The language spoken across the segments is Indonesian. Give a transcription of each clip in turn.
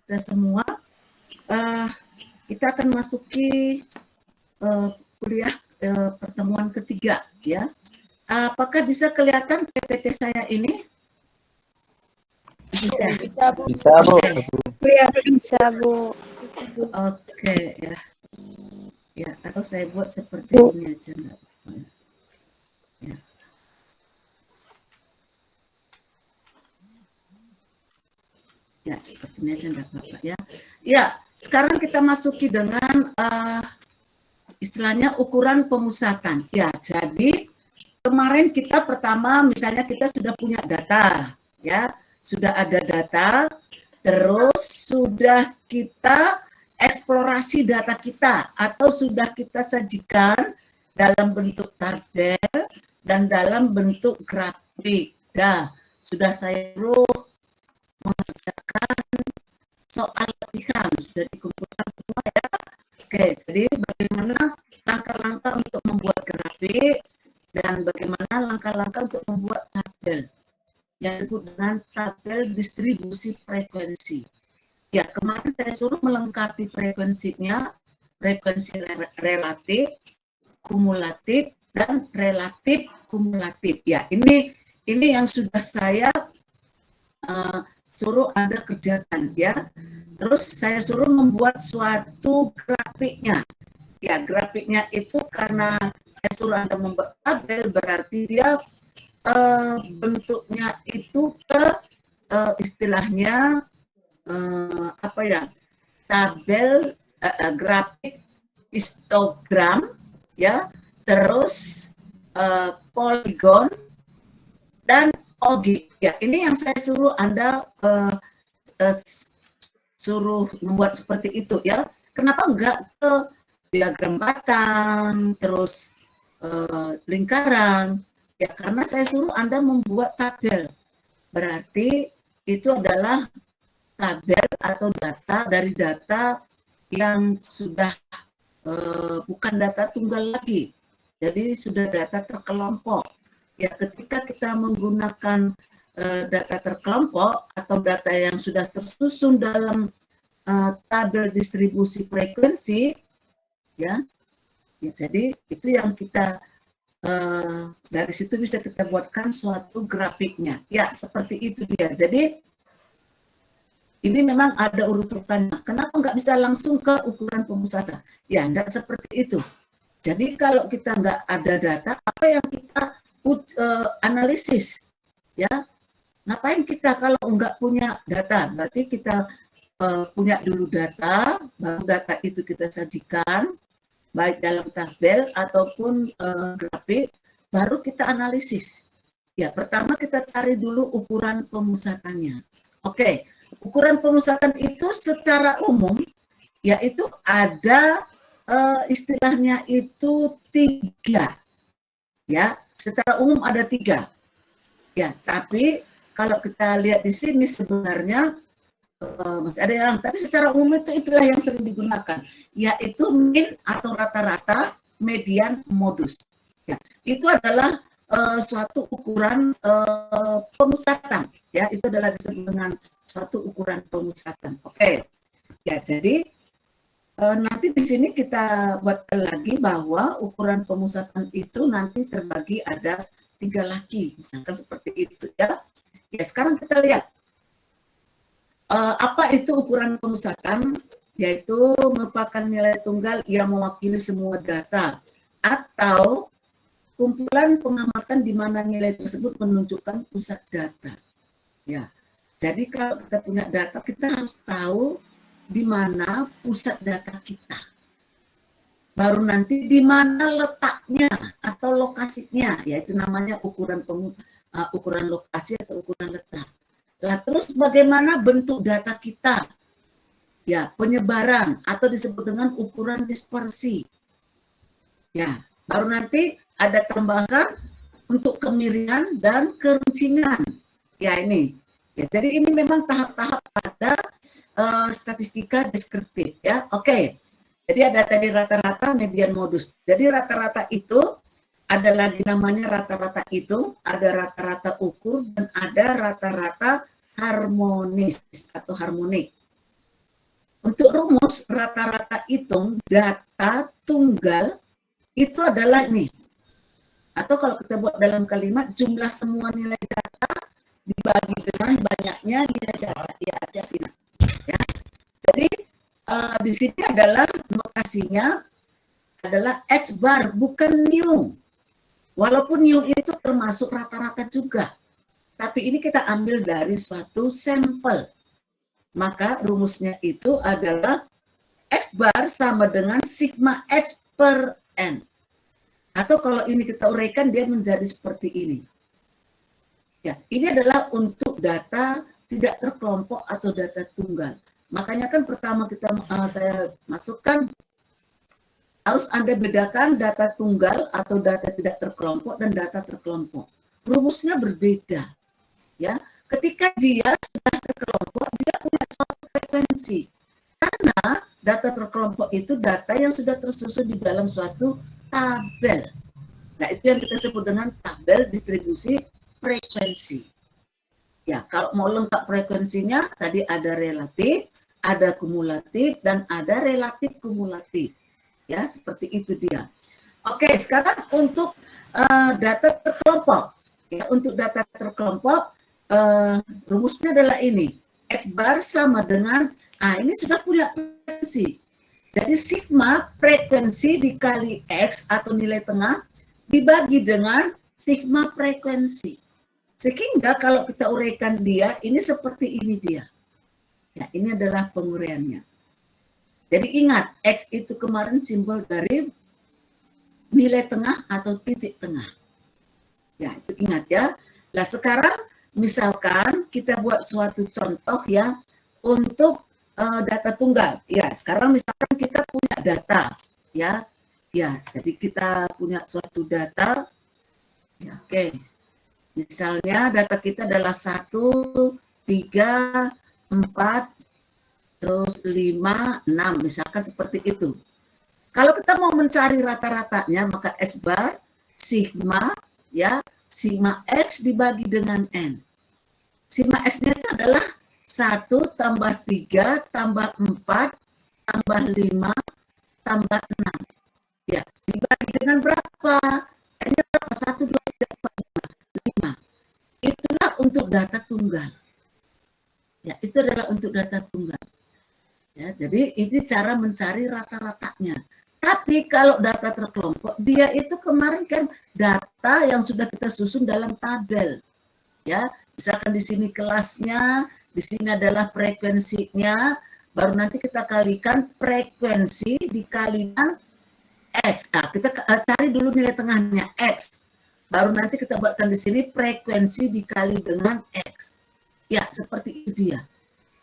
kita semua. Kita akan masuki kuliah pertemuan ketiga, ya. Apakah bisa kelihatan PPT saya ini? Bisa, Bu. Bisa, Bu. Bisa, Bu. Oke, ya. Ya, atau saya buat seperti ini aja, enggak apa-apa. Ya. Ya, seperti ini aja enggak apa-apa, ya. Ya, sekarang kita masuki dengan istilahnya ukuran pemusatan. Ya, jadi kemarin kita pertama misalnya kita sudah punya data, ya, sudah ada data, terus sudah kita eksplorasi data kita atau sudah kita sajikan dalam bentuk tabel dan dalam bentuk grafik. Ya, sudah saya suruh mengerjakan soal latihan, sudah dikumpulkan semua, ya. Oke, jadi bagaimana langkah-langkah untuk membuat grafik dan bagaimana langkah-langkah untuk membuat tabel yang disebut dengan tabel distribusi frekuensi. Ya, kemarin saya suruh melengkapi frekuensinya, frekuensi relatif, kumulatif, dan relatif kumulatif. Ya, ini yang sudah saya suruh Anda kerjakan, ya. Terus saya suruh membuat suatu grafiknya. Ya, grafiknya itu karena saya suruh Anda membuat tabel, berarti dia bentuknya itu istilahnya apa ya? Tabel grafik histogram, ya. Terus poligon dan OGI. Ya, ini yang saya suruh Anda suruh membuat seperti itu, ya. Kenapa enggak ke diagram batang, terus lingkaran? Ya, karena saya suruh Anda membuat tabel. Berarti itu adalah tabel atau data dari data yang sudah bukan data tunggal lagi. Jadi sudah data terkelompok. Ya, ketika kita menggunakan data terkelompok atau data yang sudah tersusun dalam tabel distribusi frekuensi, ya, jadi itu yang kita dari situ bisa kita buatkan suatu grafiknya. Ya, seperti itu dia. Jadi ini memang ada urut-urutannya. Kenapa nggak bisa langsung ke ukuran pemusatan? Ya, enggak seperti itu. Jadi kalau kita nggak ada data, apa yang kita analisis, ya, ngapain kita kalau nggak punya data? Berarti kita punya dulu data, baru data itu kita sajikan, baik dalam tabel ataupun grafik, baru kita analisis. Ya, pertama kita cari dulu ukuran pemusatannya. Oke, ukuran pemusatan itu secara umum, yaitu ada istilahnya itu 3, ya. Secara umum ada 3, ya. Tapi kalau kita lihat di sini sebenarnya masih ada yang, tapi secara umum itulah yang sering digunakan, yaitu min atau rata-rata, median, modus. Ya, itu adalah suatu ukuran pemusatan. Ya, itu adalah disebut dengan suatu ukuran pemusatan. Oke, ya. Jadi nanti di sini kita buatkan lagi bahwa ukuran pemusatan itu nanti terbagi ada 3 lagi, misalkan seperti itu, ya. Ya, sekarang kita lihat apa itu ukuran pemusatan, yaitu merupakan nilai tunggal yang mewakili semua data atau kumpulan pengamatan di mana nilai tersebut menunjukkan pusat data. Ya, jadi kalau kita punya data, kita harus tahu di mana pusat data kita. Baru nanti di mana letaknya atau lokasinya, yaitu namanya ukuran lokasi atau ukuran letak. Nah, terus bagaimana bentuk data kita? Ya, penyebaran atau disebut dengan ukuran dispersi. Ya, baru nanti ada tambahan untuk kemiringan dan keruncingan. Ya, ini. Ya, jadi ini memang tahap-tahap pada statistika deskriptif, ya. Oke. Jadi ada tadi rata-rata, median, modus. Jadi rata-rata itu ada lagi namanya rata-rata itu, ada rata-rata ukur dan ada rata-rata harmonis atau harmonik. Untuk rumus rata-rata hitung data tunggal itu adalah ini. Atau kalau kita buat dalam kalimat, jumlah semua nilai data dibagi dengan banyaknya nilai data. Ya, ya. Jadi di sini adalah notasinya adalah X bar, bukan new. Walaupun new itu termasuk rata-rata juga. Tapi ini kita ambil dari suatu sampel. Maka rumusnya itu adalah X bar sama dengan sigma X per N. Atau kalau ini kita uraikan, dia menjadi seperti ini. Ya, ini adalah untuk data tidak terkelompok atau data tunggal. Makanya kan pertama saya masukkan, harus Anda bedakan data tunggal atau data tidak terkelompok dan data terkelompok. Rumusnya berbeda. Ya, ketika dia sudah terkelompok, dia punya suatu frekuensi. Karena data terkelompok itu data yang sudah tersusun di dalam suatu tabel. Nah, itu yang kita sebut dengan tabel distribusi frekuensi. Ya, kalau mau lengkap frekuensinya, tadi ada relatif, ada kumulatif, dan ada relatif kumulatif. Ya, seperti itu dia. Oke, sekarang untuk data terkelompok. Ya, untuk data terkelompok, rumusnya adalah ini. X bar sama dengan, ini sudah punya frekuensi. Jadi sigma frekuensi dikali X atau nilai tengah dibagi dengan sigma frekuensi. Sehingga kalau kita uraikan dia, ini seperti ini dia. Ya, ini adalah penguraiannya. Jadi ingat, X itu kemarin simbol dari nilai tengah atau titik tengah. Ya, itu ingat ya. Nah, sekarang misalkan kita buat suatu contoh ya untuk data tunggal. Ya, sekarang misalkan kita punya data ya. Ya, jadi kita punya suatu data. Ya, oke. Misalnya data kita adalah 1, 3, 4, terus 5, 6, misalkan seperti itu. Kalau kita mau mencari rata-ratanya, maka X bar sigma ya, sigma X dibagi dengan N. Sigma X-nya itu adalah 1 tambah 3 tambah 4 tambah 5 tambah 6. Ya, dibagi dengan berapa? N-nya berapa? 1, 2, 3, 4, 5. Itulah untuk data tunggal. Ya, itu adalah untuk data tunggal. Ya, jadi ini cara mencari rata-ratanya. Tapi kalau data terkelompok, dia itu kemarin kan data yang sudah kita susun dalam tabel. Ya, misalkan di sini kelasnya, di sini adalah frekuensinya, baru nanti kita kalikan frekuensi dikalikan X. Nah, kita cari dulu nilai tengahnya X. Baru nanti kita buatkan di sini frekuensi dikali dengan X. Ya, seperti itu dia.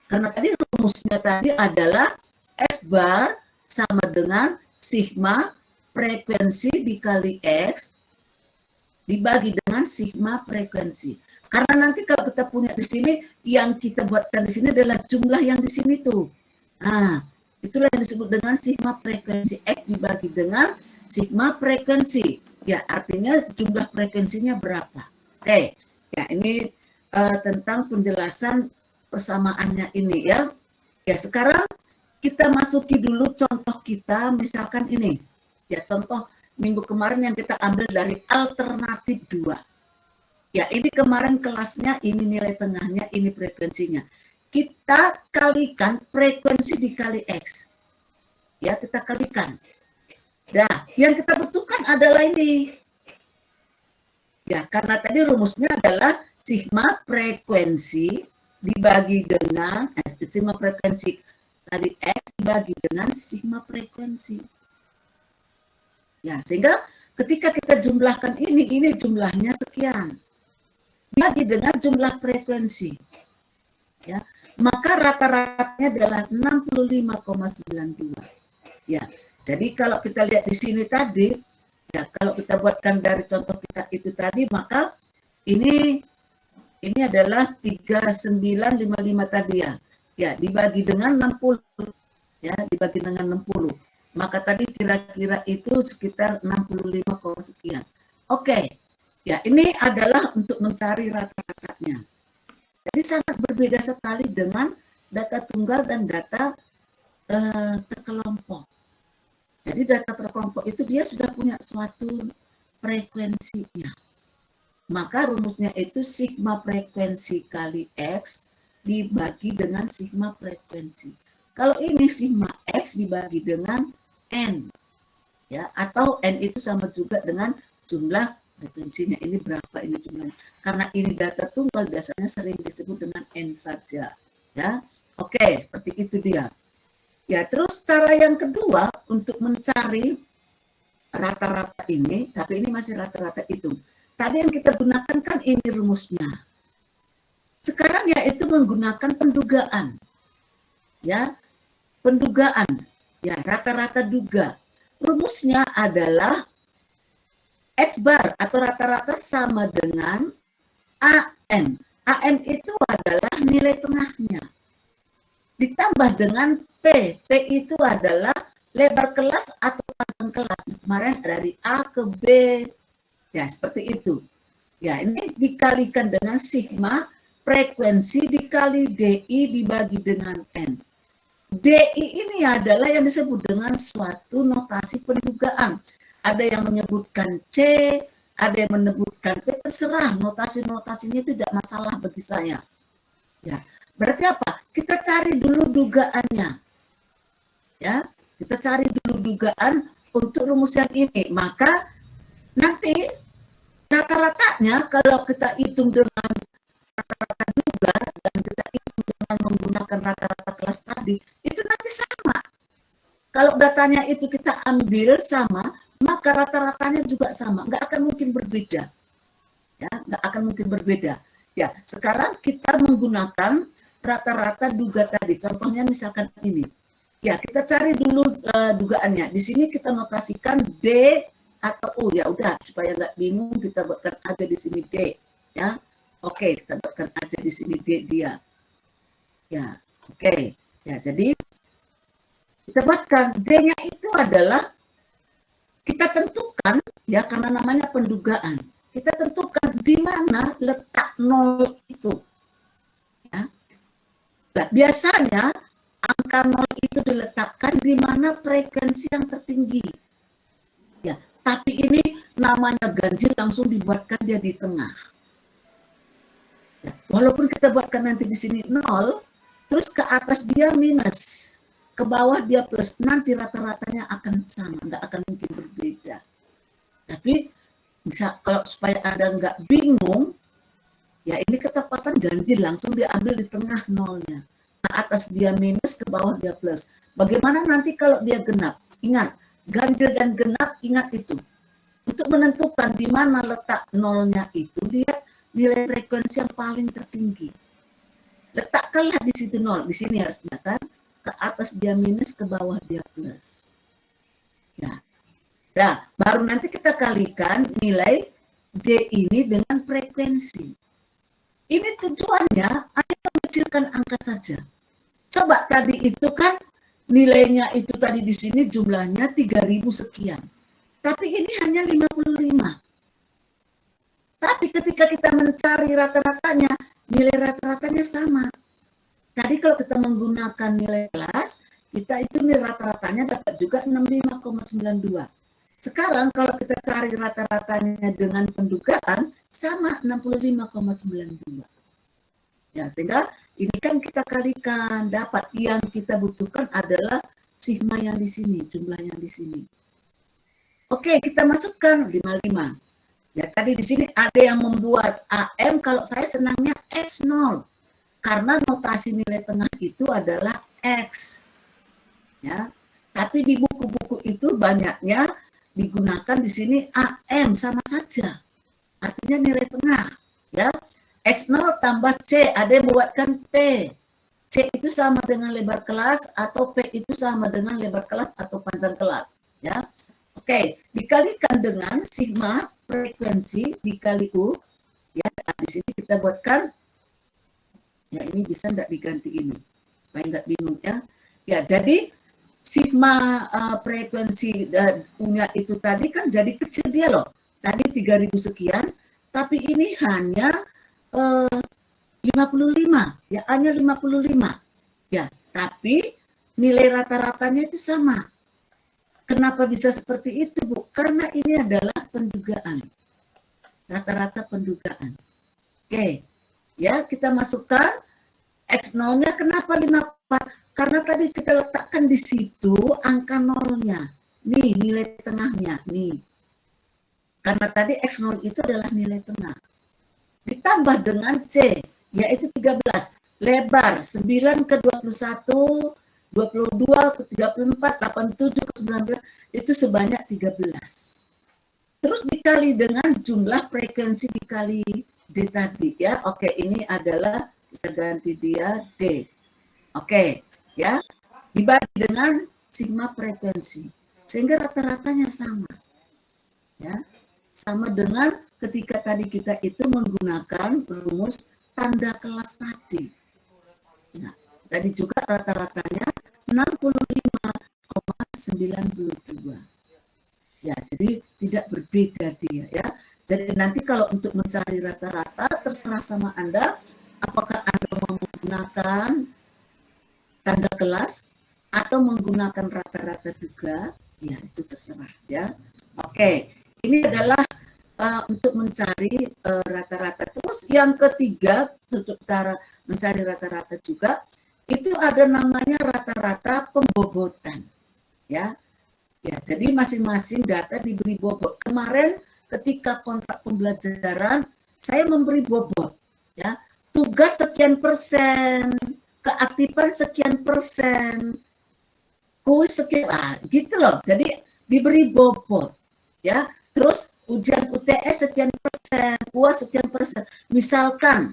Karena tadi rumusnya tadi adalah S bar sama dengan sigma frekuensi dikali X dibagi dengan sigma frekuensi. Karena nanti kalau kita punya di sini, yang kita buatkan di sini adalah jumlah yang di sini tuh. Nah, itulah yang disebut dengan sigma frekuensi X dibagi dengan sigma frekuensi. Ya, artinya jumlah frekuensinya berapa. Oke, ya ini tentang penjelasan persamaannya ini ya. Ya, sekarang kita masuki dulu contoh kita, misalkan ini. Ya, contoh minggu kemarin yang kita ambil dari alternatif 2. Ya, ini kemarin kelasnya, ini nilai tengahnya, ini frekuensinya. Kita kalikan frekuensi dikali X. Ya, kita kalikan. Nah, yang kita butuhkan adalah ini. Ya, karena tadi rumusnya adalah sigma frekuensi dibagi dengan sigma frekuensi kali X dibagi dengan sigma frekuensi. Ya, sehingga ketika kita jumlahkan ini jumlahnya sekian. Dibagi dengan jumlah frekuensi. Ya, maka rata-ratanya adalah 65,92. Ya, jadi kalau kita lihat di sini tadi, ya kalau kita buatkan dari contoh kita itu tadi, maka ini adalah 3955 tadi ya. Ya, dibagi dengan 60. Ya, dibagi dengan 60. Maka tadi kira-kira itu sekitar 65, sekian. Oke. Ya, ini adalah untuk mencari rata-ratanya. Jadi sangat berbeda sekali dengan data tunggal dan data terkelompok. Jadi data terkelompok itu dia sudah punya suatu frekuensinya. Maka rumusnya itu sigma frekuensi kali X dibagi dengan sigma frekuensi. Kalau ini sigma X dibagi dengan N. Ya, atau N itu sama juga dengan jumlah frekuensinya. Ini berapa ini jumlahnya. Karena ini data tunggal biasanya sering disebut dengan N saja. Ya, oke, seperti itu dia. Ya, terus cara yang kedua untuk mencari rata-rata ini, tapi ini masih rata-rata itu. Tadi yang kita gunakan kan ini rumusnya. Sekarang yaitu menggunakan pendugaan. Ya, pendugaan. Ya, rata-rata duga. Rumusnya adalah X bar atau rata-rata sama dengan AM. AM itu adalah nilai tengahnya. Ditambah dengan P. P itu adalah lebar kelas atau panjang kelas. Kemarin dari A ke B. Ya, seperti itu. Ya, ini dikalikan dengan sigma frekuensi dikali DI dibagi dengan N. DI ini adalah yang disebut dengan suatu notasi pendugaan. Ada yang menyebutkan C, ada yang menyebutkan P, terserah. Notasi-notasinya itu tidak masalah bagi saya. Ya, berarti apa? Kita cari dulu dugaannya. Ya, kita cari dulu dugaan untuk rumus yang ini. Maka nanti rata-ratanya kalau kita hitung dengan rata-rata duga dan kita hitung dengan menggunakan rata-rata kelas tadi, itu nanti sama. Kalau datanya itu kita ambil sama, maka rata-ratanya juga sama. Nggak akan mungkin berbeda. Ya, nggak akan mungkin berbeda. Ya, sekarang kita menggunakan rata-rata duga tadi. Contohnya misalkan ini. Ya, kita cari dulu dugaannya. Di sini kita notasikan D atau U. Ya udah, supaya nggak bingung kita buatkan aja di sini D. Ya, oke, kita buatkan aja di sini D dia. Ya, oke. Ya, jadi kita buatkan D-nya itu adalah kita tentukan ya karena namanya pendugaan. Kita tentukan di mana letak nol itu. Ya. Nah, biasanya angka nol itu diletakkan di mana frekuensi yang tertinggi. Ya, tapi ini namanya ganjil langsung dibuatkan dia di tengah. Ya, walaupun kita buatkan nanti di sini nol, terus ke atas dia minus, ke bawah dia plus, nanti rata-ratanya akan sama, nggak akan mungkin berbeda. Tapi bisa kalau supaya Anda nggak bingung, ya ini ketepatan ganjil langsung diambil di tengah nolnya. Ke atas dia minus, ke bawah dia plus. Bagaimana nanti kalau dia genap? Ingat, ganjil dan genap, ingat itu. Untuk menentukan di mana letak nolnya itu, dia nilai frekuensi yang paling tertinggi. Letakkanlah di situ nol. Di sini harusnya kan, ke atas dia minus, ke bawah dia plus. Ya. Nah, baru nanti kita kalikan nilai D ini dengan frekuensi. Ini tujuannya Anda mengecilkan angka saja. Coba tadi itu kan nilainya itu tadi di sini jumlahnya 3.000 sekian. Tapi ini hanya 55. Tapi ketika kita mencari rata-ratanya, nilai rata-ratanya sama. Tadi kalau kita menggunakan nilai kelas, kita itu nilai rata-ratanya dapat juga 65,92. Sekarang kalau kita cari rata-ratanya dengan pendugaan, sama 65,92. Ya, sehingga ini kan kita kalikan, dapat yang kita butuhkan adalah sigma yang di sini, jumlah yang di sini. Oke, kita masukkan 55. Ya, tadi di sini ada yang membuat AM, kalau saya senangnya X0. Karena notasi nilai tengah itu adalah X. Ya, tapi di buku-buku itu banyaknya digunakan di sini AM sama saja. Artinya nilai tengah, ya. X0 tambah C, ada yang membuatkan P. C itu sama dengan lebar kelas atau P itu sama dengan lebar kelas atau panjang kelas, ya. Oke, dikalikan dengan sigma frekuensi dikali U, ya. Nah, di sini kita buatkan, ya ini bisa enggak diganti ini, supaya enggak bingung ya. Ya, jadi sigma frekuensi punya itu tadi kan jadi kecil dia loh. Tadi 3.000 sekian, tapi ini hanya 55, ya hanya 55. Ya, tapi nilai rata-ratanya itu sama. Kenapa bisa seperti itu, Bu? Karena ini adalah pendugaan. Rata-rata pendugaan. Oke, ya kita masukkan X0-nya kenapa 54? Karena tadi kita letakkan di situ angka nolnya. Nih, nilai tengahnya. Nih. Karena tadi X0 itu adalah nilai tengah. Ditambah dengan C, yaitu 13. Lebar 9 ke 21, 22 ke 34, 87 ke 19, itu sebanyak 13. Terus dikali dengan jumlah frekuensi dikali D tadi ya. Oke, ini adalah kita ganti dia D. Oke, ya. Dibagi dengan sigma frekuensi. Sehingga rata-ratanya sama. Ya. Sama dengan ketika tadi kita itu menggunakan rumus tanda kelas tadi. Nah, tadi juga rata-ratanya 65,92. Ya, jadi tidak berbeda dia ya. Jadi nanti kalau untuk mencari rata-rata terserah sama Anda apakah Anda mau menggunakan tanda kelas atau menggunakan rata-rata juga, ya itu terserah ya. Oke, ini adalah untuk mencari rata-rata. Terus yang ketiga untuk cara mencari rata-rata juga itu ada namanya rata-rata pembobotan ya. Ya, jadi masing-masing data diberi bobot. Kemarin ketika kontrak pembelajaran saya memberi bobot ya. Tugas sekian persen, keaktifan sekian persen, kuis sekian, gitu loh. Jadi diberi bobot ya. Terus ujian UTS sekian persen, UAS sekian persen. Misalkan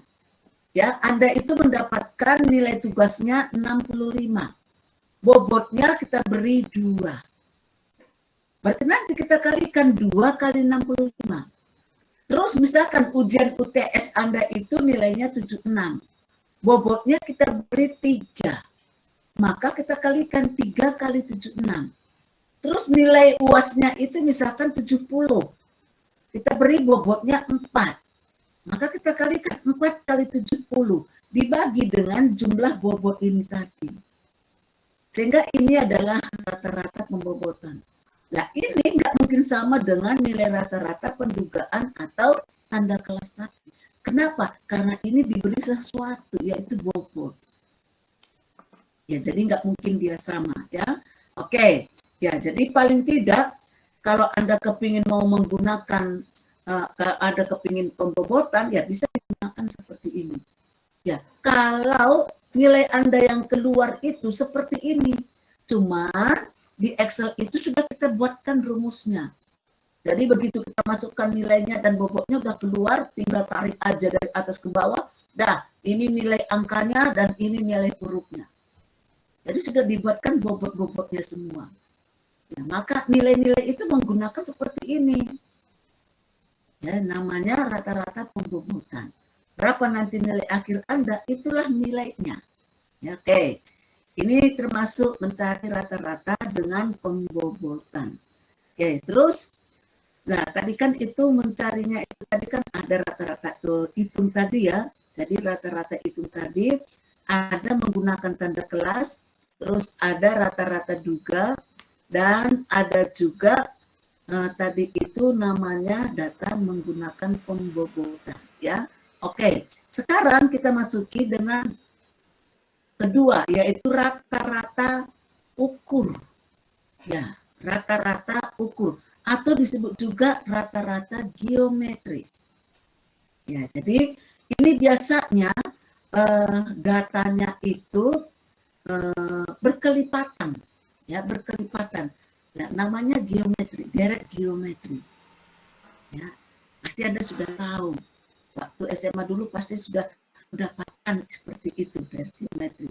ya Anda itu mendapatkan nilai tugasnya 65. Bobotnya kita beri 2. Berarti nanti kita kalikan 2 kali 65. Terus misalkan ujian UTS Anda itu nilainya 76. Bobotnya kita beri 3. Maka kita kalikan 3 kali 76. Terus nilai UAS-nya itu misalkan 70. Kita beri bobotnya 4. Maka kita kalikan 4 kali 70. Dibagi dengan jumlah bobot ini tadi. Sehingga ini adalah rata-rata pembobotan. Nah ini nggak mungkin sama dengan nilai rata-rata pendugaan atau tanda kelas tadi. Kenapa? Karena ini diberi sesuatu, yaitu bobot. Ya, jadi nggak mungkin dia sama, ya. Oke, ya, jadi paling tidak kalau Anda kepingin mau menggunakan, ada kepingin pembobotan, ya bisa digunakan seperti ini. Ya, kalau nilai Anda yang keluar itu seperti ini, cuma di Excel itu sudah kita buatkan rumusnya. Jadi begitu kita masukkan nilainya dan bobotnya udah keluar, tinggal tarik aja dari atas ke bawah, dah ini nilai angkanya dan ini nilai hurufnya. Jadi sudah dibuatkan bobot-bobotnya semua. Ya, maka nilai-nilai itu menggunakan seperti ini. Ya, namanya rata-rata pembobotan. Berapa nanti nilai akhir Anda, itulah nilainya. Ya, oke. Ini termasuk mencari rata-rata dengan pembobotan. Oke, terus, nah tadi kan itu mencarinya itu tadi kan ada rata-rata hitung tadi ya. Jadi rata-rata hitung tadi ada menggunakan tanda kelas, terus ada rata-rata duga, dan ada juga tadi itu namanya data menggunakan pembobotan ya. Oke, sekarang kita masuki dengan kedua, yaitu rata-rata ukur. Ya, rata-rata ukur atau disebut juga rata-rata geometris. Ya, jadi ini biasanya datanya itu berkelipatan, ya berkelipatan. Ya, namanya geometri, direct geometri. Ya, pasti Anda sudah tahu. Waktu SMA dulu pasti sudah mendapatkan seperti itu dari geometri.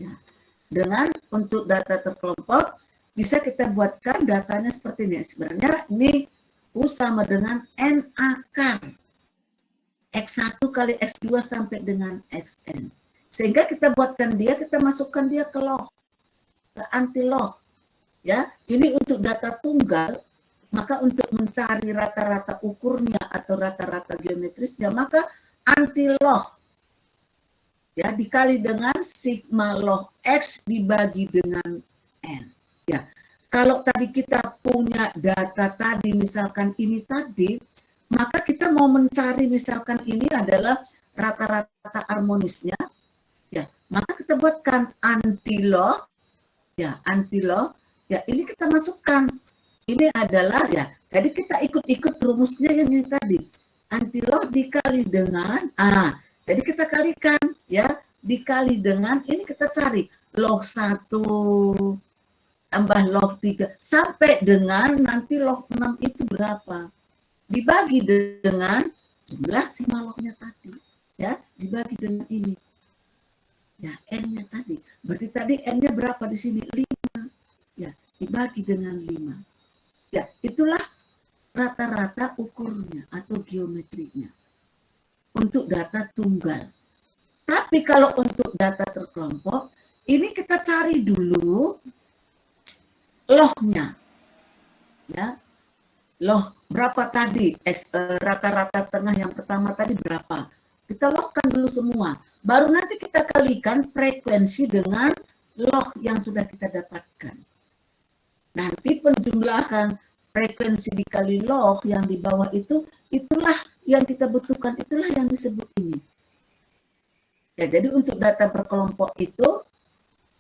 Ya. Dengan untuk data terkelompok bisa kita buatkan datanya seperti ini. Sebenarnya ini U sama dengan N akar X1 kali X2 sampai dengan Xn. Sehingga kita buatkan dia, kita masukkan dia ke log, ke anti-log. Ya, ini untuk data tunggal. Maka untuk mencari rata-rata ukurnya atau rata-rata geometrisnya, maka anti-log. ya dikali dengan sigma log X dibagi dengan N. Ya, kalau tadi kita punya data tadi, misalkan ini tadi, maka kita mau mencari misalkan ini adalah rata-rata harmonisnya, ya, maka kita buatkan anti-log, ya, anti-log, ya, ini kita masukkan. Ini adalah, ya, jadi kita ikut-ikut rumusnya yang ini tadi. Anti-log dikali dengan, jadi kita kalikan, ya, dikali dengan, ini kita cari log 1 tambah log 3 sampai dengan nanti log 6 itu berapa. Dibagi dengan jumlah sigma lognya tadi, ya, dibagi dengan ini. Ya, N-nya tadi. Berarti tadi N-nya berapa di sini? 5. Ya, dibagi dengan 5. Ya, itulah rata-rata ukurnya atau geometrinya untuk data tunggal. Tapi kalau untuk data terkelompok, ini kita cari dulu lognya, ya, log berapa tadi, rata-rata tengah yang pertama tadi berapa, kita logkan dulu semua, baru nanti kita kalikan frekuensi dengan log yang sudah kita dapatkan. Nanti penjumlahan frekuensi dikali log yang di bawah itu, itulah yang kita butuhkan, itulah yang disebut ini. Ya, jadi untuk data berkelompok itu,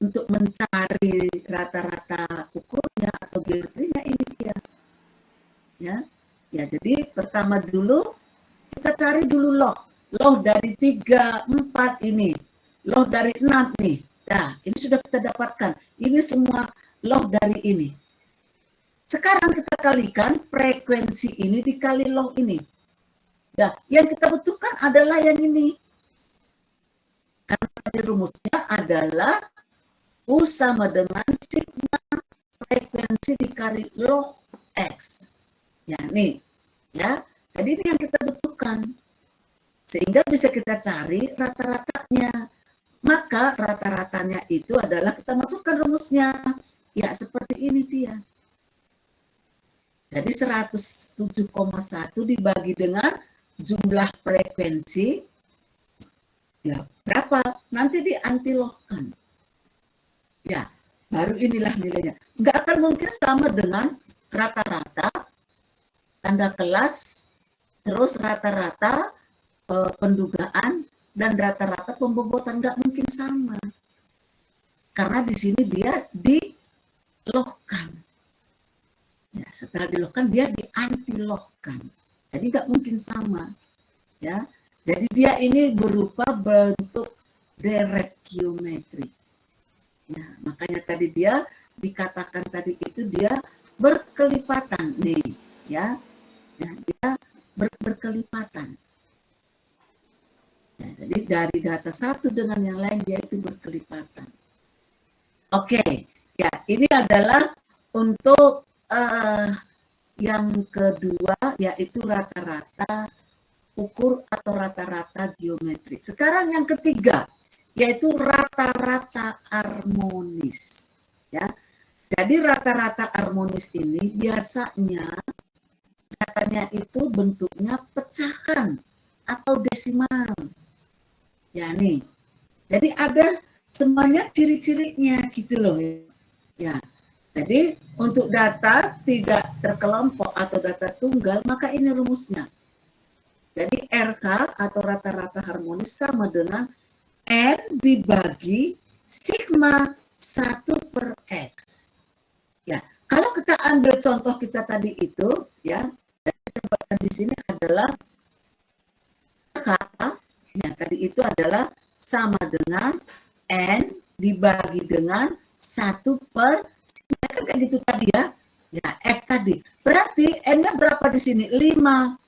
untuk mencari rata-rata ukurnya atau geometrinya ini dia. Ya, jadi pertama dulu kita cari dulu log. Log dari 3, 4 ini. Log dari 6 nih. Nah, ini sudah kita dapatkan. Ini semua log dari ini. Sekarang kita kalikan frekuensi ini dikali log ini. Nah, yang kita butuhkan adalah yang ini. Karena rumusnya adalah U sama dengan sigma frekuensi dikali log X. Ya, nih. Ya, jadi ini yang kita butuhkan. Sehingga bisa kita cari rata-ratanya. Maka rata-ratanya itu adalah kita masukkan rumusnya. Ya, seperti ini dia. Jadi 107,1 dibagi dengan jumlah frekuensi. Ya, berapa? Nanti diantilogkan. Ya, baru inilah nilainya. Nggak akan mungkin sama dengan rata-rata, tanda kelas, terus rata-rata pendugaan, dan rata-rata pembobotan. Nggak mungkin sama. Karena di sini dia dilogkan. Ya, setelah dilogkan, dia diantilogkan. Jadi nggak mungkin sama. Ya, jadi dia ini berupa bentuk direct geometri. Ya, makanya tadi dia dikatakan tadi itu dia berkelipatan nih, ya, dia berkelipatan. Ya, jadi dari data satu dengan yang lain dia itu berkelipatan. Oke, ya ini adalah untuk yang kedua, yaitu rata-rata ukur atau rata-rata geometri. Sekarang yang ketiga, yaitu rata-rata harmonis. Ya, jadi rata-rata harmonis ini biasanya datanya itu bentuknya pecahan atau desimal. Ya nih, jadi ada semuanya ciri-cirinya gitu loh. Ya, jadi untuk data tidak terkelompok atau data tunggal, maka ini rumusnya. Jadi RK atau rata-rata harmonis sama dengan N dibagi sigma 1/X. Ya, kalau kita ambil contoh kita tadi itu, ya, di sini adalah RK, ya tadi itu adalah sama dengan N dibagi dengan 1/, kayak gitu tadi ya. Ya, X tadi. Berarti N-nya berapa di sini? 5.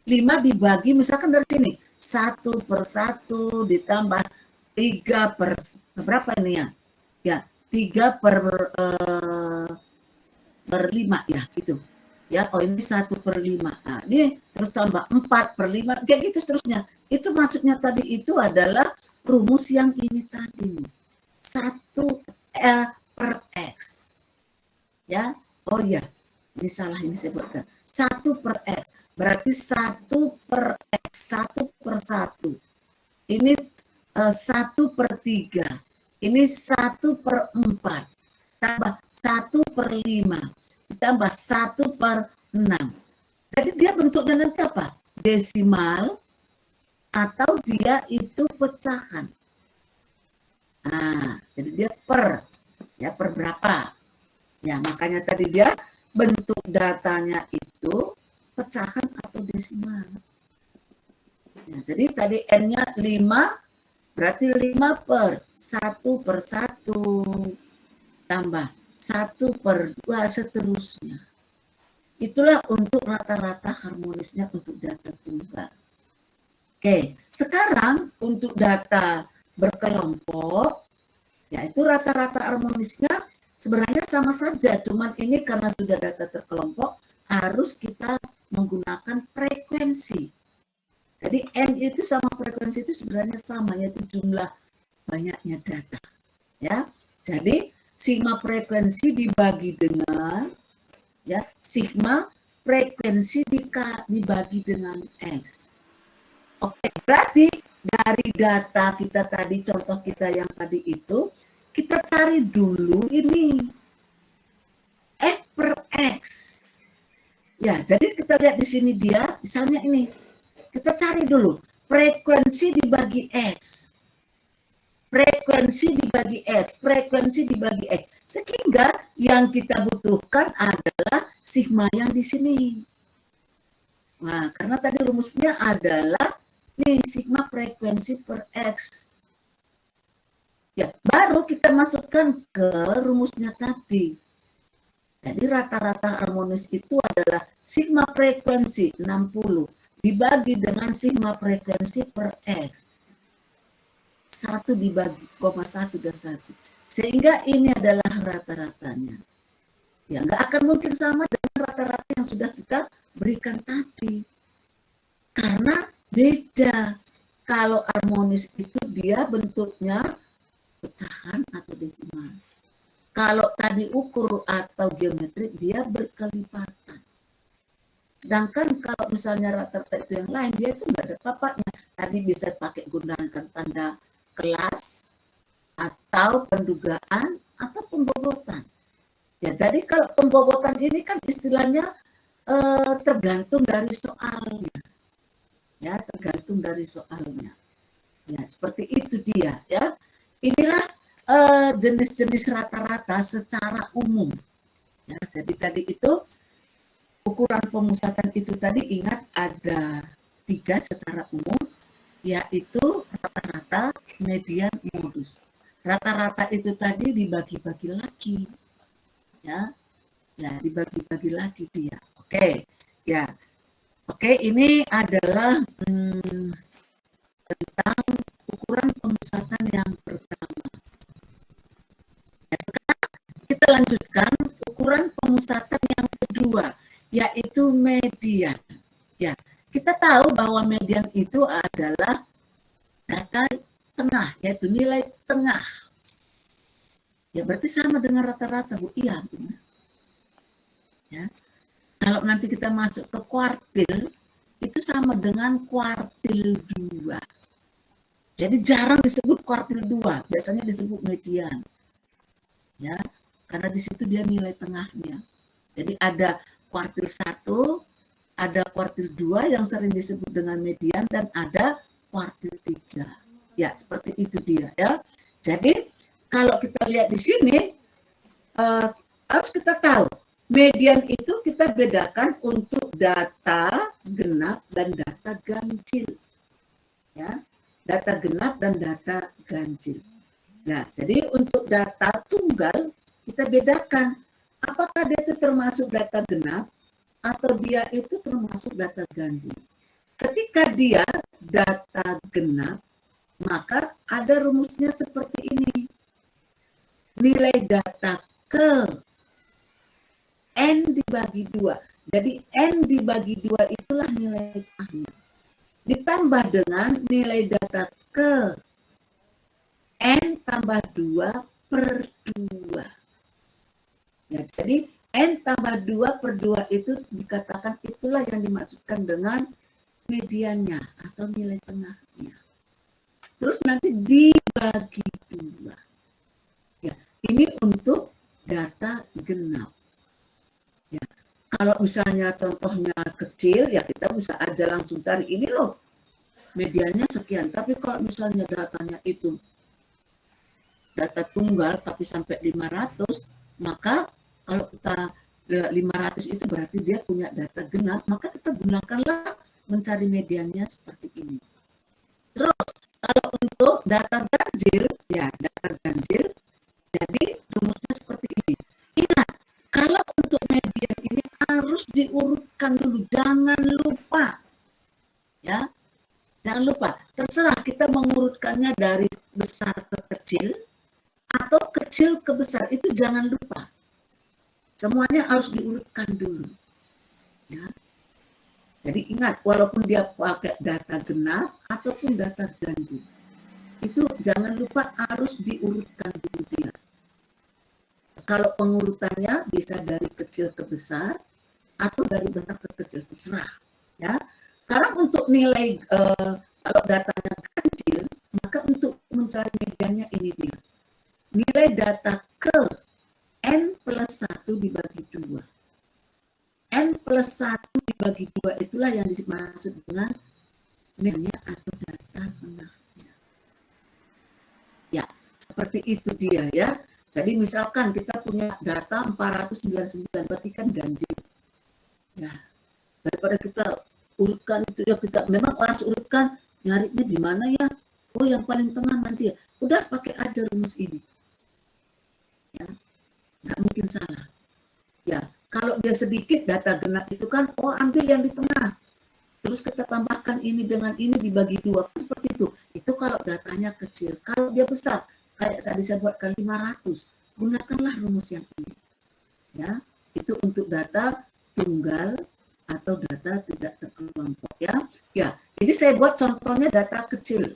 5 dibagi misalkan dari sini 1/1 ditambah 3 per berapa ini ya? Ya, 3 per 5 ya gitu. Ya, oh ini 1/5. Nah, ini terus tambah 4/5 kayak gitu seterusnya. Itu maksudnya tadi itu adalah rumus yang ini tadi. 1/X. Ya. Oh iya. Ini salah ini saya buatkan. 1/X. Berarti 1/X, 1/1. Ini 1/3. Ini 1/4. Tambah 1/5. Ditambah 1/6. Jadi dia bentuknya nanti apa? Desimal atau dia itu pecahan. Nah, jadi dia per berapa? Ya, makanya tadi dia bentuk datanya itu pecahan atau desimal. Ya, jadi tadi N-nya 5, berarti 5/1/1 tambah 1/2 seterusnya. Itulah untuk rata-rata harmonisnya untuk data tunggal. Oke, sekarang untuk data berkelompok, yaitu rata-rata harmonisnya sebenarnya sama saja, cuman ini karena sudah data terkelompok, harus kita menggunakan frekuensi. Jadi N itu sama frekuensi itu sebenarnya sama, yaitu jumlah banyaknya data. Ya, jadi sigma frekuensi dibagi dengan sigma frekuensi dibagi dengan X. Oke, berarti dari data kita tadi, contoh kita yang tadi itu, kita cari dulu ini F/X. Ya, jadi kita lihat di sini dia, misalnya ini, kita cari dulu frekuensi dibagi X. Frekuensi dibagi X, frekuensi dibagi X. Sehingga yang kita butuhkan adalah sigma yang di sini. Nah, karena tadi rumusnya adalah nih sigma frekuensi per X. Ya, baru kita masukkan ke rumusnya tadi. Jadi rata-rata harmonis itu adalah sigma frekuensi 60 dibagi dengan sigma frekuensi per X. 1 dibagi 1 dan 1. Sehingga ini adalah rata-ratanya. Ya, nggak akan mungkin sama dengan rata-rata yang sudah kita berikan tadi. Karena beda. Kalau harmonis itu dia bentuknya pecahan atau desimal. Kalau tadi ukur atau geometrik dia berkelipatan. Sedangkan kalau misalnya rata-rata itu yang lain, dia itu nggak ada apa-apanya. Tadi bisa pakai gunakan tanda kelas atau pendugaan atau pembobotan. Ya, jadi kalau pembobotan ini kan istilahnya tergantung dari soalnya. Ya, tergantung dari soalnya. Ya, seperti itu dia. Ya, inilah jenis-jenis rata-rata secara umum. Ya, jadi tadi itu ukuran pemusatan itu tadi ingat ada 3 secara umum, yaitu rata-rata, median, modus. Rata-rata itu tadi dibagi-bagi lagi, ya dibagi-bagi lagi dia. Oke, ya, oke, ini adalah tentang ukuran pemusatan yang pertama. Ya, sekarang kita lanjutkan ukuran pemusatan yang kedua, yaitu median. Ya, kita tahu bahwa median itu adalah data tengah, yaitu nilai tengah. Ya, berarti sama dengan rata-rata, Bu. Iya, benar. Ya. Kalau nanti kita masuk ke kuartil, itu sama dengan kuartil 2. Jadi jarang disebut kuartil 2, biasanya disebut median. Ya, karena di situ dia nilai tengahnya. Jadi ada kuartil 1, ada kuartil 2 yang sering disebut dengan median, dan ada kuartil 3. Ya, seperti itu dia ya. Jadi kalau kita lihat di sini harus kita tahu median itu kita bedakan untuk data genap dan data ganjil. Ya, data genap dan data ganjil. Nah, jadi untuk data tunggal kita bedakan apakah dia itu termasuk data genap atau dia itu termasuk data ganjil. Ketika dia data genap, maka ada rumusnya seperti ini. Nilai data ke N dibagi 2. Jadi N dibagi 2 itulah nilai tengahnya. Ditambah dengan nilai data ke N tambah 2/2. Ya, jadi N tambah 2/2 itu dikatakan itulah yang dimaksudkan dengan mediannya atau nilai tengahnya. terus nanti dibagi 2. Ya, ini untuk data genap. Ya, kalau misalnya contohnya kecil, ya kita bisa aja langsung cari ini loh medianya sekian. Tapi kalau misalnya datanya itu data tunggal tapi sampai 500, maka kalau kita 500 itu berarti dia punya data genap, maka kita gunakanlah mencari mediannya seperti ini. Terus kalau untuk data ganjil, ya data ganjil, jadi rumusnya seperti ini. Ingat, kalau untuk median ini harus diurutkan dulu, jangan lupa. Ya, jangan lupa. Terserah kita mengurutkannya dari besar ke kecil atau kecil ke besar, itu jangan lupa. Semuanya harus diurutkan dulu. Ya. Jadi ingat, walaupun dia pakai data genap ataupun data ganjil, itu jangan lupa harus diurutkan dulu dia. Kalau pengurutannya bisa dari kecil ke besar atau dari besar ke kecil, terserah. Ya. Sekarang untuk nilai kalau datanya ganjil, maka untuk mencari mediannya ini dia. Nilai data ke N plus 1 dibagi 2. N plus 1 dibagi 2 itulah yang dimaksud dengan mediannya atau data tengahnya. Ya, seperti itu dia ya. Jadi misalkan kita punya data 499, berarti kan ganjil. Ya, daripada kita urutkan itu ya, kita memang harus urutkan, nyarinya di mana ya? Oh, yang paling tengah nanti ya. Udah pakai aja rumus ini. Ya, nggak mungkin salah. Ya, kalau dia sedikit data genap itu kan, oh ambil yang di tengah. Terus kita tambahkan ini dengan ini dibagi 2, seperti itu. Itu kalau datanya kecil. Kalau dia besar, kayak tadi saya buatkan 500, gunakanlah rumus yang ini. Ya, itu untuk data tunggal atau data tidak terkelompok ya. Ya, ini saya buat contohnya data kecil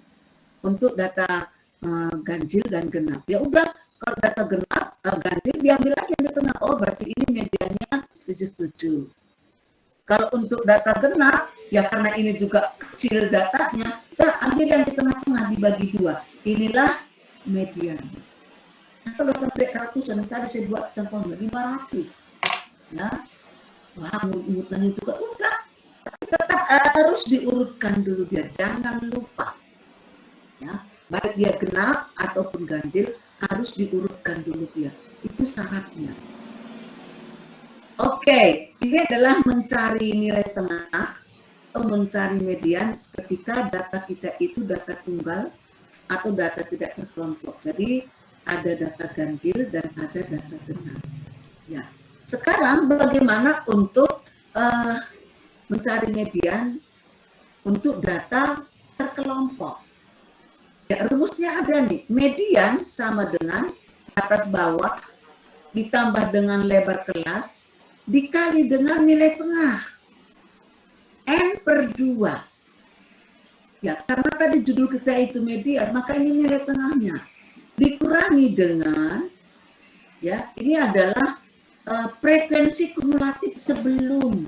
untuk data ganjil dan genap. Ya udah, kalau data genap ganjil diambil aja yang di tengah. Oh, berarti ini mediannya 77. Kalau untuk data genap, ya karena ini juga kecil datanya, kita ambil yang di tengah-tengah dibagi 2. Inilah median. Nah, kalau sampai ratusan, tadi saya buat contohnya 500. Ya, wah, urutannya juga udah. Tapi tetap harus diurutkan dulu dia, jangan lupa. Ya, baik dia genap ataupun ganjil harus diurutkan dulu dia. Itu syaratnya. Oke, ini adalah mencari nilai tengah atau mencari median ketika data kita itu data tunggal atau data tidak terkelompok. Jadi ada data ganjil dan ada data genap. Ya, sekarang bagaimana untuk mencari median untuk data terkelompok? Ya, rumusnya ada nih. Median sama dengan atas bawah ditambah dengan lebar kelas dikali dengan nilai tengah N per 2. Ya, karena tadi judul kita itu median, maka ini nilai tengahnya. Dikurangi dengan, ya, ini adalah frekuensi kumulatif sebelum,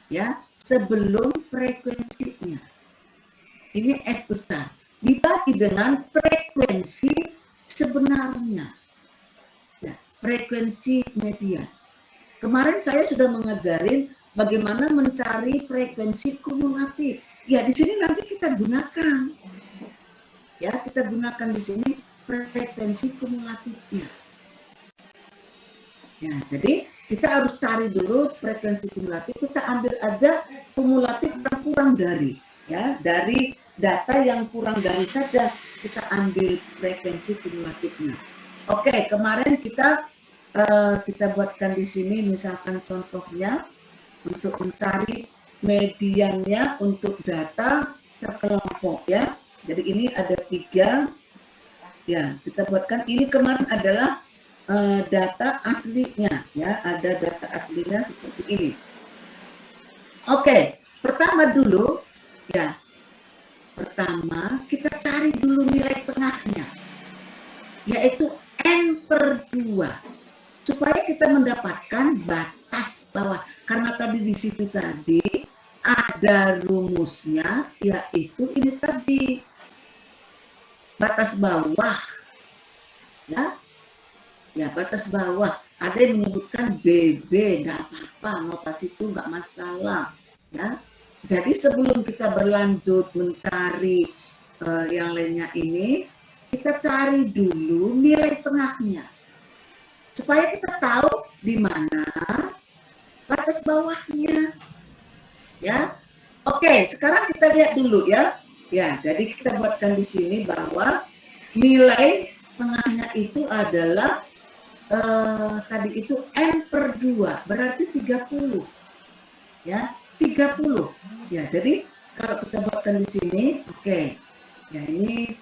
ya, sebelum frekuensinya. Ini F besar. Dibagi dengan frekuensi sebenarnya. Ya, frekuensi median. Kemarin saya sudah mengajarin bagaimana mencari frekuensi kumulatif. Ya, di sini nanti kita gunakan. Ya, kita gunakan di sini frekuensi kumulatifnya. Ya, jadi kita harus cari dulu frekuensi kumulatif. Kita ambil aja kumulatif yang kurang dari, ya, dari data yang kurang dari saja kita ambil frekuensi kumulatifnya. Oke, kemarin kita buatkan di sini misalkan contohnya untuk mencari mediannya untuk data terkelompok ya. Jadi ini ada 3 ya, kita buatkan ini kemarin adalah data aslinya ya, ada data aslinya seperti ini. Oke, pertama dulu ya. Pertama kita cari dulu nilai tengahnya yaitu N per 2. Supaya kita mendapatkan batas bawah. Karena tadi di situ tadi ada rumusnya, yaitu ini tadi. batas bawah, ya, ya batas bawah. Ada yang menyebutkan BB, nggak apa-apa, notasi itu nggak masalah, ya. Jadi sebelum kita berlanjut mencari yang lainnya ini, kita cari dulu nilai tengahnya, supaya kita tahu di mana batas bawahnya, ya. Oke, sekarang kita lihat dulu ya. Ya, jadi kita buatkan di sini bahwa nilai tengahnya itu adalah tadi itu N/2, berarti 30. Ya, 30. Ya, jadi kalau kita buatkan di sini, oke. Ya, ini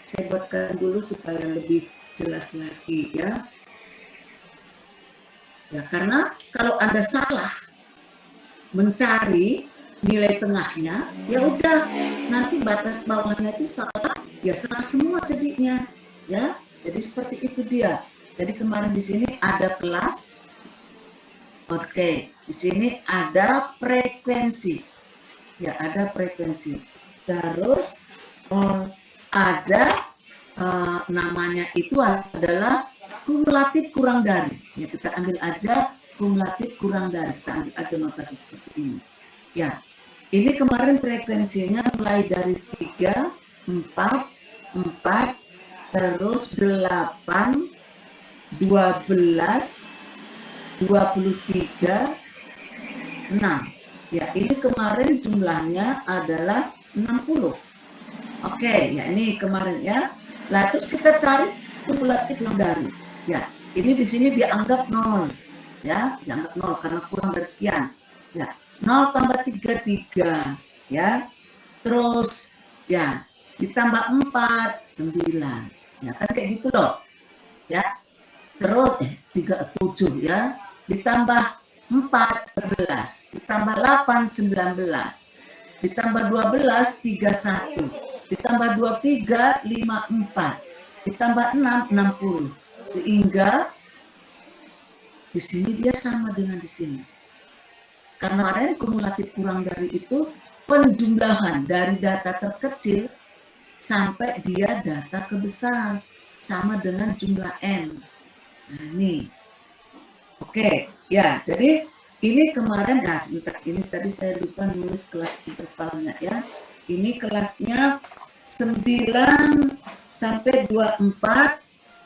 saya buatkan dulu supaya lebih jelas lagi ya. Ya, karena kalau Anda salah mencari nilai tengahnya, ya udah nanti batas bawahnya itu salah, ya salah semua jadinya, ya. Jadi seperti itu dia. Jadi kemarin di sini ada kelas, oke. Di sini ada frekuensi, ya ada frekuensi. Terus ada namanya itu adalah kumulatif kurang dari. Ya kita ambil aja kumulatif kurang dari. Kita ambil aja notasi seperti ini. Ya, ini kemarin frekuensinya mulai dari 3, 4, 4, terus 8, 12, 23, 6. Ya, ini kemarin jumlahnya adalah 60. Oke, ya ini kemarin ya. Lah terus kita cari kumulatif kurang dari. Ya, ini di sini dianggap 0. Ya, dianggap 0 karena kurang dari sekian. Ya, 0 tambah 33, ya. Terus ya, ditambah 4, 9. Ya kan kayak gitu loh. Ya. Terus 37 ya. Ditambah 4, 11. Ditambah 8, 19. Ditambah 12, 31. Ditambah 23, 54. Ditambah 6, 60. Sehingga di sini dia sama dengan di sini. Karena kemarin kumulatif kurang dari itu penjumlahan dari data terkecil sampai dia data kebesar sama dengan jumlah N. Nah ini. Oke, ya jadi ini kemarin, nah sebentar, ini tadi saya lupa nulis kelas intervalnya ya. Ini kelasnya 9 sampai 24,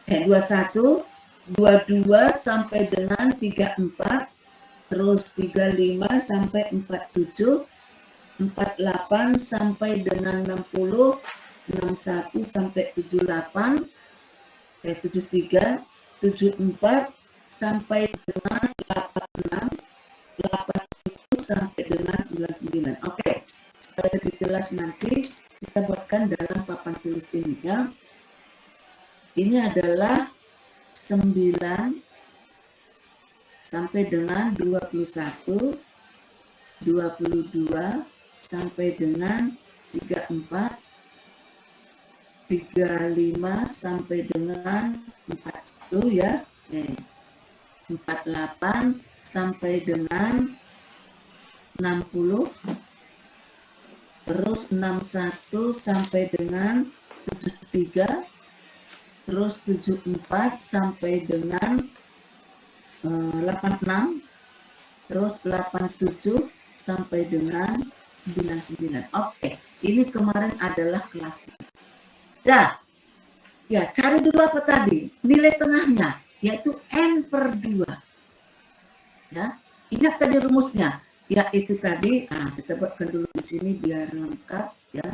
21, 22 sampai dengan 34, terus 35 sampai 47, 48 sampai dengan 60, 61 sampai 78, 73, 74 sampai dengan 86, 87 sampai dengan 99. Oke, supaya lebih jelas nanti kita buatkan dalam papan tulis ini ya. Ini adalah 9 sampai dengan 21, 22 sampai dengan 34, 35 sampai dengan 40 ya. 48 sampai dengan 60, terus 61 sampai dengan 73, terus 74 sampai dengan 86, terus 87 sampai dengan 99. Oke, ini kemarin adalah kelasnya. Dah, ya cari dulu apa tadi? Nilai tengahnya, yaitu N/2. Ya, ingat tadi rumusnya, yaitu tadi, kita buatkan dulu di sini biar lengkap ya.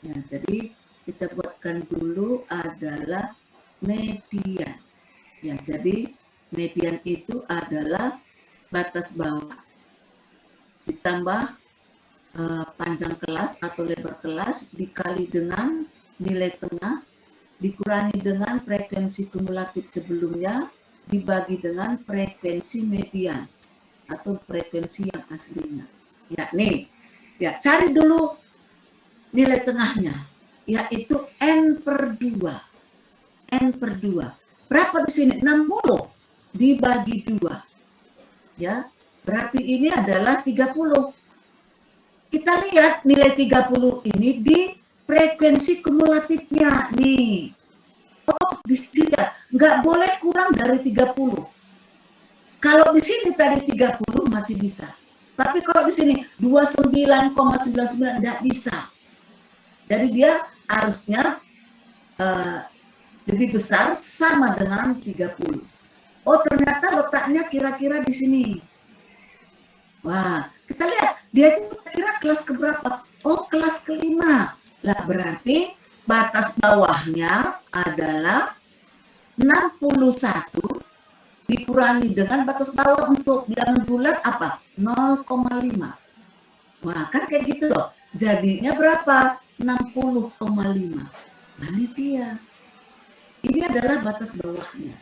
Ya, jadi kita buatkan dulu adalah median. Ya, jadi median itu adalah batas bawah ditambah panjang kelas atau lebar kelas dikali dengan nilai tengah dikurangi dengan frekuensi kumulatif sebelumnya dibagi dengan frekuensi median atau frekuensi yang aslinya. Ya, nih. Ya, cari dulu nilai tengahnya yaitu N/2. N/2. Berapa di sini? 60 dibagi 2. Ya, berarti ini adalah 30. Kita lihat nilai 30 ini frekuensi kumulatifnya nih. Oh, di sini nggak boleh kurang dari 30. Kalau di sini tadi 30 masih bisa. Tapi kalau di sini 29,99 nggak bisa. Jadi dia harusnya lebih besar sama dengan 30. Oh, ternyata letaknya kira-kira di sini. Wah, kita lihat dia itu kira kelas keberapa? Oh, kelas kelima. Lah berarti batas bawahnya adalah 61 dikurangi dengan batas bawah untuk bilangan bulat apa? 0,5. Wah, kan kayak gitu loh. Jadinya berapa? 60,5. Nah, ini dia. Ini adalah batas bawahnya.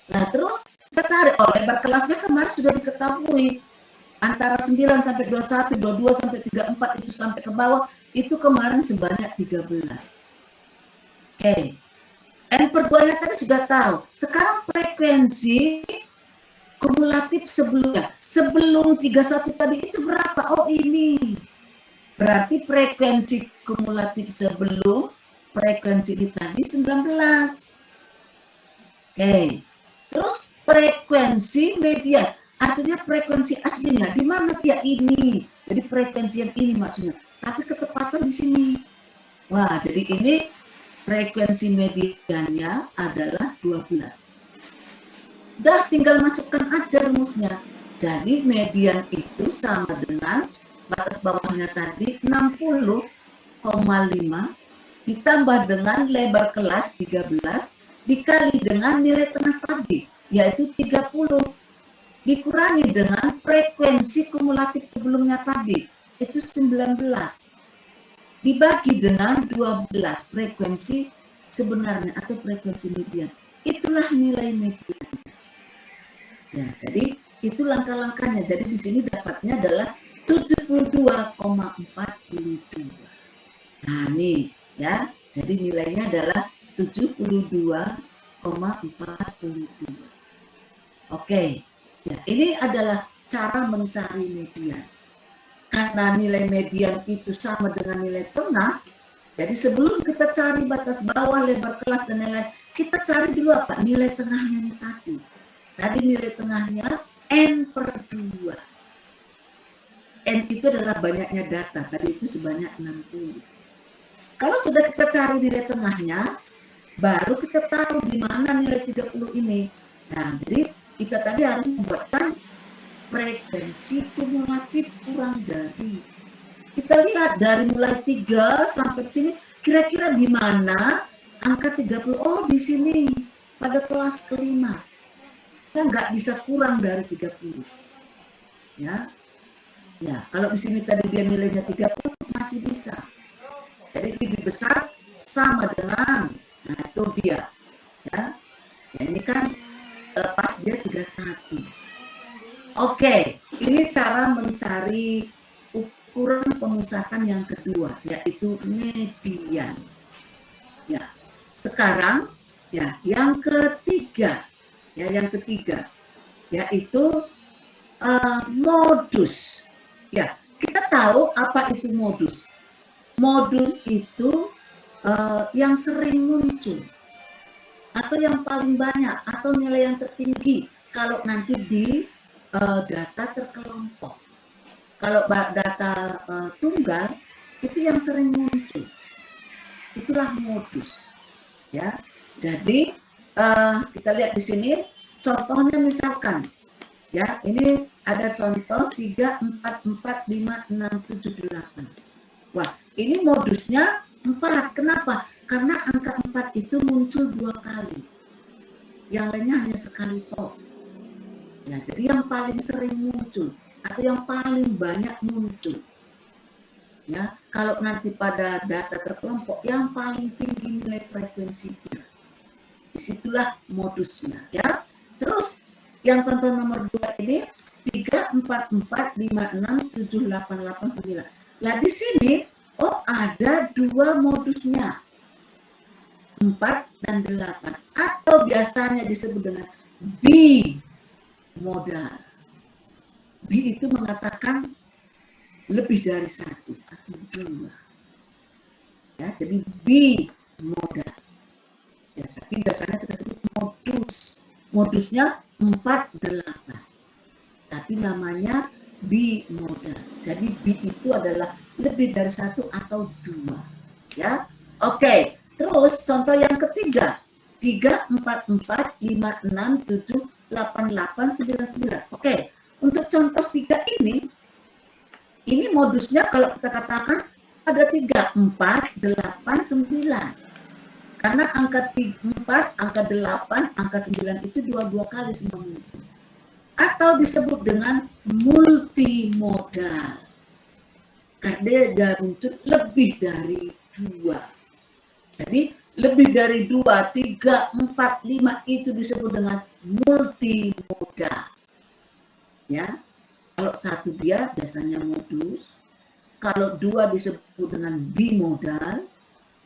Nah, terus kita cari, oh lebar kelasnya kemarin sudah diketahui. Antara 9 sampai 21, 22 sampai 34 itu sampai ke bawah, itu kemarin sebanyak 13. Oke. N/2-nya tadi sudah tahu. Sekarang frekuensi kumulatif sebelumnya. Sebelum 31 tadi itu berapa? Oh, ini. Berarti frekuensi kumulatif sebelum frekuensi ini tadi 19. Oke. Terus frekuensi median. Artinya frekuensi aslinya di mana dia ini. Jadi frekuensi yang ini maksudnya. Tapi ketepatan di sini. Wah, jadi ini frekuensi mediannya adalah 12. Udah tinggal masukkan aja rumusnya. Jadi median itu sama dengan batas bawahnya tadi 60,5 ditambah dengan lebar kelas 13 dikali dengan nilai tengah tadi yaitu 30 dikurangi dengan frekuensi kumulatif sebelumnya tadi itu 19 dibagi dengan 12 frekuensi sebenarnya atau frekuensi median. Itulah nilai median. Ya, jadi itu langkah-langkahnya. Jadi di sini dapatnya adalah 72,42. Nah, nih ya. Jadi nilainya adalah 72,42. Oke. Ya, ini adalah cara mencari median. Karena nilai median itu sama dengan nilai tengah, jadi sebelum kita cari batas bawah, lebar kelas, dan lain-lain, kita cari dulu apa? Nilai tengahnya nih tadi. Tadi nilai tengahnya N/2. N itu adalah banyaknya data, tadi itu sebanyak 60. Kalau sudah kita cari nilai tengahnya, baru kita tahu di mana nilai 30 ini. Nah, jadi kita tadi harus membuatkan frekuensi kumulatif kurang dari. Kita lihat dari mulai 3 sampai sini, kira-kira di mana angka 30? Oh, di sini pada kelas kelima. Kita nggak bisa kurang dari 30. Ya. Ya, kalau di sini tadi dia nilainya 30 masih bisa. Jadi lebih besar sama dengan, nah itu dia. Ya. Ya ini kan pas dia 31. Oke, ini cara mencari ukuran pemusatan yang kedua, yaitu median. Ya, sekarang ya yang ketiga, yaitu modus. Ya, kita tahu apa itu modus. Modus itu yang sering muncul atau yang paling banyak atau nilai yang tertinggi kalau nanti di data terkelompok. Kalau data tunggal itu yang sering muncul. Itulah modus. Ya. Jadi kita lihat di sini contohnya misalkan ya, ini ada contoh 3 4 4 5 6 7 8. Wah, ini modusnya 4. Kenapa? Karena angka 4 itu muncul 2 kali. Yang lainnya hanya sekali toh. Ya, jadi yang paling sering muncul atau yang paling banyak muncul. Ya, kalau nanti pada data terkelompok yang paling tinggi nilai frekuensinya. Disitulah modusnya, ya. Terus yang contoh nomor 2 ini 3 4 4 5 6 7 8 8 9. Lah di sini oh ada 2 modusnya. 4 dan 8 atau biasanya disebut dengan bimodal. B itu mengatakan lebih dari 1 atau 2. Ya, jadi bimoda. Ya, tapi biasanya kita sebut modus. Modusnya 4-8. Tapi namanya bimoda. Jadi bi itu adalah lebih dari 1 atau 2. Ya. Oke. Terus contoh yang ketiga. 3, 4, 4, 5, 6, 7, 8, 8, 9, 9. Oke. Untuk contoh 3 ini modusnya kalau kita katakan ada 3, 4, 8, 9. Karena angka 4, angka 8, angka 9 itu dua kali semua muncul. Atau disebut dengan multimodal. Karena dia muncul lebih dari 2. Jadi lebih dari 2, 3, 4, 5 itu disebut dengan multimodal. Ya. Kalau 1 dia biasanya modus. Kalau 2 disebut dengan bimodal.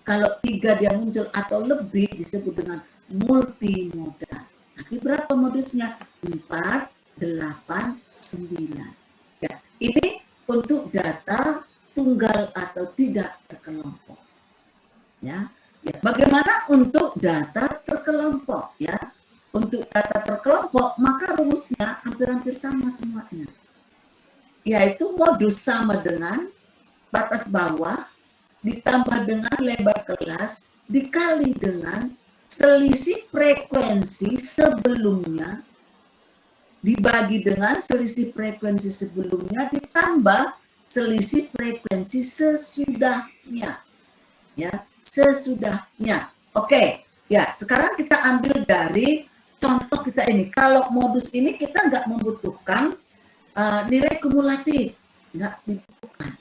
Kalau 3 dia muncul atau lebih disebut dengan multimodal. Tapi berapa modusnya? 4, 8, 9. Ya, ini untuk data tunggal atau tidak terkelompok. Ya. Ya, bagaimana untuk data terkelompok? Ya, untuk data terkelompok maka rumusnya hampir-hampir sama semuanya. Yaitu modus sama dengan batas bawah ditambah dengan lebar kelas dikali dengan selisih frekuensi sebelumnya dibagi dengan selisih frekuensi sebelumnya ditambah selisih frekuensi sesudahnya. Ya, sesudahnya. Oke, ya sekarang kita ambil dari contoh kita ini. Kalau modus ini kita nggak membutuhkan nilai kumulatif, nggak dibutuhkan.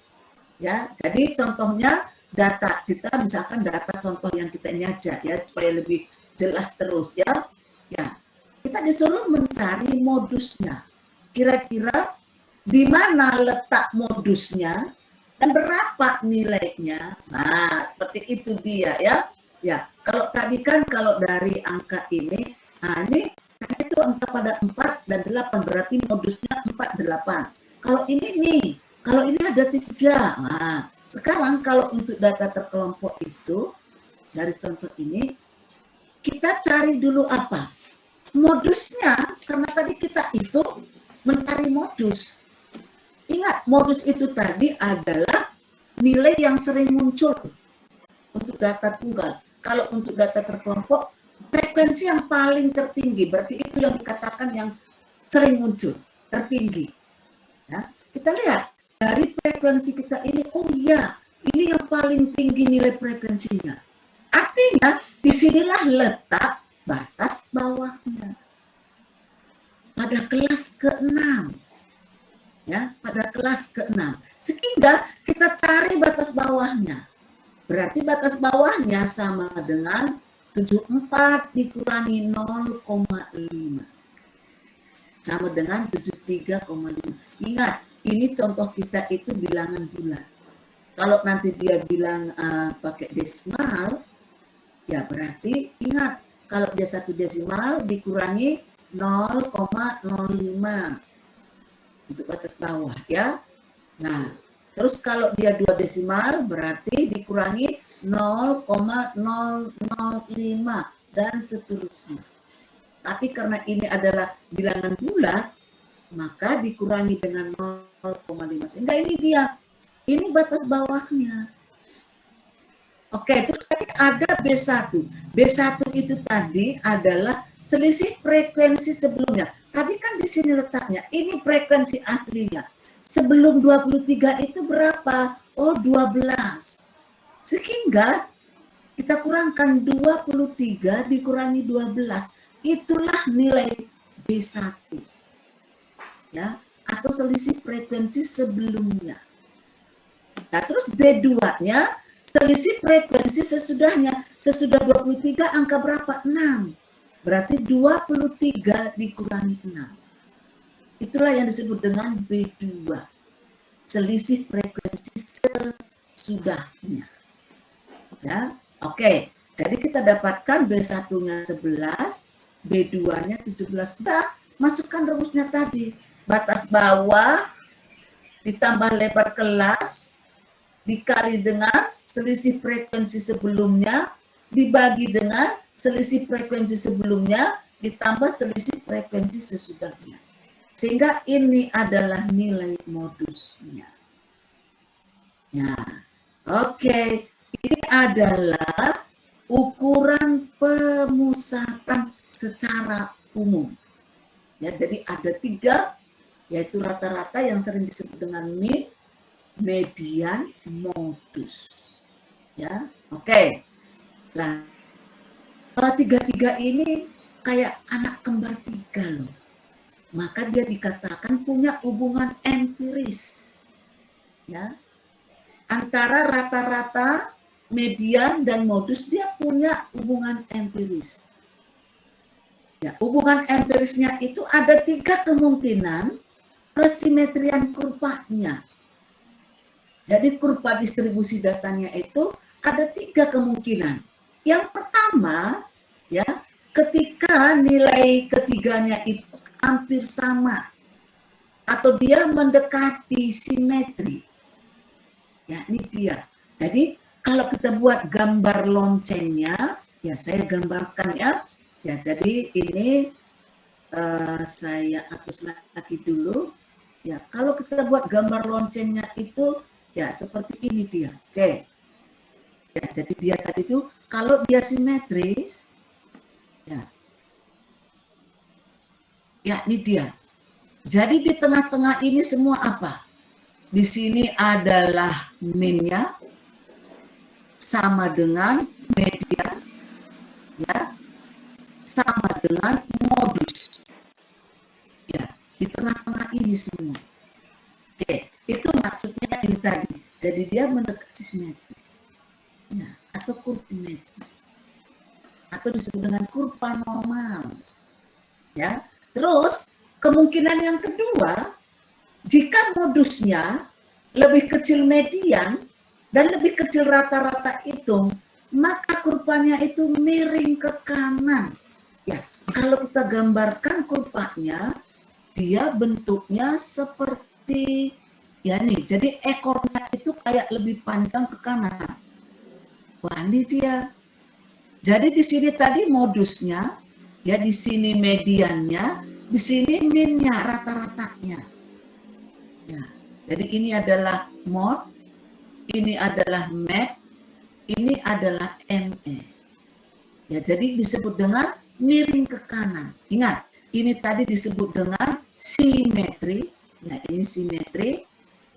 Ya, jadi contohnya data kita, misalkan data contoh yang kita ini aja ya supaya lebih jelas terus ya. Ya, kita disuruh mencari modusnya. Kira-kira di mana letak modusnya dan berapa nilainya. Nah, seperti itu dia ya. Ya, kalau tadi kan kalau dari angka ini, nah ini itu angka pada 4 dan 8 berarti modusnya 4, 8. Kalau ini nih, kalau ini ada 3. Nah, sekarang kalau untuk data terkelompok itu, dari contoh ini, kita cari dulu apa? Modusnya, karena tadi kita itu mencari modus. Ingat, modus itu tadi adalah nilai yang sering muncul untuk data tunggal. Kalau untuk data terkelompok, frekuensi yang paling tertinggi, berarti itu yang dikatakan yang sering muncul, tertinggi. Ya, kita lihat dari frekuensi kita ini, oh iya, ini yang paling tinggi nilai frekuensinya. Artinya, disinilah letak batas bawahnya. Pada kelas ke-6. Ya, pada kelas ke-6. Sehingga kita cari batas bawahnya. Berarti batas bawahnya sama dengan 74 dikurangi 0,5. Sama dengan 73,5. Ingat, ini contoh kita itu bilangan bulat. Kalau nanti dia bilang pakai desimal, ya berarti ingat, kalau dia 1 desimal dikurangi 0,05 untuk batas bawah ya. Nah, terus kalau dia 2 desimal berarti dikurangi 0,005 dan seterusnya. Tapi karena ini adalah bilangan bulat, maka dikurangi dengan 0,5. Sehingga ini dia, ini batas bawahnya. Oke, terus tadi ada B1. B1 itu tadi adalah selisih frekuensi sebelumnya. Tadi kan di sini letaknya, ini frekuensi aslinya. Sebelum 23 itu berapa? Oh, 12. Sehingga kita kurangkan 23 dikurangi 12. Itulah nilai B1. Ya, atau selisih frekuensi sebelumnya. Nah, terus B2-nya selisih frekuensi sesudahnya. Sesudah 23 angka berapa? 6. Berarti 23 dikurangi 6. Itulah yang disebut dengan B2. Selisih frekuensi sesudahnya. Ya, oke. Jadi kita dapatkan B1-nya 11, B2-nya 17. Kita masukkan rumusnya tadi. Batas bawah ditambah lebar kelas dikali dengan selisih frekuensi sebelumnya dibagi dengan selisih frekuensi sebelumnya ditambah selisih frekuensi sesudahnya. Sehingga ini adalah nilai modusnya. Ya, oke. Ini adalah ukuran pemusatan secara umum. Ya, jadi ada 3, yaitu rata-rata yang sering disebut dengan mean, median, modus. Ya, oke. Nah, 3 ini kayak anak kembar 3 loh. Maka dia dikatakan punya hubungan empiris. Ya. Antara rata-rata, median, dan modus dia punya hubungan empiris. Ya, hubungan empirisnya itu ada 3 kemungkinan kesimetrian kurvanya. Jadi kurva distribusi datanya itu ada 3 kemungkinan. Yang pertama, ya, ketika nilai ketiganya itu hampir sama atau dia mendekati simetri. Ya, ini dia. Jadi kalau kita buat gambar loncengnya, ya saya gambarkan ya. Ya, jadi ini saya hapus lagi dulu. Ya, kalau kita buat gambar loncengnya itu ya seperti ini dia. Oke. Ya, jadi dia tadi itu kalau dia simetris, ya. Ya, ini dia. Jadi di tengah-tengah ini semua apa? Di sini adalah min-nya sama dengan median, ya, sama dengan modus. Ya, di tengah-tengah ini semua. Oke, itu maksudnya ini tadi. Jadi dia mendekati simetris. Nah, atau kurva simetris. Atau disebut dengan kurva normal. Ya. Terus, kemungkinan yang kedua, jika modusnya lebih kecil median dan lebih kecil rata-rata itu, maka kurvanya itu miring ke kanan. Ya, kalau kita gambarkan kurvanya, dia bentuknya seperti ya nih. Jadi ekornya itu kayak lebih panjang ke kanan. Wah, ini dia. Jadi di sini tadi modusnya, ya di sini mediannya, di sini min-nya, rata-ratanya. Ya, jadi ini adalah mod, ini adalah med, ini adalah ME. Ya, jadi disebut dengan miring ke kanan. Ingat, ini tadi disebut dengan simetri. Ya, ini simetri.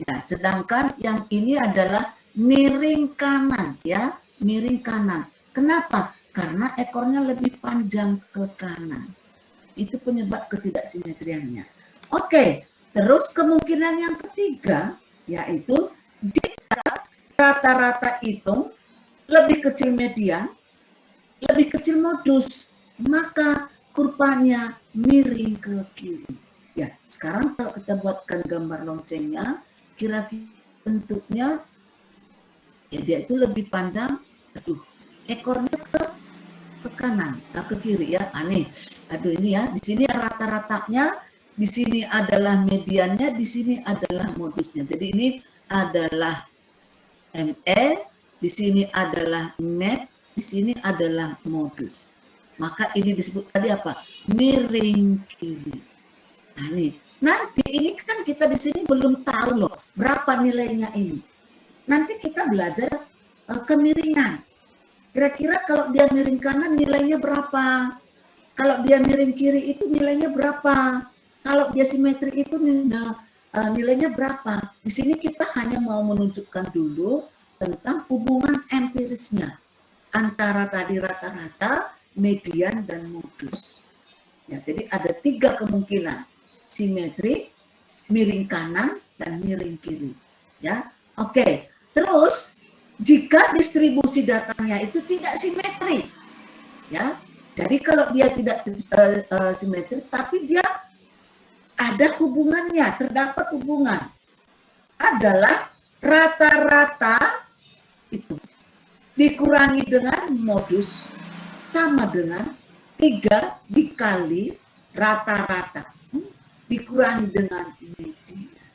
Ya, sedangkan yang ini adalah miring kanan, ya, miring kanan. Kenapa? Karena ekornya lebih panjang ke kanan. Itu penyebab ketidaksimetriannya. Oke, terus kemungkinan yang ketiga, yaitu jika rata-rata hitung lebih kecil median, lebih kecil modus, maka kurvanya miring ke kiri. Ya, sekarang kalau kita buatkan gambar loncengnya, kira-kira bentuknya, ya dia itu lebih panjang, ekornya ke kanan, ke kiri ya, aneh. Aduh ini ya, di sini rata-ratanya, di sini adalah mediannya, di sini adalah modusnya. Jadi ini adalah ME, di sini adalah med, di sini adalah modus. Maka ini disebut tadi apa? Miring kiri. Nah, nih. Nanti ini kan kita di sini belum tahu loh berapa nilainya ini. Nanti kita belajar kemiringan. Kira-kira kalau dia miring kanan nilainya berapa? Kalau dia miring kiri itu nilainya berapa? Kalau dia simetri itu nilainya berapa? Di sini kita hanya mau menunjukkan dulu tentang hubungan empirisnya antara tadi rata-rata, median, dan modus. Ya, jadi ada 3 kemungkinan, simetri, miring kanan, dan miring kiri. Ya, oke. Terus jika distribusi datanya itu tidak simetri, ya, jadi kalau dia tidak simetri, tapi dia ada hubungannya, terdapat hubungan, adalah rata-rata itu dikurangi dengan modus sama dengan 3 dikali rata-rata dikurangi dengan median.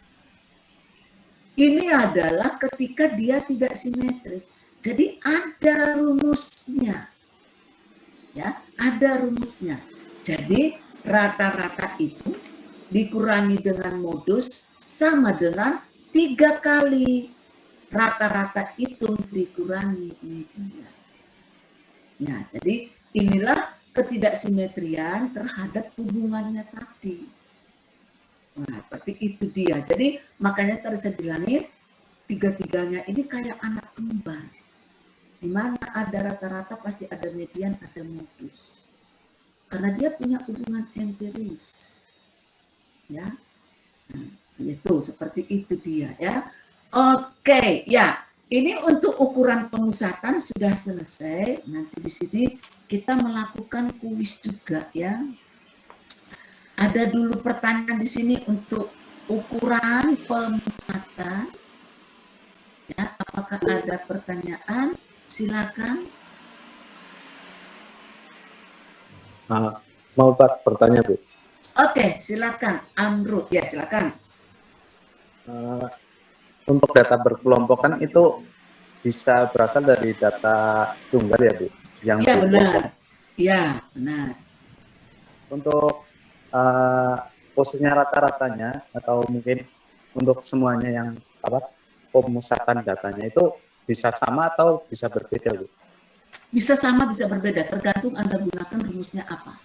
Ini adalah ketika dia tidak simetris. Jadi ada rumusnya. Ya, ada rumusnya. Jadi rata-rata itu dikurangi dengan modus sama dengan 3 kali rata-rata itu dikurangi media. Nah, jadi inilah ketidaksimetrian terhadap hubungannya tadi. Nah, seperti itu dia. Jadi makanya tadi saya bilangin tiga-tiganya ini kayak anak kembar. Di mana ada rata-rata pasti ada median, ada modus. Karena dia punya hubungan empiris. Ya. Nah, itu seperti itu dia ya. Oke, ya. Ini untuk ukuran pemusatan sudah selesai. Nanti di sini kita melakukan kuis juga ya. Ada dulu pertanyaan di sini untuk ukuran pemusatan. Ya, apakah ada pertanyaan? Silakan. Mau Pak bertanya Bu. Oke, silakan. Amru, ya silakan. Untuk data berkelompokan itu bisa berasal dari data tunggal ya Bu? Yang ya benar. Ya benar. Untuk posisinya rata-ratanya atau mungkin untuk semuanya yang pemusatan datanya itu bisa sama atau bisa berbeda Bu? Bisa sama, bisa berbeda, tergantung Anda gunakan rumusnya apa.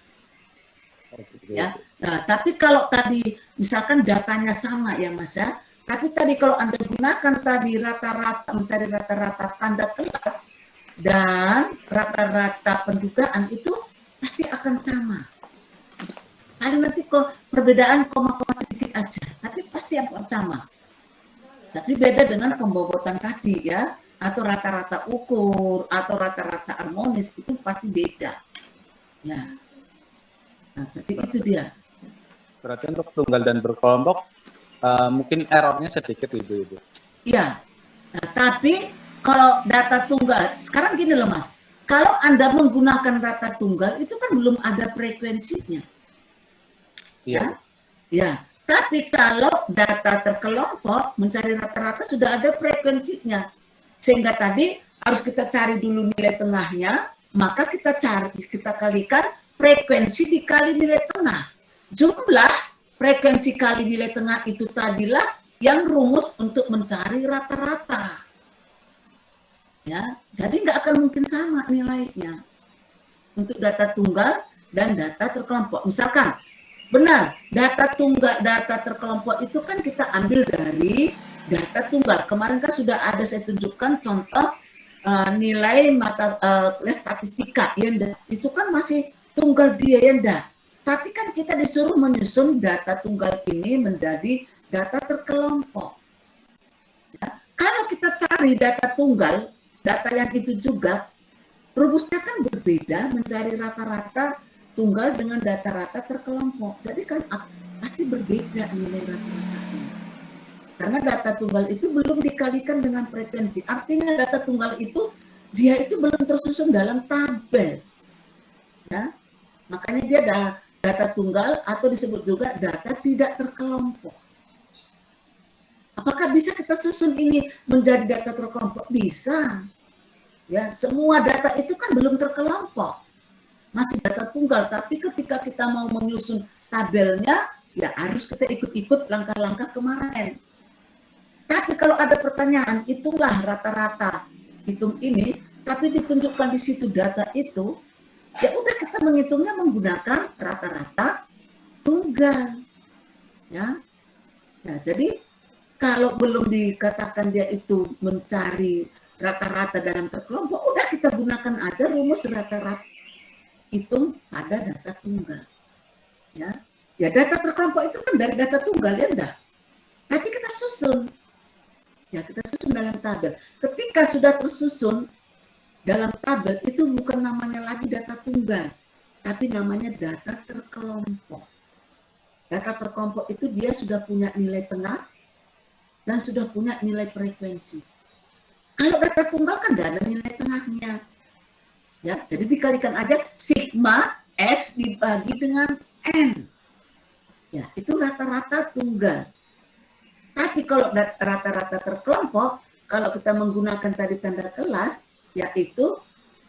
Ya. Nah, tapi kalau tadi misalkan datanya sama ya Mas ya, tapi tadi kalau Anda gunakan tadi rata-rata, mencari rata-rata tanda kelas dan rata-rata pendugaan itu pasti akan sama. Ada nanti kok perbedaan koma-koma sedikit aja, tapi pasti akan sama. Tapi beda dengan pembobotan tadi ya, atau rata-rata ukur, atau rata-rata harmonis itu pasti beda. Ya, nah, seperti itu dia. Berarti untuk tunggal dan berkelompok mungkin errornya sedikit Ibu. Iya, nah, tapi kalau data tunggal, sekarang gini loh Mas, kalau Anda menggunakan data tunggal itu kan belum ada frekuensinya. Iya. Ya, tapi kalau data terkelompok mencari rata-rata sudah ada frekuensinya. Sehingga tadi harus kita cari dulu nilai tengahnya, maka kita kalikan frekuensi dikali nilai tengah. Jumlah frekuensi kali nilai tengah itu tadilah yang rumus untuk mencari rata-rata. Ya, jadi nggak akan mungkin sama nilainya untuk data tunggal dan data terkelompok. Misalkan benar, data tunggal, data terkelompok itu kan kita ambil dari data tunggal. Kemarin kan sudah ada saya tunjukkan contoh nilai mata statistika, ya itu kan masih tunggal dia ya enggak. Tapi kan kita disuruh menyusun data tunggal ini menjadi data terkelompok. Ya. Kalau kita cari data tunggal, data yang itu juga, rumusnya kan berbeda mencari rata-rata tunggal dengan data rata terkelompok. Jadi kan pasti berbeda nilai rata-ratanya. Karena data tunggal itu belum dikalikan dengan frekuensi. Artinya data tunggal itu dia itu belum tersusun dalam tabel. Ya. Makanya dia ada data tunggal atau disebut juga data tidak terkelompok. Apakah bisa kita susun ini menjadi data terkelompok? Bisa. Ya, semua data itu kan belum terkelompok. Masih data tunggal, tapi ketika kita mau menyusun tabelnya, ya harus kita ikut-ikut langkah-langkah kemarin. Tapi kalau ada pertanyaan, itulah rata-rata hitung ini, tapi ditunjukkan di situ data itu, ya udah kita menghitungnya menggunakan rata-rata tunggal. Ya. Nah, jadi kalau belum dikatakan dia itu mencari rata-rata dalam terkelompok, udah kita gunakan aja rumus rata-rata hitung pada data tunggal. Ya, ya data terkelompok itu kan dari data tunggal ya enggak. Tapi kita susun. Ya, kita susun dalam tabel. Ketika sudah tersusun dalam tabel itu bukan namanya lagi data tunggal, tapi namanya data terkelompok. Data terkelompok itu dia sudah punya nilai tengah dan sudah punya nilai frekuensi. Kalau data tunggal kan tidak ada nilai tengahnya. Ya, jadi dikalikan aja sigma X dibagi dengan N. Ya, itu rata-rata tunggal. Tapi kalau rata-rata terkelompok, kalau kita menggunakan tadi tanda kelas, yaitu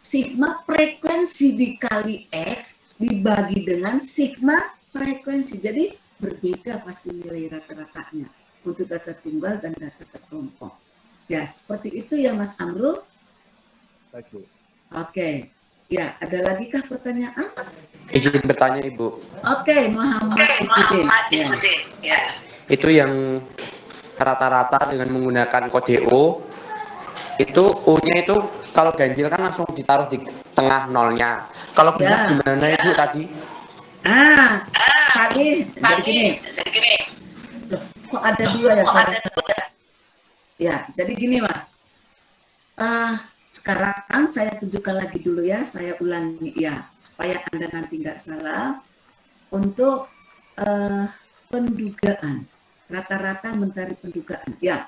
sigma frekuensi dikali X dibagi dengan sigma frekuensi. Jadi berbeda pasti nilai rata-ratanya untuk data tunggal dan data terkelompok. Ya, seperti itu ya Mas Amrul. Baik, Bu. Oke. Ya, ada lagi kah pertanyaan? Izin bertanya Ibu. Oke, Muhammad Isudin. Ya. Itu yang rata-rata dengan menggunakan kode O, itu O-nya itu kalau ganjil kan langsung ditaruh di tengah nolnya. Kalau genap gimana Ibu tadi? Tadi jadi gini. Loh, kok ada dua ya? Ya, jadi gini Mas. Sekarang saya tunjukkan lagi dulu ya, saya ulangi ya, supaya Anda nanti nggak salah. Untuk pendugaan, rata-rata mencari pendugaan. Ya,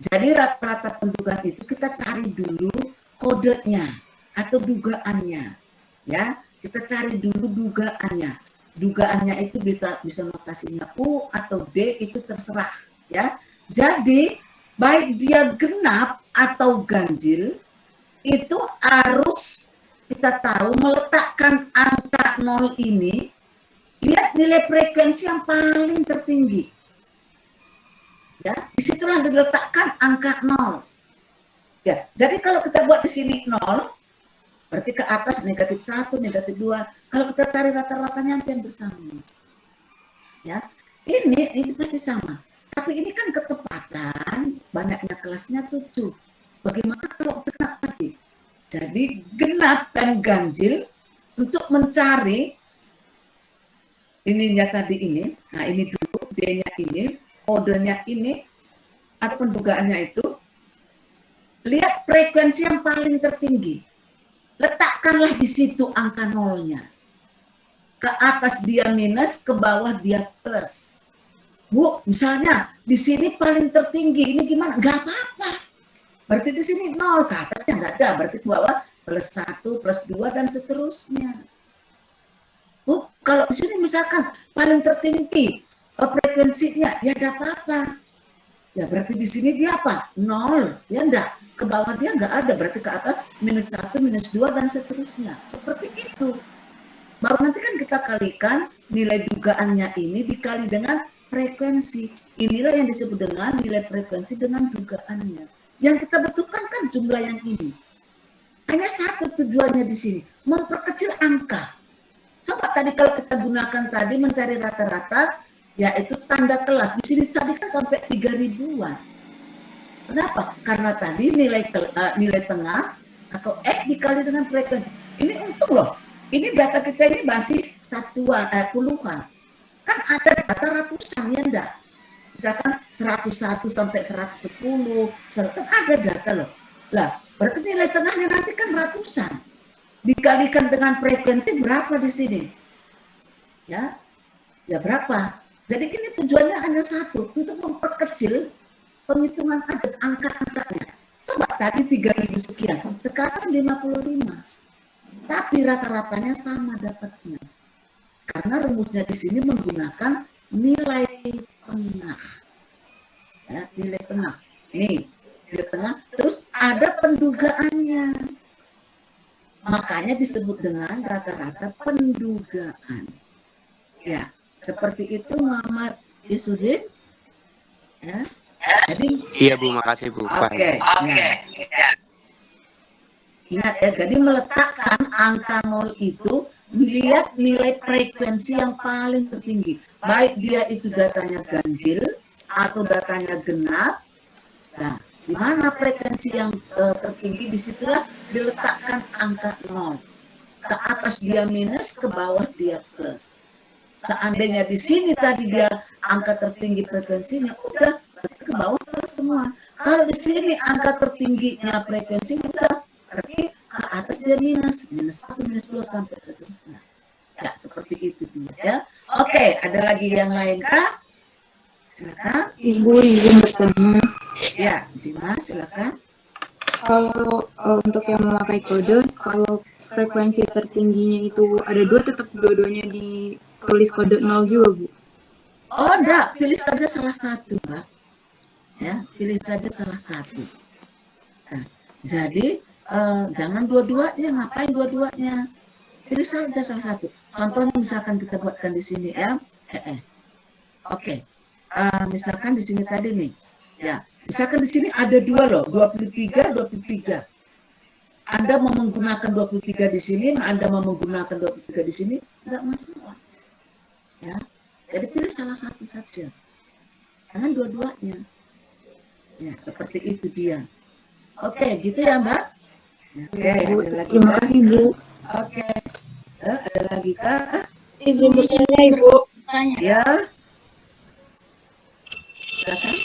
jadi rata-rata pendugaan itu kita cari dulu kodenya atau dugaannya. Ya, kita cari dulu dugaannya. Dugaannya itu bisa notasinya U atau D, itu terserah. Ya, jadi baik dia genap atau ganjil, itu harus kita tahu meletakkan angka 0 ini, lihat nilai frekuensi yang paling tertinggi. Ya, disitulah diletakkan angka 0. Ya, jadi kalau kita buat di sini 0, berarti ke atas negatif 1, negatif 2. Kalau kita cari rata-ratanya nanti yang bersama. Ya, ini pasti sama. Tapi ini kan ketepatan, banyaknya kelasnya 7. Bagaimana kalau genap tadi? Jadi genap dan ganjil untuk mencari ininya tadi ini. Nah, ini dulu, D-nya ini, kodenya ini, atau pendugaannya itu. Lihat frekuensi yang paling tertinggi. Letakkanlah di situ angka 0-nya. Ke atas dia minus, ke bawah dia plus. Bu, misalnya di sini paling tertinggi, ini gimana? Gak apa-apa. Berarti di sini 0, ke atasnya nggak ada. Berarti ke bawah plus 1, plus 2, dan seterusnya. Bu, kalau di sini misalkan paling tertinggi frekuensinya, ya nggak apa-apa. Ya berarti di sini dia apa? 0, ya enggak. Ke bawah dia nggak ada, berarti ke atas minus 1, minus 2, dan seterusnya. Seperti itu. Baru nanti kan kita kalikan nilai dugaannya ini dikali dengan frekuensi. Inilah yang disebut dengan nilai frekuensi dengan dugaannya. Yang kita butuhkan kan jumlah yang ini. Hanya satu tujuannya di sini, memperkecil angka. Coba tadi kalau kita gunakan tadi mencari rata-rata, yaitu tanda kelas. Di sini tadi kan sampai 3.000-an. Kenapa? Karena tadi nilai tengah atau X dikali dengan frekuensi. Ini untung loh. Ini data kita ini masih puluhan. Kan ada data ratusan, ya enggak? Misalkan 101 sampai 110, kan ada data loh. Lah, berarti nilai tengahnya nanti kan ratusan. Dikalikan dengan frekuensi berapa di sini? Ya berapa? Jadi ini tujuannya hanya satu, untuk memperkecil penghitungan angka-angkanya. Coba tadi 3.000 sekian, sekarang 55. Tapi rata-ratanya sama dapatnya. Karena rumusnya di sini menggunakan nilai tengah. Ya, nilai tengah. Nih, nilai tengah. Terus ada pendugaannya. Makanya disebut dengan rata-rata pendugaan. Ya, seperti itu Muhammad Isudin. Ya. Jadi Iya Bu, makasih Bu. Oke. Ya. Ingat ya, jadi meletakkan angka 0 itu melihat nilai frekuensi yang paling tertinggi. Baik dia itu datanya ganjil atau datanya genap. Nah, di mana frekuensi yang tertinggi, disitulah diletakkan angka 0. Ke atas dia minus, ke bawah dia plus. Seandainya di sini tadi dia angka tertinggi frekuensinya, udah berarti ke bawah plus semua. Kalau di sini angka tertingginya frekuensinya, udah berarti ke atas dia minus 1, minus 2, sampai seterusnya. Ya, seperti itu dia ya. Oke, ada lagi yang lain kah? Silakan. Ibu izin bertanya. Ya, Dimas, silakan. Kalau untuk yang memakai kode, kalau frekuensi tertingginya itu ada 2, tetap dua-duanya ditulis kode 0 juga, Bu? Oh, enggak, pilih saja salah satu, Mbak. Ya, pilih saja salah satu. Nah, jadi jangan dua-duanya, ngapain dua-duanya? Pilih saja salah satu. Contohnya misalkan kita buatkan di sini ya. Oke. Misalkan di sini tadi nih. Ya, misalkan di sini ada dua loh, 23, 23. Anda mau menggunakan 23 di sini, Anda mau menggunakan 23 di sini, enggak masalah. Ya. Jadi pilih salah satu saja. Jangan dua-duanya. Ya, seperti itu dia. Oke, gitu ya, Mbak? Oke, ada lagi. Terima kasih, Bu. Oke. Ada lagi kah? Izin bertanya, Ibu. Ya. Silakan.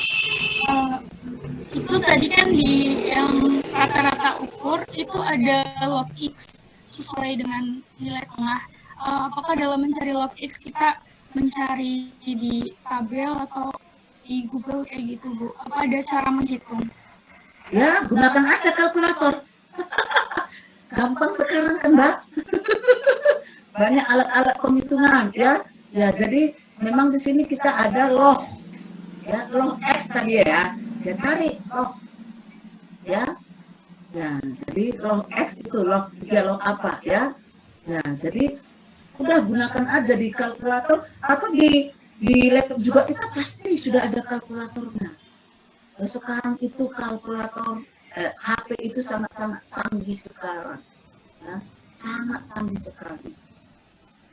Itu tadi kan di yang rata-rata ukur itu ada log X sesuai dengan nilai tengah. Apakah dalam mencari log X kita mencari di tabel atau di Google kayak gitu, Bu? Apa ada cara menghitung? Ya, gunakan aja kalkulator. Gampang sekarang kan, Mbak? Banyak alat-alat penghitungan ya. Ya, jadi memang di sini kita ada log. Ya, log X tadi ya. Ya, cari log. Ya. Ya, jadi log X itu log 3 log apa ya. Ya, jadi udah gunakan aja di kalkulator atau di laptop juga kita pasti sudah ada kalkulatornya. Ya, sekarang itu kalkulator HP itu sangat-sangat canggih sekarang. Ya, sangat canggih sekali.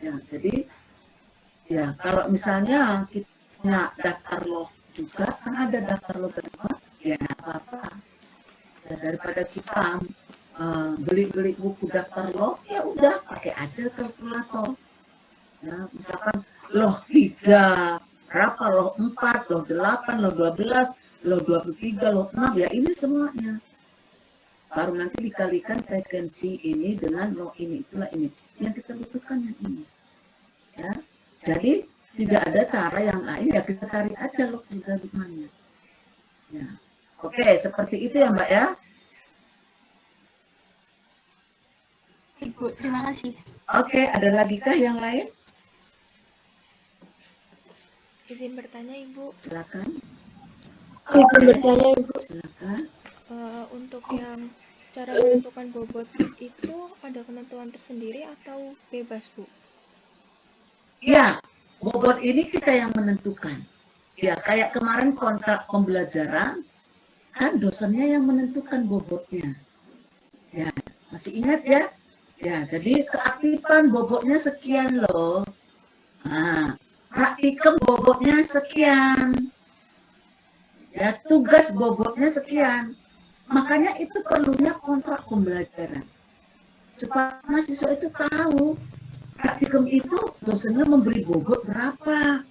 Ya, jadi ya kalau misalnya kita punya daftar log juga kan ada daftar log kedua, ya nggak apa-apa. Ya, daripada kita beli buku daftar log, ya udah pakai aja kalkulator. Ya, misalkan log 3, berapa log 4, log 8, log 12, log 23, log 6, ya ini semuanya. Baru nanti dikalikan frekuensi ini dengan log ini, itulah ini. Yang kita butuhkan yang ini. Ya, jadi tidak ada cara yang lain, ya kita cari aja log logaritmanya. Ya. Oke, seperti itu ya Mbak ya. Ibu, terima kasih. Oke, ada lagi kah yang lain? Izin bertanya, Ibu. Silakan. Izin bertanya, Ibu. Silakan. Untuk yang cara menentukan bobot itu ada ketentuan tersendiri atau bebas, Bu? Ya, bobot ini kita yang menentukan. Ya, kayak kemarin kontrak pembelajaran, kan dosennya yang menentukan bobotnya. Ya, masih ingat ya? Ya, jadi keaktifan bobotnya sekian loh. Nah, praktikum bobotnya sekian. Ya, tugas bobotnya sekian. Makanya itu perlunya kontrak pembelajaran. Supaya mahasiswa itu tahu praktikum itu dosennya memberi bobot berapa.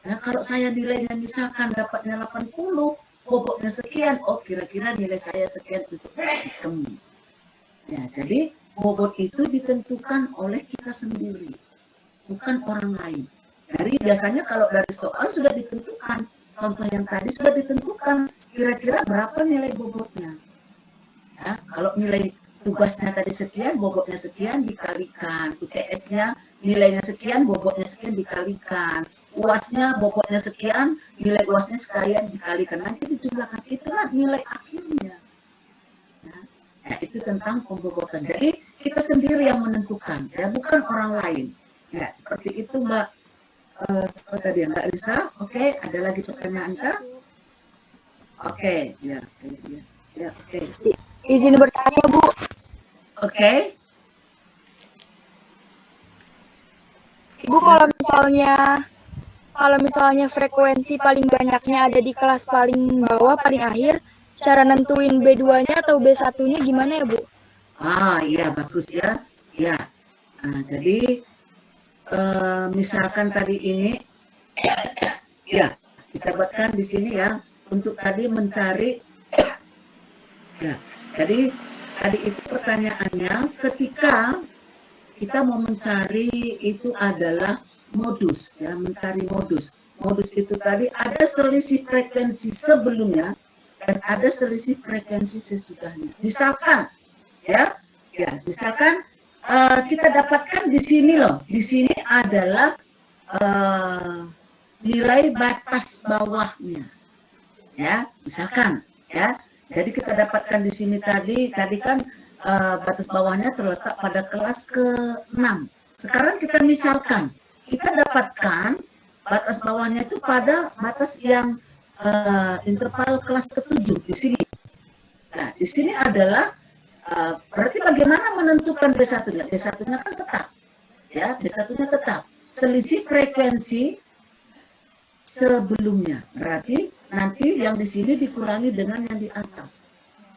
Nah, kalau saya nilainya misalkan dapatnya 80, bobotnya sekian, oh kira-kira nilai saya sekian untuk praktikum. Ya, jadi bobot itu ditentukan oleh kita sendiri, bukan orang lain. Dari biasanya kalau dari soal sudah ditentukan, contoh yang tadi sudah ditentukan kira-kira berapa nilai bobotnya. Ya, kalau nilai tugasnya tadi sekian, bobotnya sekian dikalikan. UTS-nya nilainya sekian, bobotnya sekian dikalikan. UAS-nya bobotnya sekian, nilai UAS-nya sekian dikalikan. Nanti dijumlahkan, itulah nilai akhirnya. Ya, itu tentang pembobotan. Jadi kita sendiri yang menentukan, ya bukan orang lain. Ya, seperti itu Mbak. Seperti tadi Mbak Lisa. Oke, ada lagi pertanyaan kah? Oke, ya, oke. Izin bertanya, Bu. Oke. Bu, kalau misalnya frekuensi paling banyaknya ada di kelas paling bawah, paling akhir, cara nentuin B2-nya atau B1-nya gimana ya, Bu? Iya bagus ya. Ya. Nah, jadi misalkan tadi ini ya, kita buatkan di sini ya untuk tadi mencari ya. Jadi tadi itu pertanyaannya ketika kita mau mencari itu adalah modus ya, mencari modus. Modus itu tadi ada selisih frekuensi sebelumnya dan ada selisih frekuensi sesudahnya. Misalkan ya, misalkan kita dapatkan di sini loh. Di sini adalah nilai batas bawahnya. Ya, misalkan ya. Jadi kita dapatkan di sini tadi kan batas bawahnya terletak pada kelas ke-6. Sekarang kita misalkan kita dapatkan batas bawahnya itu pada batas yang interval kelas ke-7 di sini. Nah, di sini adalah berarti bagaimana menentukan B1-nya? B1-nya kan tetap. Ya, B1-nya tetap. Selisih frekuensi sebelumnya. Berarti nanti yang di sini dikurangi dengan yang di atas.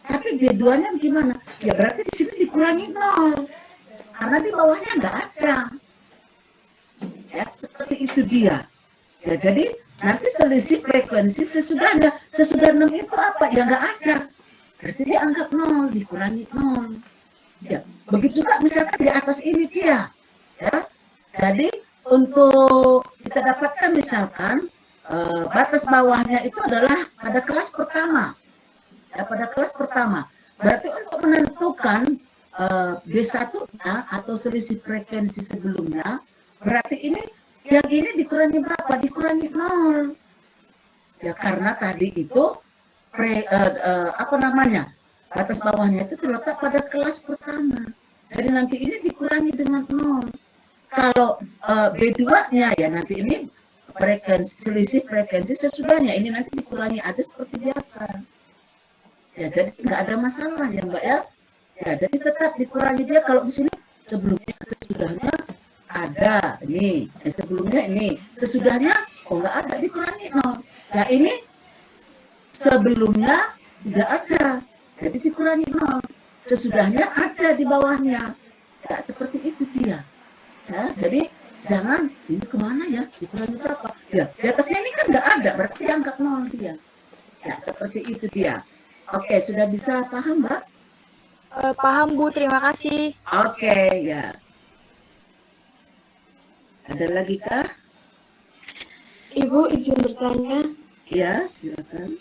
Tapi B2-nya gimana? Ya berarti di sini dikurangi 0. Karena di bawahnya nggak ada. Ya, seperti itu dia. Ya, jadi nanti selisih frekuensi sesudahnya. Sesudah 6 itu apa? Ya nggak ada. Berarti dia anggap 0, dikurangi 0. Ya, begitu juga misalkan di atas ini dia. Ya, jadi untuk kita dapatkan misalkan batas bawahnya itu adalah pada kelas pertama. Ya, pada kelas pertama. Berarti untuk menentukan B1-nya atau selisih frekuensi sebelumnya, berarti ini yang ini dikurangi berapa? Dikurangi 0. Ya, karena tadi itu batas bawahnya itu terletak pada kelas pertama. Jadi nanti ini dikurangi dengan 0. Kalau B2-nya ya nanti ini selisih frekuensi sesudahnya, ini nanti dikurangi aja seperti biasa. Ya, jadi nggak ada masalah ya Mbak ya. Ya, jadi tetap dikurangi dia. Kalau di sini sebelumnya sesudahnya ada ini, sebelumnya ini, sesudahnya nggak ada, dikurangi 0. Nah ini sebelumnya tidak ada, jadi dikurangi 0. Sesudahnya ada di bawahnya. Ya, seperti itu dia. Ya, jadi jangan ini kemana ya, dikurangi berapa? Ya, di atasnya ini kan nggak ada, berarti dianggap 0 dia. Ya, seperti itu dia. Oke, sudah bisa paham Mbak? Paham Bu, terima kasih. Oke, ya. Ada lagi kah? Ibu izin bertanya. Ya, silakan.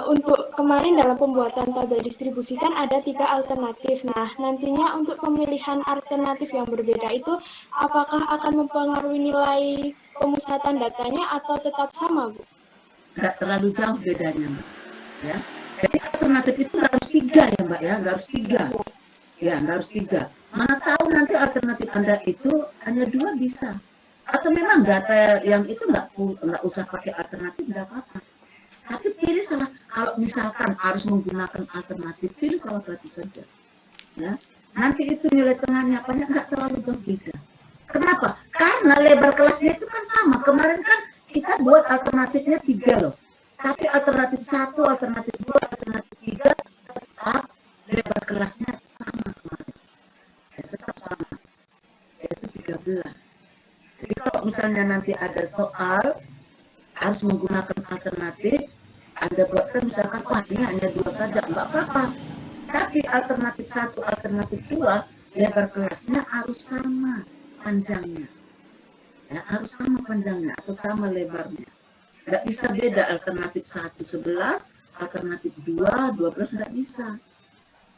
Untuk kemarin dalam pembuatan tabel distribusi kan ada 3 alternatif. Nah, nantinya untuk pemilihan alternatif yang berbeda itu apakah akan mempengaruhi nilai pemusatan datanya atau tetap sama, Bu? Nggak terlalu jauh bedanya, Mbak. Ya. Jadi alternatif itu nggak harus 3 ya, Mbak ya, nggak harus 3. Ya, nggak harus 3. Mana tahu nanti alternatif Anda itu hanya 2 bisa. Atau memang data yang itu nggak usah pakai alternatif, nggak apa-apa. Tapi pilih salah, kalau misalkan harus menggunakan alternatif, pilih salah satu saja. Ya. Nanti itu nilai tengahnya apanya nggak terlalu jauh beda. Kenapa? Karena lebar kelasnya itu kan sama. Kemarin kan kita buat alternatifnya 3 loh. Tapi alternatif 1, alternatif 2, alternatif 3 tetap lebar kelasnya sama kemarin. Ya, tetap sama. Yaitu 13. Jadi kalau misalnya nanti ada soal harus menggunakan alternatif, Anda buatkan misalkan, wah ini hanya 2 saja, enggak apa-apa. Tapi alternatif 1, alternatif 2, lebar kelasnya harus sama panjangnya. Ya, harus sama panjangnya atau sama lebarnya. Enggak bisa beda, alternatif 1, 11, alternatif 2, 12, enggak bisa.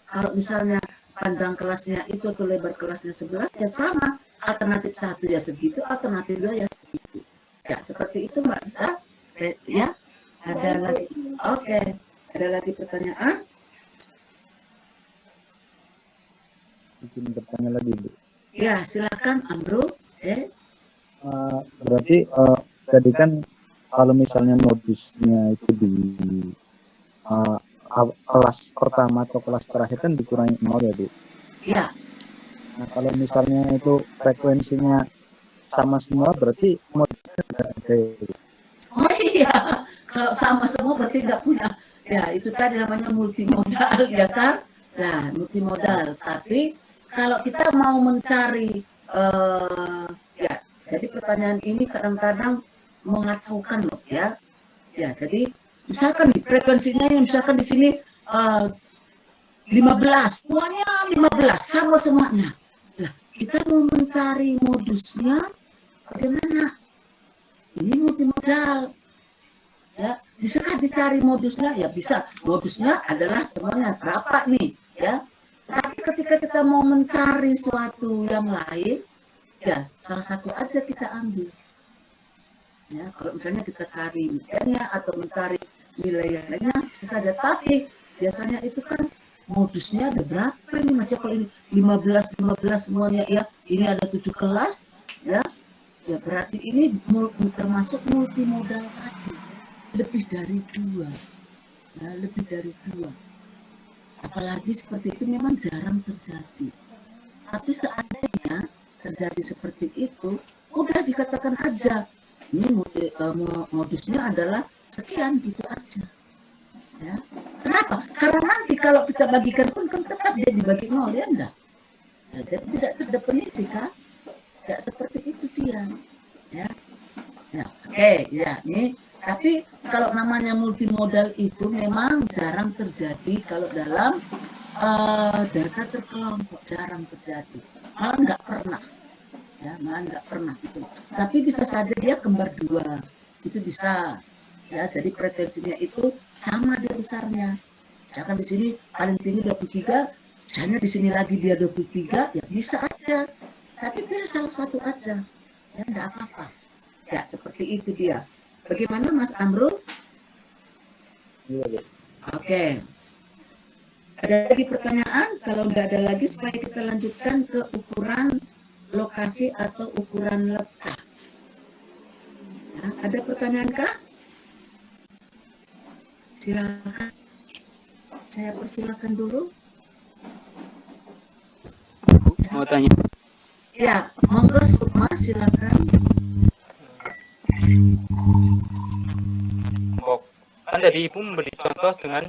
Kalau misalnya panjang kelasnya itu atau lebar kelasnya 11, ya sama. Alternatif 1 ya segitu, alternatif 2 ya segitu. Ya, seperti itu Mbak Isa. Ya, ada lagi. Oke, ada lagi pertanyaan? Izin bertanya lagi, Bu. Ya, silakan Amro. Berarti tadi kan kalau misalnya modusnya itu di kelas pertama atau kelas terakhir kan dikurangi 0 ya, Bu? Ya. Nah, kalau misalnya itu frekuensinya sama semua berarti modusnya tidak ada. Oh iya, kalau sama semua berarti nggak punya. Ya, itu tadi namanya multimodal, ya kan? Nah, multimodal. Tapi kalau kita mau mencari, ya, jadi pertanyaan ini kadang-kadang mengacaukan loh, ya. Ya, jadi misalkan nih frekuensinya yang misalkan di sini 15, semuanya 15 sama semuanya. Nah, kita mau mencari modusnya bagaimana? Ini multimodal. Ya, bisa dicari modusnya? Ya bisa. Modusnya adalah semuanya berapa nih, ya. Tapi ketika kita mau mencari suatu yang lain, ya salah satu aja kita ambil. Ya, kalau misalnya kita cari nilainya atau mencari nilai yang lainnya bisa saja, tapi biasanya itu kan modusnya ada berapa ini Mas ya, kalau ini 15 semuanya ya, ini ada 7 kelas ya. Ya berarti ini termasuk multimodal tadi, lebih dari 2. Ya, lebih dari 2. Apalagi seperti itu memang jarang terjadi. Tapi seandainya terjadi seperti itu, udah dikatakan aja ini modusnya adalah sekian, gitu aja. Ya. Kenapa? Karena nanti kalau kita bagikan pun kan tetap dia dibagi 0, ya enggak? Ya, jadi tidak terdefinisi kan? Tidak seperti itu dia. Ya. Ya, oke, ya nih. Tapi kalau namanya multimodal itu memang jarang terjadi kalau dalam data terkelompok, jarang terjadi. Malah nggak pernah. Ya, malah nggak pernah gitu. Tapi bisa saja dia kembar 2, itu bisa. Ya, jadi frekuensinya itu sama dia besarnya. Misalkan di sini paling tinggi 23, misalnya di sini lagi dia 23, ya bisa aja. Tapi pilih salah satu aja, ya nggak apa-apa. Ya seperti itu dia. Bagaimana Mas Amrul? Oke. Ada lagi pertanyaan? Kalau nggak ada lagi, supaya kita lanjutkan ke ukuran lokasi atau ukuran letak. Nah, ada pertanyaan kah? Silakan. Saya persilakan dulu. Mau tanya. Ya, monggo Sukma, silakan. Kan tadi Ibu memberi contoh dengan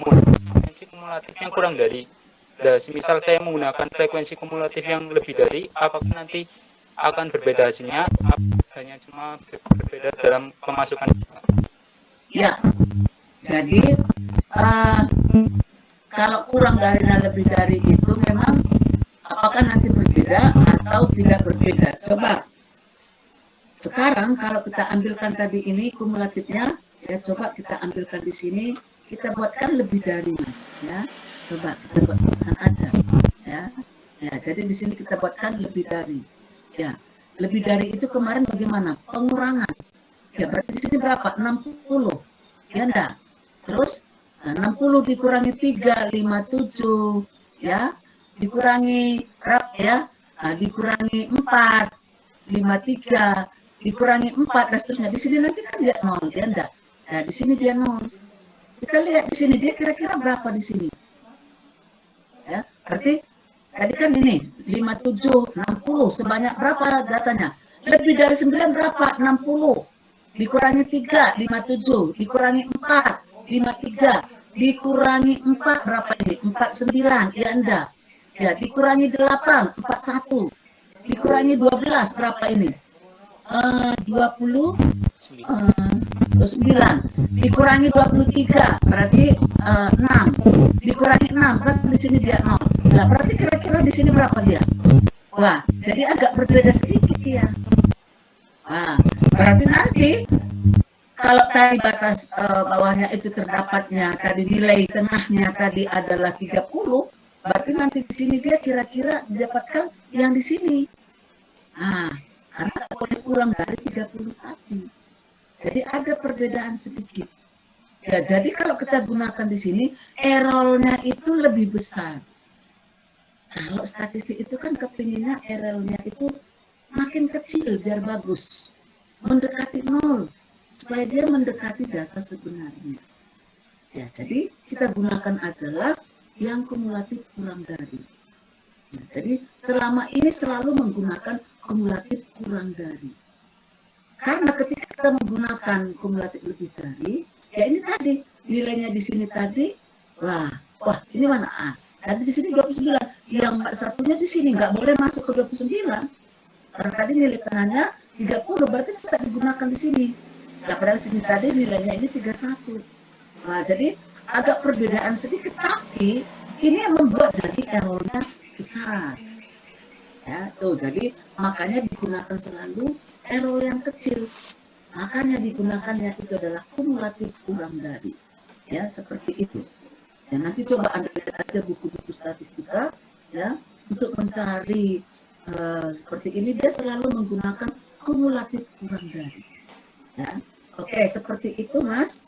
frekuensi kumulatif yang kurang dari. Nah, misal saya menggunakan frekuensi kumulatif yang lebih dari, apakah nanti akan berbeda hasilnya? Hanya cuma berbeda dalam pemasukan? Ya, jadi kalau kurang dari dan lebih dari itu memang apakah nanti berbeda atau tidak berbeda? Coba. Sekarang kalau kita ambilkan tadi ini kumulatifnya, ya coba kita ambilkan di sini, kita buatkan lebih dari Mas, ya. Coba kita buatkan aja, ya. Ya, jadi di sini kita buatkan lebih dari. Ya, lebih dari itu kemarin bagaimana? Pengurangan. Ya, berarti di sini berapa? 60. Ya enggak? Terus 60 dikurangi 3, 57, ya. Dikurangi berapa ya? Dikurangi 4, 53, dikurangi 4 dan seterusnya. Di sini nanti kan dia 0, dia enggak. Nah, di sini dia 0. Kita lihat di sini dia kira-kira berapa di sini. Ya, berarti tadi kan ini 57, 60, sebanyak berapa datanya? Lebih dari 9 berapa? 60. Dikurangi 3, 57, dikurangi 4, 53, dikurangi 4 berapa ini? 49, ya enggak. Ya, dikurangi 8, 41. Dikurangi 12 berapa ini? 29. Dikurangi 23 berarti 6. Dikurangi 6 kan di sini dia 0. Nah, berarti kira-kira di sini berapa dia? Wah, jadi agak berbeda sedikit ya. Nah, berarti nanti kalau tadi batas bawahnya itu terdapatnya tadi nilai tengahnya tadi adalah 30, berarti nanti di sini dia kira-kira didapatkan yang di sini. Nah, karena boleh kurang dari 30 tadi. Jadi ada perbedaan sedikit. Ya, jadi kalau kita gunakan di sini, errornya itu lebih besar. Kalau statistik itu kan kepinginnya errornya itu makin kecil biar bagus. Mendekati 0. Supaya dia mendekati data sebenarnya. Ya, jadi kita gunakan ajalah yang kumulatif kurang dari. Ya, jadi selama ini selalu menggunakan kumulatif kurang dari. Karena ketika kita menggunakan kumulatif lebih dari, ya ini tadi nilainya di sini tadi, wah ini mana tadi di sini 29, yang satunya di sini nggak boleh masuk ke 29, karena tadi nilai tengahnya 30, berarti tidak digunakan di sini. Nah, padahal sini tadi nilainya ini 31. Nah, jadi agak perbedaan sedikit, tapi ini yang membuat jadi errornya besar. Ya, tuh, jadi makanya digunakan selalu error yang kecil. Makanya digunakannya itu adalah kumulatif kurang dari. Ya, seperti itu. Ya, nanti coba Anda lihat aja buku-buku statistika ya untuk mencari seperti ini, dia selalu menggunakan kumulatif kurang dari. Ya. Oke, seperti itu Mas.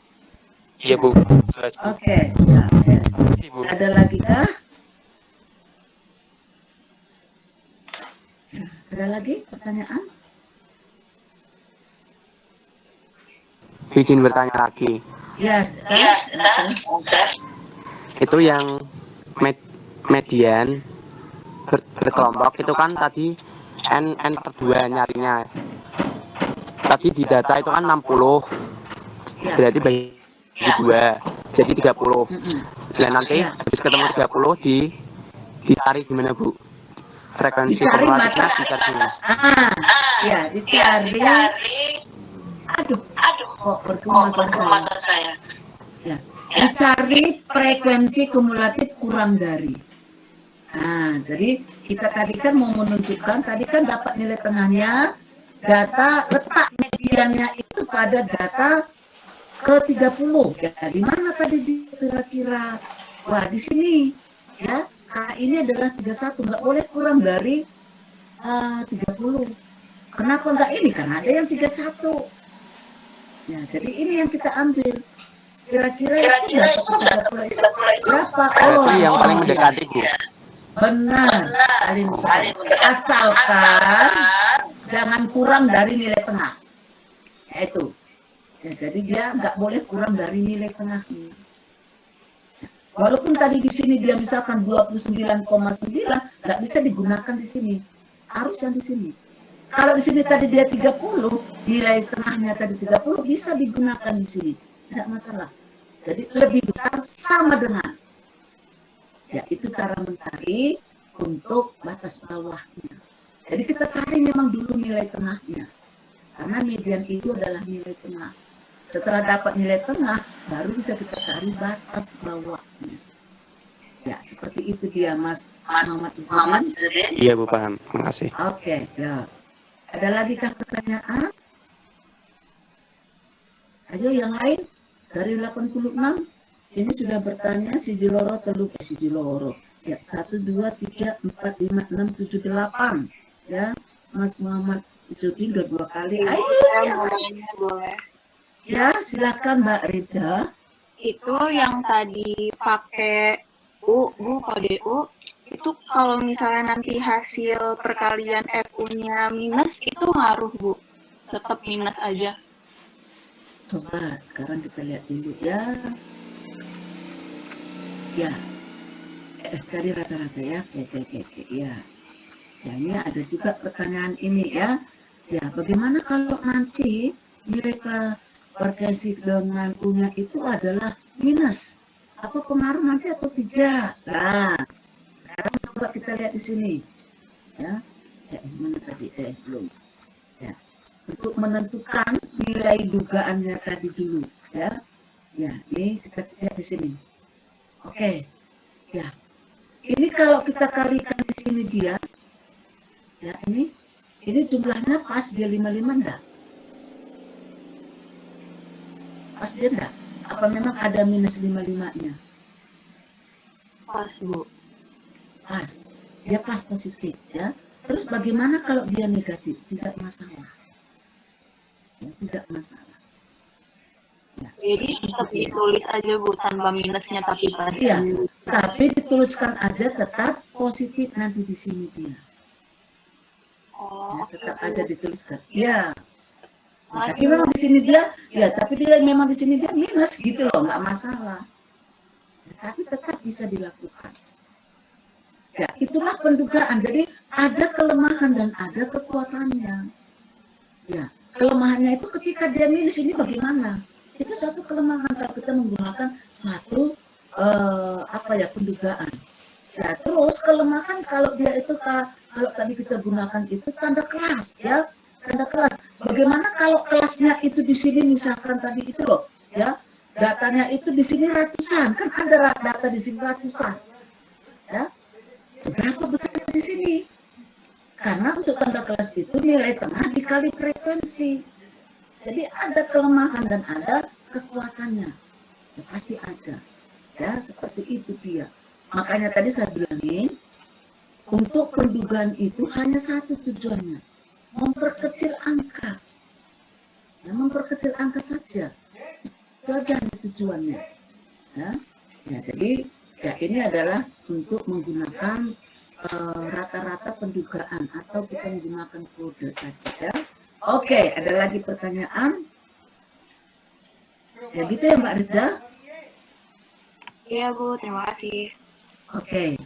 Iya Bu, jelas Bu. Oke, ya, oke. Bu. Ada lagi kah? Ada lagi pertanyaan? Izin bertanya lagi. Yes, Itu yang median berkelompok itu kan tadi n per 2 nyarinya. Tadi di data itu kan 60. Berarti bagi 2 jadi 30. Dan nanti habis ketemu 30 dicari gimana Bu? Frekuensi Dicari kumulatifnya batas. dicari gimana? Ya, dicari. Aduh, kok bergema suara saya. Ya, dicari frekuensi kumulatif kurang dari. Nah, jadi kita tadi kan mau menunjukkan, tadi kan dapat nilai tengahnya, data letak mediannya itu pada data ke-30. Ya, di mana tadi kira-kira? Wah, di sini. Ya, nah, ini adalah 31, nggak boleh kurang dari 30. Kenapa nggak ini? Karena ada yang 31. Ya, jadi ini yang kita ambil. Kira-kira itu berapa? Oh, Berarti yang paling mendekati Bu. Benar, paling asalkan jangan kurang dari nilai tengah. Itu. Ya, jadi dia nggak boleh kurang dari nilai tengahnya. Walaupun tadi di sini dia misalkan 29,9, nggak bisa digunakan di sini. Harus yang di sini. Kalau di sini tadi dia 30, nilai tengahnya tadi 30 bisa digunakan di sini. Tidak masalah. Jadi lebih besar sama dengan. Ya, itu cara mencari untuk batas bawahnya. Jadi kita cari memang dulu nilai tengahnya. Karena median itu adalah nilai tengah. Setelah dapat nilai tengah, baru bisa kita cari batas bawahnya. Ya, seperti itu dia Mas Muhammad. Iya Bu, paham. Makasih. Oke, ya. Ada lagi kah pertanyaan? Ayo yang lain dari 86. Ini sudah bertanya si Jiloro telu si Jiloro. Ya, 1 2 3 4 5 6 7 8. Ya, Mas Muhammad Isudin udah 2 kali. Ayo. Boleh. Ya, silakan Mbak Rida. Itu yang tadi pakai U, Bu, kode U, itu kalau misalnya nanti hasil perkalian FU-nya minus, itu ngaruh, Bu? Tetap minus aja? Coba sekarang kita lihat dulu ya. Ya, cari rata-rata ya. Oke. Ya. Ya, ini ada juga pertanyaan ini ya. Ya, bagaimana kalau nanti nilai frekuensi dengan U-nya itu adalah minus? Apa pengaruh nanti atau tidak? Nah, sekarang coba kita lihat di sini. Ya, mana tadi? Belum. Ya, untuk menentukan nilai dugaannya tadi dulu. Ya, ini kita lihat di sini. Oke, ya. Ini kalau kita kalikan di sini dia, ya ini jumlahnya pas dia 55 enggak? Pas dia enggak? Apa memang ada minus 55-nya? Pas, Bu. Pas. Dia pas positif ya. Terus bagaimana kalau dia negatif? Tidak masalah. Ya, tidak masalah. Ya. Jadi tetap ditulis aja, Bu, tanpa minusnya tapi pas. Iya, tapi dituliskan aja tetap positif nanti di sini dia. Ya, tetap aja dituliskan. Ya. Nah, tapi memang di sini dia, ya tapi dia memang di sini dia minus gitu loh, nggak masalah. Ya, tapi tetap bisa dilakukan. Ya, itulah pendugaan. Jadi ada kelemahan dan ada kekuatannya. Ya, kelemahannya itu ketika dia minus ini bagaimana? Itu suatu kelemahan kalau kita menggunakan suatu pendugaan. Ya, terus kelemahan kalau dia itu kalau tadi kita gunakan itu tanda kelas ya. Tanda kelas. Bagaimana kalau kelasnya itu di sini misalkan tadi itu loh, ya datanya itu di sini ratusan, kan ada data di sini ratusan, ya berapa besar di sini? Karena untuk tanda kelas itu nilai tengah dikali frekuensi, jadi ada kelemahan dan ada kekuatannya, ya, pasti ada, ya seperti itu dia. Makanya tadi saya bilangin untuk pendugaan itu hanya satu tujuannya. Memperkecil angka. Ya, memperkecil angka saja. Itu aja tujuannya. Ya, ya jadi ya ini adalah untuk menggunakan rata-rata pendugaan atau kita menggunakan kode tadi ya. Oke, ada lagi pertanyaan? Ya gitu ya Mbak Rifda? Iya Bu, terima kasih. Oke.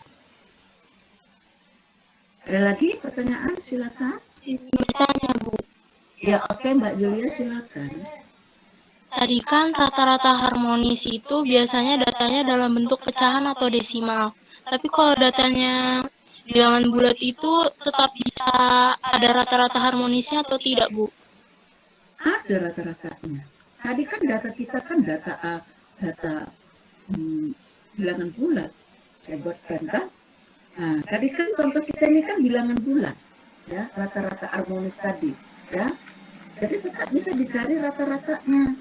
Ada lagi pertanyaan? Silakan. Bertanya Bu, Ya oke Mbak Julia silakan. tadi kan rata-rata harmonis itu biasanya datanya dalam bentuk pecahan atau desimal. Tapi kalau datanya bilangan bulat itu tetap bisa ada rata-rata harmonisnya atau tidak Bu? Ada rata-ratanya. Tadi kan data kita kan data bilangan bulat. Saya buatkan kan. Nah, tadi kan contoh kita ini kan bilangan bulat. Ya, rata-rata harmonis tadi. Ya, jadi tetap bisa dicari rata-ratanya.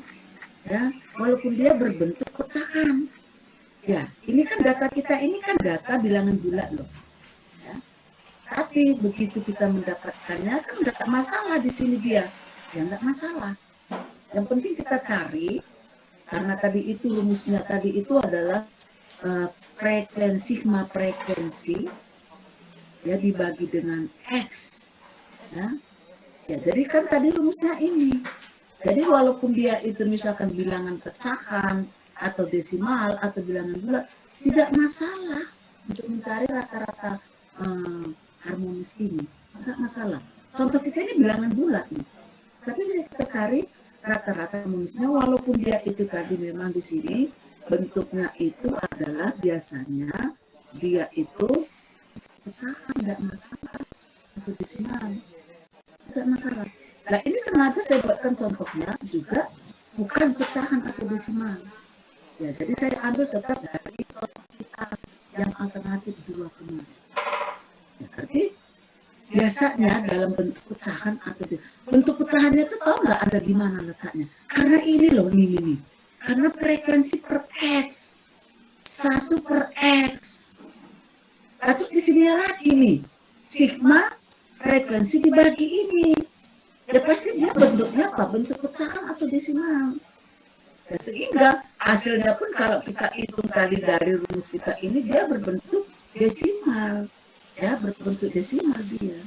Ya, walaupun dia berbentuk pecahan. Ya, ini kan data kita ini kan data bilangan bulat loh. Ya. Tapi begitu kita mendapatkannya kan nggak masalah di sini dia. Ya nggak masalah. Yang penting kita cari, karena tadi itu rumusnya tadi itu adalah sigma frekuensi ya dibagi dengan X. Ya. Ya, jadi kan tadi rumusnya ini. Jadi walaupun dia itu misalkan bilangan pecahan atau desimal atau bilangan bulat, tidak masalah untuk mencari rata-rata harmonis ini. Tidak masalah. Contoh kita ini bilangan bulat nih. Tapi bisa kita cari rata-rata harmonisnya walaupun dia itu tadi memang di sini bentuknya itu adalah biasanya dia itu pecahan, tidak masalah, atau desimal, tidak masalah. Nah ini sengaja saya buatkan contohnya juga bukan pecahan atau desimal. Ya jadi saya ambil tetap dari contoh kita yang alternatif 2 kemarin. Ya, berarti biasanya dalam bentuk pecahan atau bentuk pecahannya itu tahu nggak ada di mana letaknya? Karena ini loh ini. Karena frekuensi per X, 1 per X. Nah, terus di sini lagi nih, sigma frekuensi dibagi ini. Ya pasti dia bentuknya apa? Bentuk pecahan atau desimal. Ya, sehingga hasilnya pun kalau kita hitung tadi dari rumus kita ini dia berbentuk desimal. Ya, berbentuk desimal dia.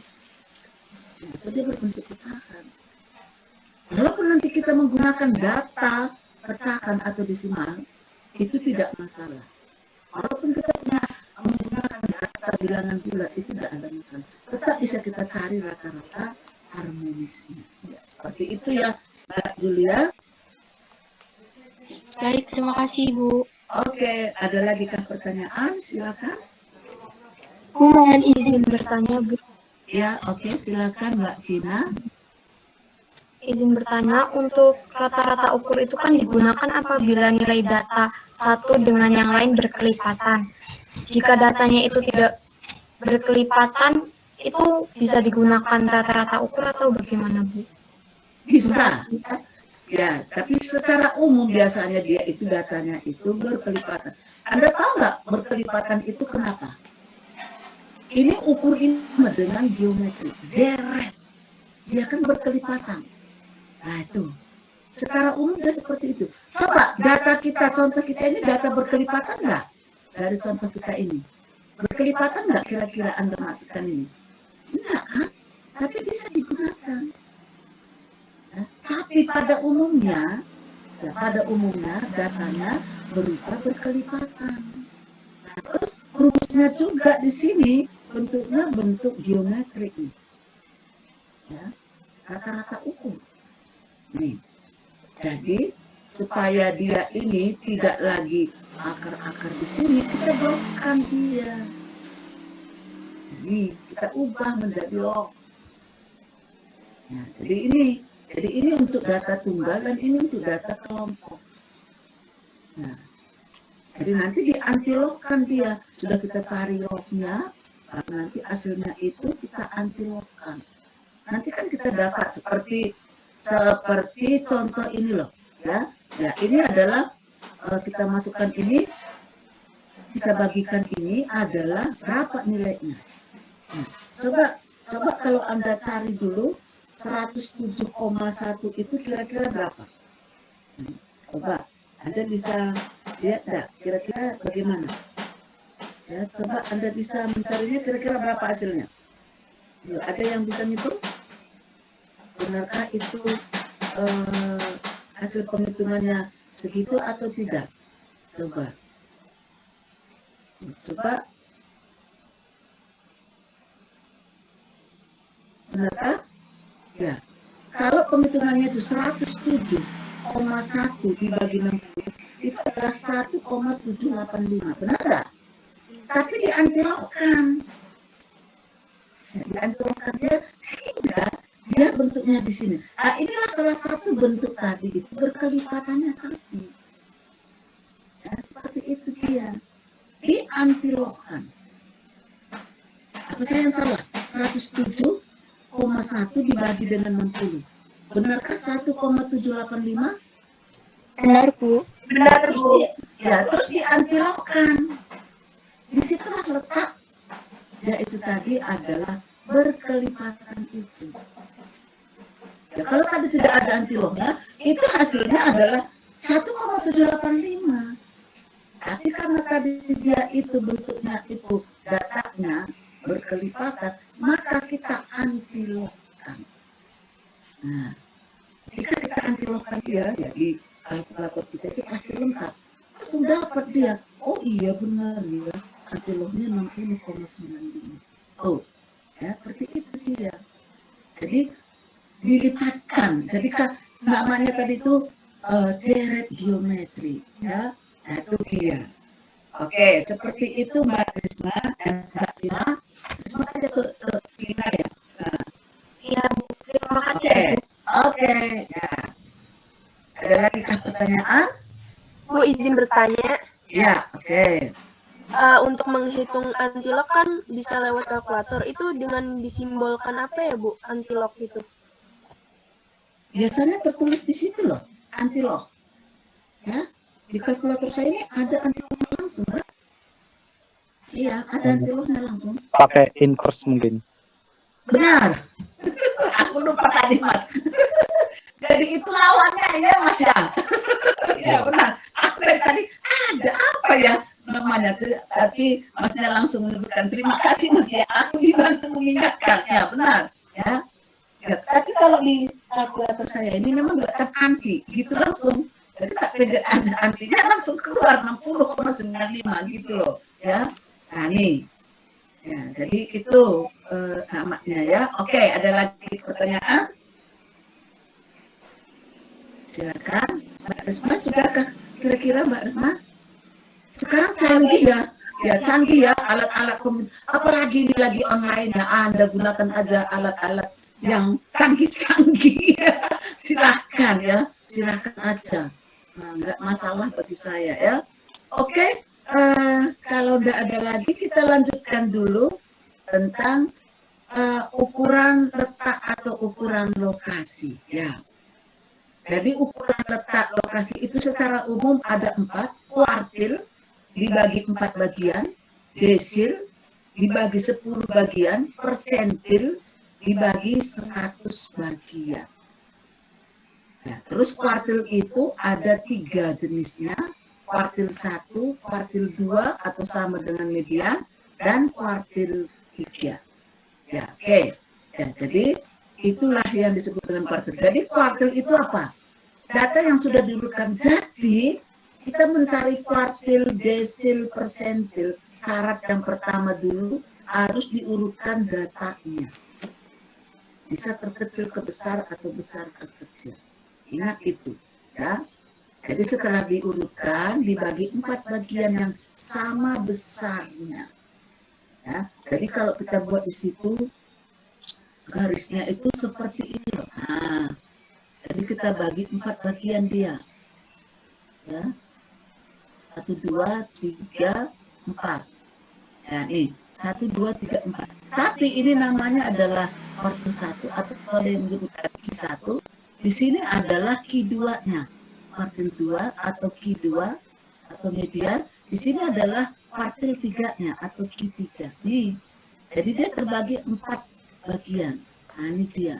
Atau dia berbentuk pecahan. Walaupun nanti kita menggunakan data pecahan atau desimal, itu tidak masalah. Walaupun kita punya menggunakan data bilangan bulat, itu tidak ada masalah. Tetap bisa kita cari rata-rata harmonisnya. Ya, seperti itu ya, Mbak Julia. Baik, terima kasih Bu. Oke, ada lagi kah pertanyaan? Silakan. Aku mohon izin bertanya Bu. Ya, oke, silakan Mbak Vina. Izin bertanya, untuk rata-rata ukur itu kan digunakan apabila nilai data satu dengan yang lain berkelipatan. Jika datanya itu tidak berkelipatan, itu bisa digunakan rata-rata ukur atau bagaimana Bu? Bisa. Ya, tapi secara umum biasanya dia itu datanya itu berkelipatan. Anda tahu nggak berkelipatan itu kenapa? Ini ukur ini dengan geometri. Deret. Dia kan berkelipatan. Nah itu, secara umum dia seperti itu. Coba data kita, contoh kita ini data berkelipatan nggak? Dari contoh kita ini. Berkelipatan nggak kira-kira Anda masukkan ini? Enggak kan? Tapi bisa digunakan. Nah, tapi pada umumnya datanya berupa berkelipatan. Nah, terus rumusnya juga di sini bentuknya bentuk geometrik. Ya, rata-rata ukur. Nih, jadi supaya dia ini tidak lagi akar-akar di sini, kita blokkan dia. Ini kita ubah menjadi log. Nah, jadi ini untuk data tunggal dan ini untuk data kelompok. Nah, jadi nanti diantilogkan dia. Sudah kita cari lognya, nanti hasilnya itu kita antilogkan. Nanti kan kita dapat seperti contoh ini loh, ya. Ya, ini adalah kita masukkan ini, kita bagikan ini adalah berapa nilainya. Nah, coba kalau Anda cari dulu 107,1 itu kira-kira berapa? Coba, Anda bisa lihat enggak? Kira-kira bagaimana? Ya, coba Anda bisa mencarinya kira-kira berapa hasilnya? Ada yang bisa ngitung? Benarkah itu hasil penghitungannya segitu atau tidak? Coba. Benarkah? Ya. Kalau penghitungannya itu 107,1 dibagi 60 itu adalah 1,785. Benar enggak? Tapi diantilokkan. Ya, diantilokkan dia sehingga dia bentuknya di sini. Nah, inilah salah satu bentuk tadi itu berkelipatannya tadi. Ya, seperti itu dia. Diantilokkan. Apa saya yang salah? 107,1 dibagi dengan 60. Benarkah 1,785? Benar, Bu. Benar, Bu. Ya, terus diantilokkan. Disitulah letak, yaitu tadi adalah berkelipatan itu. Ya, kalau tadi tidak ada antiloknya, itu hasilnya adalah 1,785. Tapi karena tadi dia itu bentuknya itu datanya berkelipatan, maka kita antilokkan. Nah, jika kita antilokkan dia, ya di kalkulator kita itu pasti lengkap. Langsung dapat dia. Oh iya benar ya, antiloknya 60,95. Oh, ya seperti itu dia. Jadi dilipatkan. Jadi namanya tadi itu deret geometri, ya. Nah, itu dia. Oke, seperti itu Mbak Risma dan Mbak Tina. Risma aja ke Tina ya. Nah. Iya, Bu. Terima kasih ya, Bu. Oke, ya. Ada lagi pertanyaan? Bu, izin bertanya. Ya, oke. Untuk menghitung antilok kan bisa lewat kalkulator. Itu dengan disimbolkan apa ya, Bu, antilok itu? Biasanya tertulis di situ loh, antilok. Ya, di kalkulator saya ini ada antiloknya langsung, Pak. Iya, ada antiloknya langsung. Pakai inverse mungkin. Benar. Aku lupa tadi, Mas. Jadi itu lawannya ya, Mas ya. Iya, benar. Aku dari tadi ada apa ya namanya, tapi Masnya langsung menyebutkan. Terima kasih, Mas ya. Aku dibantu mengingatkan. Ya, benar. Ya. Ya, tapi kalau di kalkulator saya ini memang bukan anti, gitu langsung. Jadi tak pencet antinya langsung keluar 60,95 gitu loh, ya. Nah, nih. Ya, jadi itu namanya ya. Oke, ada lagi pertanyaan? Silakan, Mbak Risma. Sudahkah kira-kira Mbak Risma? Sekarang canggih ya. Ya, canggih ya alat-alat apalagi ini lagi online ya. Anda gunakan aja alat-alat yang canggih-canggih. Silahkan ya, silahkan aja. Nah, enggak masalah bagi saya ya. Oke, kalau enggak ada lagi kita lanjutkan dulu tentang ukuran letak atau ukuran lokasi ya. Jadi ukuran letak lokasi itu secara umum ada 4, kuartil dibagi 4 bagian, desil dibagi 10 bagian, persentil dibagi 100 bagian. Nah, terus kuartil itu ada 3 jenisnya, kuartil 1, kuartil 2 atau sama dengan median, dan kuartil 3. Ya, oke. Ya, jadi itulah yang disebut dengan kuartil. Jadi kuartil itu apa? Data yang sudah diurutkan. Jadi kita mencari kuartil, desil, persentil. Syarat yang pertama dulu harus diurutkan datanya. Bisa terkecil ke besar atau besar ke kecil. Ingat itu, ya. Jadi setelah diurutkan dibagi 4 bagian yang sama besarnya. Ya. Jadi kalau kita buat di situ garisnya itu seperti ini. Nah, jadi kita bagi 4 bagian dia. Ya. 1, 2, 3, 4. Nah, ini 1, 2, 3, 4. Tapi ini namanya adalah kuartil 1 atau ada yang menyebutkan Q1. Di sini adalah Q2-nya. Kuartil 2 atau Q2 atau median. Di sini adalah kuartil 3-nya atau Q3. Nih. Jadi dia terbagi 4 bagian. Nah, ini dia.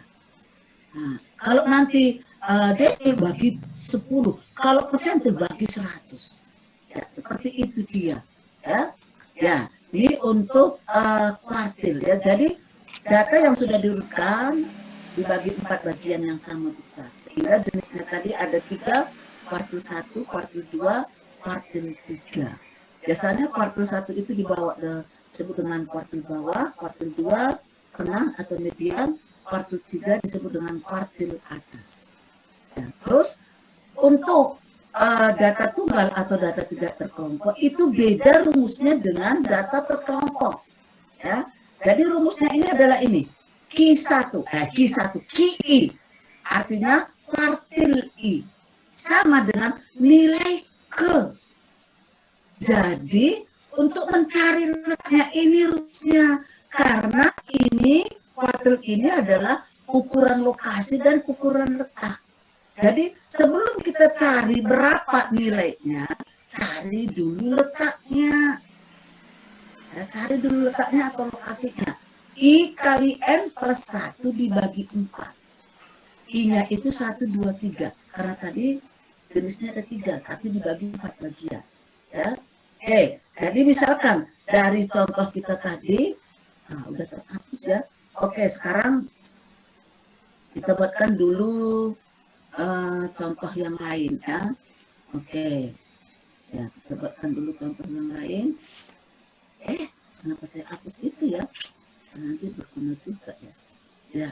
Nah, kalau nanti desil bagi 10, kalau persentase bagi 100. Ya, seperti itu dia. Ya, ini untuk kuartil ya. Jadi data yang sudah diurutkan dibagi 4 bagian yang sama besar. Sehingga jenisnya tadi ada 3, kuartil 1, kuartil 2, kuartil 3. Biasanya kuartil 1 itu dibawa disebut dengan kuartil bawah, kuartil 2 tengah atau median, kuartil 3 disebut dengan kuartil atas. Ya, terus untuk data tunggal atau data tidak terkelompok itu beda rumusnya dengan data terkelompok. Ya, jadi rumusnya ini adalah ini Q1, QI, artinya kuartil I sama dengan nilai ke. Jadi untuk mencari letaknya ini rumusnya, karena ini kuartil ini adalah ukuran lokasi dan ukuran letak. Jadi sebelum kita cari berapa nilainya, cari dulu letaknya. Ya, cari dulu letaknya atau lokasinya. I kali N plus 1 dibagi 4. I-nya itu 1, 2, 3. Karena tadi jenisnya ada 3, tapi dibagi 4 bagian. Ya. Jadi misalkan dari contoh kita tadi, udah terhapus ya. Sekarang kita buatkan dulu contoh yang lain ya. Ya, kita buatkan dulu contoh yang lain. Kenapa saya hapus itu ya? Nanti berguna juga ya. Ya.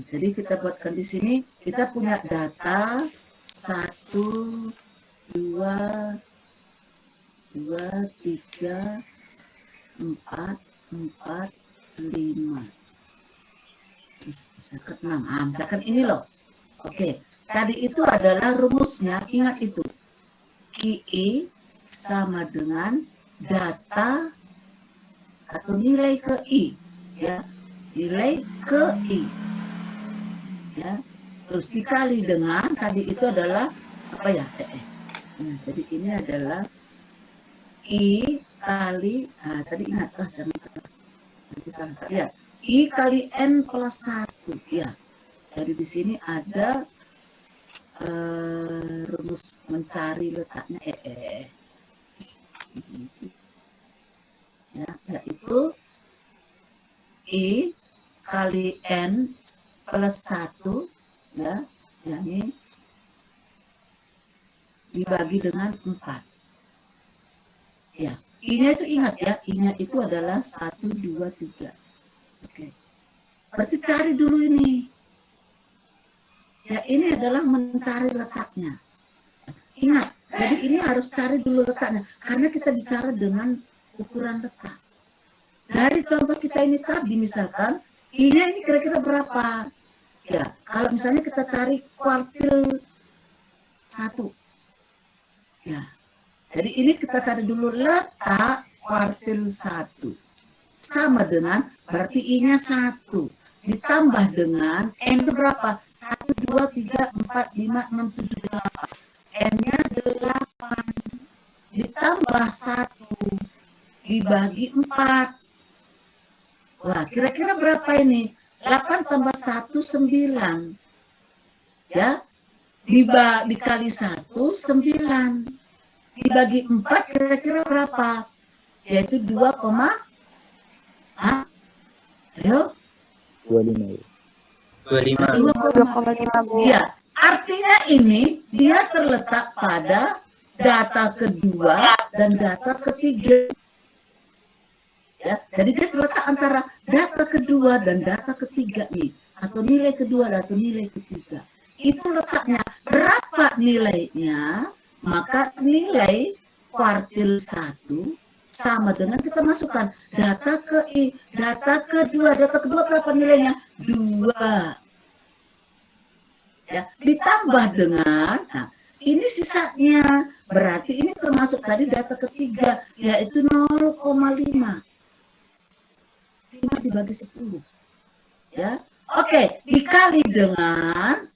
Jadi kita buatkan di sini, kita punya data 1, 2, 3, 4, 5. Terus misalkan 6. Misalkan ini loh. Tadi itu adalah rumusnya, ingat itu. QI sama dengan data atau nilai ke I. Ya, nilai ke I. Ya, terus dikali dengan tadi itu adalah apa ya? Nah, jadi ini adalah I kali, tadi ingat, jangan nanti salah ya. I kali N plus 1. Ya. Jadi di sini ada rumus mencari letaknya ya, yaitu I kali N plus 1 ya, ini dibagi dengan 4. Ya, I-nya itu ingat ya, I-nya itu adalah 1, 2, 3. Berarti cari dulu ini. Ya, ini adalah mencari letaknya. Ingat, jadi ini harus cari dulu letaknya. Karena kita bicara dengan ukuran letak. Dari contoh kita ini tadi, misalkan, I-nya ini kira-kira berapa? Ya, kalau misalnya kita cari kuartil 1. Ya, jadi ini kita cari dulu letak kuartil 1. Sama dengan, berarti I-nya 1. Ditambah dengan N itu berapa? 1, 2, 3, 4, 5, 6, 7, 8. N-nya 8. Ditambah 1. Dibagi 4. Wah, kira-kira berapa ini? 8 tambah 1, 9. Ya, dikali 1, 9. Dibagi 4 kira-kira berapa? Yaitu 2, ayo. 25. 2,5. Ya, artinya ini dia terletak pada data kedua dan data ketiga. Ya, jadi dia terletak antara data kedua dan data ketiga nih, atau nilai kedua atau nilai ketiga. Itu letaknya. Berapa nilainya? Maka nilai kuartil 1 sama dengan kita masukkan data ke I, data kedua berapa nilainya? 2. Ya, ditambah dengan, nah, ini sisanya, berarti ini termasuk tadi data ketiga, yaitu 0,5. 5 dibagi 10. Ya, dikali dengan,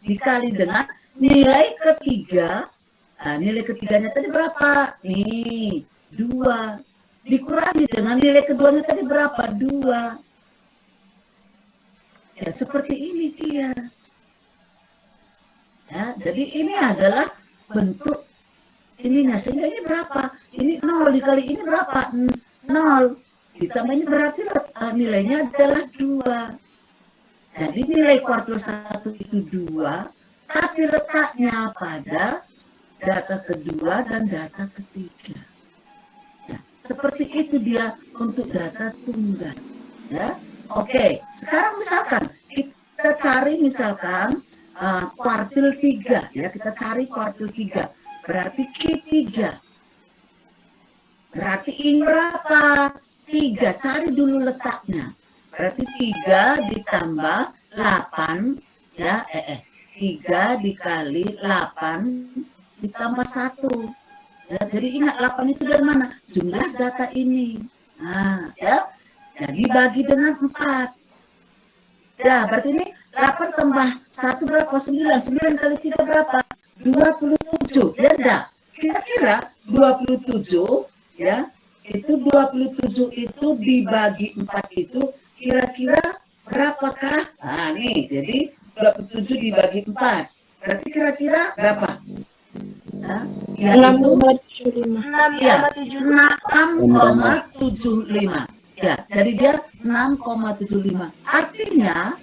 dikali dengan nilai ketiga. Nah, nilai ketiganya tadi berapa? Nih, 2. Dikurangi dengan nilai keduanya tadi berapa? 2. Ya, seperti ini dia. Ya, jadi ini adalah bentuk ininya. Sehingga ini berapa? Ini 0 dikali ini berapa? 0. Ditambah ini berarti nilainya adalah 2. Jadi nilai kuartil 1 itu 2, tapi letaknya pada data kedua dan data ketiga. Ya, seperti itu dia untuk data tunggal. Ya, oke. Sekarang misalkan kita cari misalkan kuartil 3, ya kita cari kuartil 3. Berarti Q3. Berarti ini berapa? 3. Cari dulu letaknya. Berarti 3 ditambah 8, ya 3 dikali 8 ditambah 1. Ya, jadi ingat 8 itu dari mana? Jumlah data ini. Nah, ya. Jadi bagi dengan 4. Ya, berarti ini 8 tambah 1 berapa? 9. 9 kali 3 berapa? 27. Ya enggak? Kira-kira 27, ya. Itu 27 itu dibagi 4 itu kira-kira berapakah? Nah, nih, jadi 27 dibagi 4. Berarti kira-kira berapa? Nah, ya, 6,75. Ya, 6,75. Ya, jadi dia 6,75. Artinya,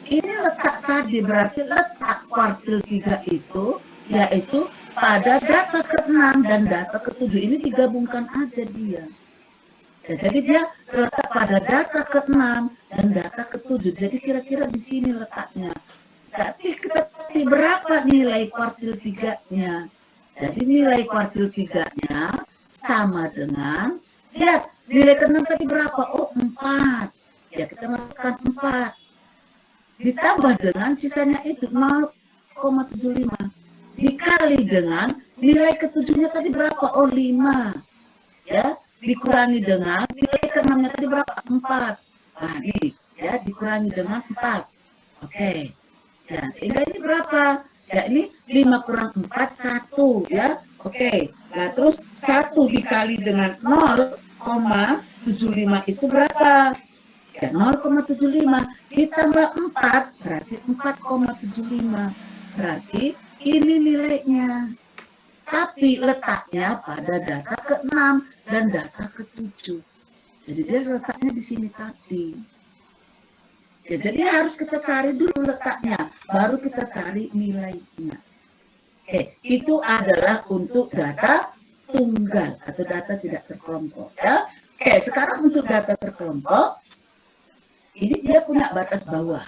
ini letak tadi, berarti letak kuartil 3 itu, yaitu pada data ke-6 dan data ke-7. Ini digabungkan aja dia. Ya, jadi dia terletak pada data ke-6 dan data ke-7. Jadi kira-kira di sini letaknya. Tapi berapa nilai kuartil 3-nya? Jadi nilai kuartil 3-nya sama dengan, lihat nilai ke-6 tadi berapa? Oh 4. Ya kita masukkan 4. Ditambah dengan sisanya itu 0,75. Dikali dengan nilai ke-7-nya tadi berapa? Oh 5. Ya. Dikurangi dengan nilai ke-6-nya tadi berapa? 4. Nah, ini ya dikurangi dengan 4. Oke. Ya, sehingga ini berapa? Ya, ini 5 kurang 4 1 ya. Oke. Nah, terus 1 dikali dengan 0,75 itu berapa? Ya, 0,75 ditambah 4 berarti 4,75. Berarti ini nilainya. Tapi letaknya pada data ke-6 dan data ke-7. Jadi dia letaknya di sini tadi. Ya, jadi harus kita cari dulu letaknya, baru kita cari nilainya. Oke, itu adalah untuk data tunggal atau data tidak terkelompok. Ya. Oke, sekarang untuk data terkelompok, ini dia punya batas bawah.